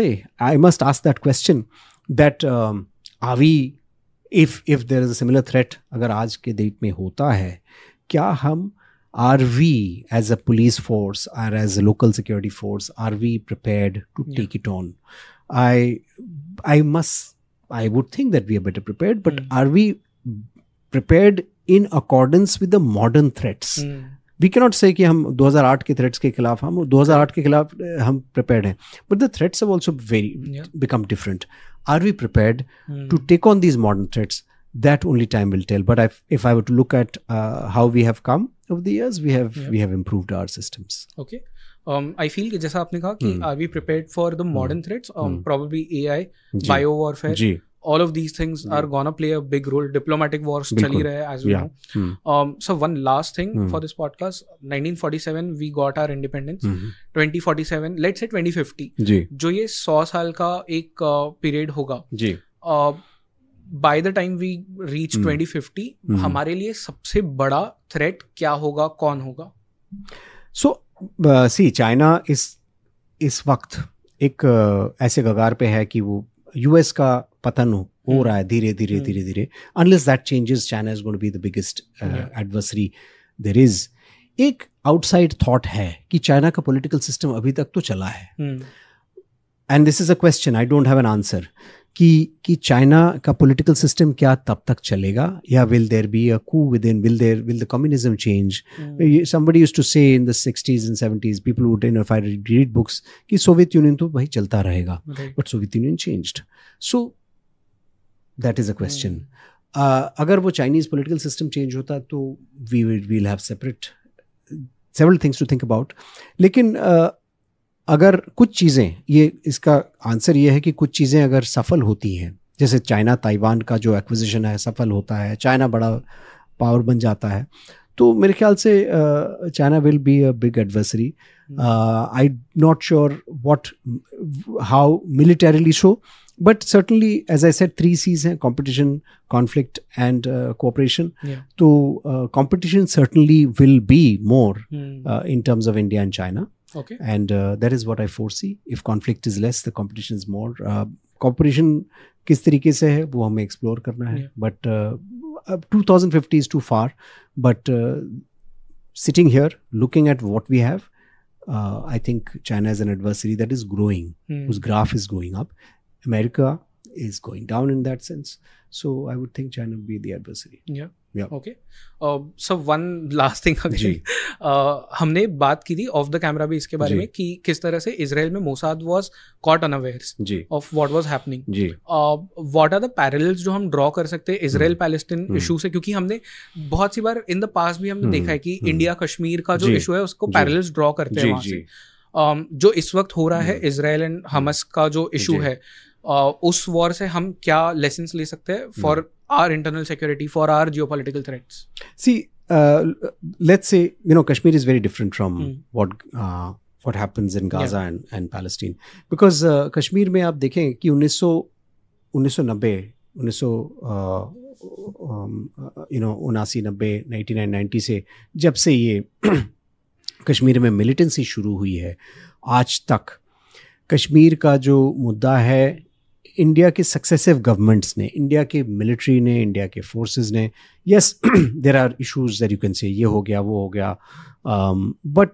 ask that question that are we, if there is a similar threat, अगर आज के date में होता है, क्या हम are we as a police force or as a local security force, are we prepared to take it on? I would think that we are better prepared, but are we prepared in accordance with the modern threats? We cannot say कि हम 2008 के threats के खिलाफ, हम 2008 के खिलाफ हम prepared हैं, but the threats have also become different. Are we prepared to take on these modern threats? That only time will tell. But if I were to look at how we have come over the years, we have improved our systems. Okay. I feel कि जैसा आपने कहा कि are we prepared for the modern threats? Probably AI, bio warfare, all of these things are gonna play a big role. Diplomatic wars चल ही रहे हैं, as we know. So one last thing for this podcast, 1947 we got our independence. 2047, let's say 2050, जो ये 100 साल का एक period होगा, by the time we reach 2050, हमारे लिए सबसे बड़ा थ्रेट क्या होगा, कौन होगा? So see, चाइना इस वक्त एक ऐसे कगार पे है कि वो यूएस का पतन हो रहा है धीरे धीरे. Unless that changes, China is going to be the biggest adversary there is. एक आउटसाइड थॉट है कि चाइना का पॉलिटिकल सिस्टम अभी तक तो चला है, and this is a question, I don't have an answer, कि चाइना का पॉलिटिकल सिस्टम क्या तब तक चलेगा, या will there be a coup within, will the communism change? Somebody used to say in the 60s and 70s, people would, if I read books, कि Soviet Union तो भाई चलता रहेगा, but Soviet Union changed. So that is a question. अगर वो Chinese political system change होता तो we will have several things to think about. लेकिन अगर कुछ चीज़ें, ये इसका आंसर ये है कि कुछ चीज़ें अगर सफल होती हैं, जैसे चाइना ताइवान का जो एक्विजिशन है सफल होता है, चाइना बड़ा पावर बन जाता है, तो मेरे ख्याल से China will be a big adversary. I not sure how militarily show, but certainly, as I said, 3 C's हैं: competition, conflict and cooperation. So competition certainly will be more in terms of India and China. Okay. And that is what I foresee. If conflict is less, the competition is more. Cooperation किस तरीके से है वो हमें explore करना है. But 2050 is too far. But sitting here, looking at what we have, I think China is an adversary that is growing, whose graph is going up. America is going down in that sense. So I would think China will be the adversary. Yeah. Okay. So one last thing again. हमने बात की थी of the camera भी इसके बारे में कि किस तरह से इजराइल में Mossad was caught unawares of what was happening. What are the parallels जो हम ड्रॉ कर सकते हैं इजराइल पैलेस्टीन इशू से? क्योंकि हमने बहुत सी बार इन द पास्ट भी हमने देखा है कि इंडिया कश्मीर का जो इशू है उसको पैरेलल्स ड्रॉ करते हैं वहाँ से. जो इस वक्त हो रहा है इजराइल एंड हमस का जो इशू है, उस वॉर से हम क्या लेसन्स ले सकते हैं for our internal security, for our geopolitical threats? See, let's say, Kashmir is very different from what happens in Gaza and Palestine, because Kashmir में आप देखें कि 1990 से जब से ये कश्मीर में मिलिटेंसी शुरू हुई है आज तक, कश्मीर का जो मुद्दा है, इंडिया के सक्सेसिव गवर्नमेंट्स ने, इंडिया के मिलिट्री ने, इंडिया के फोर्सेस ने, yes there are issues that you can say, ये हो गया वो हो गया, बट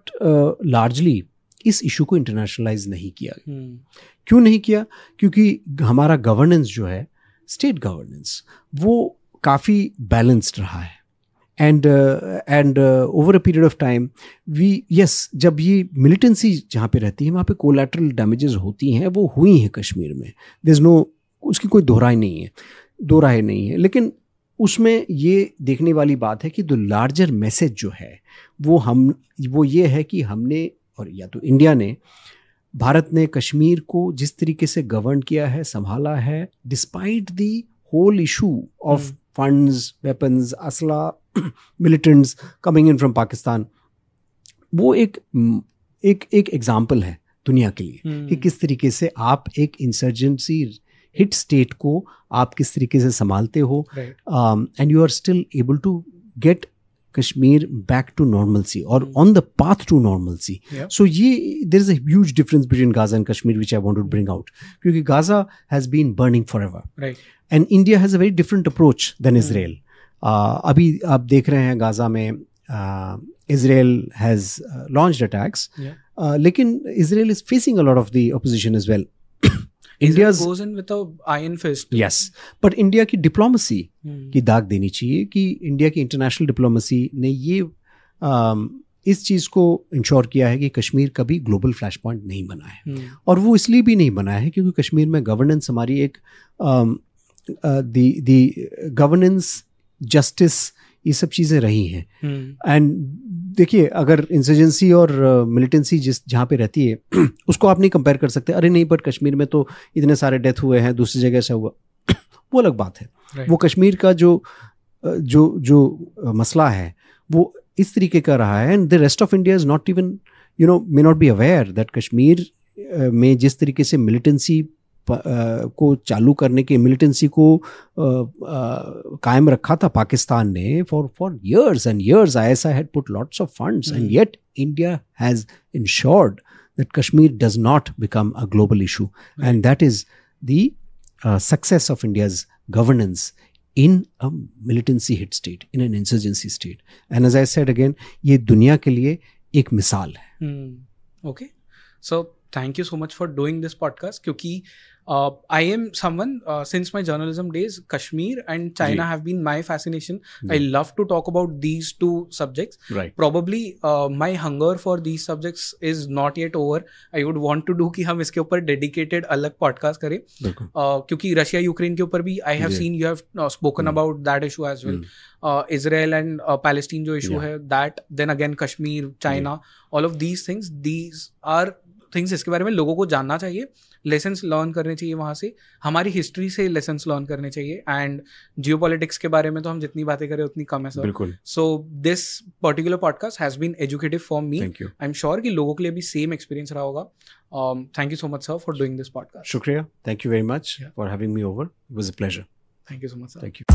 लार्जली इस इशू को इंटरनेशनलाइज नहीं किया. क्यों नहीं किया? क्योंकि हमारा गवर्नेंस जो है, स्टेट गवर्नेंस, वो काफ़ी बैलेंस्ड रहा है. And over a period of time, जब ये मिलिटेंसी जहाँ पे रहती है वहाँ पे कोलैटरल डैमेजेस होती हैं, वो हुई हैं कश्मीर में. उसकी कोई दो राय नहीं है. लेकिन उसमें ये देखने वाली बात है कि द लार्जर मैसेज जो है वो ये है कि हमने, और या तो इंडिया ने, भारत ने कश्मीर को जिस तरीके से गवर्न किया है, संभाला है, despite the whole issue of funds, weapons, असला, militants coming in from Pakistan, वो एक एग्जाम्पल है दुनिया के लिए कि किस तरीके से आप एक इंसर्जेंसी हिट स्टेट को आप किस तरीके से संभालते हो, and you are still able to get Kashmir back to normalcy or on the path to normalcy. Yeah. So there is a huge difference between Gaza and Kashmir which I want to bring out. Because Gaza has been burning forever. Right. And India has a very different approach than Israel. अभी आप देख रहे हैं Gaza में Israel has launched attacks. Yeah. लेकिन Israel is facing a lot of the opposition as well. India goes in with a iron fist. Yes, but India की diplomacy की दाग देनी चाहिए कि इंडिया की इंटरनेशनल डिप्लोमेसी ने ये इस चीज़ को इंश्योर किया है कि कश्मीर कभी ग्लोबल फ्लैश पॉइंट नहीं बना है, और वो इसलिए भी नहीं बना है क्योंकि कश्मीर में गवर्नेंस हमारी एक दी गवर्नेंस, जस्टिस, ये सब चीज़ें रही हैं. एंड देखिए, अगर इंसर्जेंसी और मिलिटेंसी जहाँ पे रहती है उसको आप नहीं कंपेयर कर सकते. अरे नहीं, बट कश्मीर में तो इतने सारे डेथ हुए हैं, दूसरी जगह से हुआ, वो अलग बात है. वो कश्मीर का जो मसला है वो इस तरीके का रहा है. And the rest of India is not even may not be aware that Kashmir में जिस तरीके से मिलिटेंसी को चालू करने के, मिलिटेंसी को कायम रखा था पाकिस्तान ने for years and years. ISI had put lots of funds and yet India has ensured that Kashmir does not become a global issue. And that is the success of India's governance in a militancy hit state, in an insurgency state. And as I said again, ये दुनिया के लिए एक मिसाल है. Okay, so thank you so much for doing this podcast, क्योंकि I am someone since my journalism days, Kashmir and China have been my fascination. I love to talk about these two subjects. Right. Probably my hunger for these subjects is not yet over. I would want to do कि हम इसके ऊपर dedicated अलग podcast करें, क्योंकि Russia Ukraine के ऊपर भी I have seen you have spoken about that issue as well. Israel and Palestine जो issue है, that, then again Kashmir, China, all of these things, these are things इसके बारे में लोगों को जानना चाहिए, लेसन्स लर्न करने चाहिए वहाँ से, हमारी हिस्ट्री से लेसन्स लर्न करने चाहिए. एंड जियोपॉलिटिक्स के बारे में तो हम जितनी बातें करें उतनी कम है सर. बिल्कुल. So this particular podcast has been educative for me. I am sure कि लोगों के लिए भी सेम एक्सपीरियंस रहा होगा. Thank you so much sir for doing this podcast. शुक्रिया. Thank you very much for having me over. It was a pleasure. Thank you so much sir. Thank you.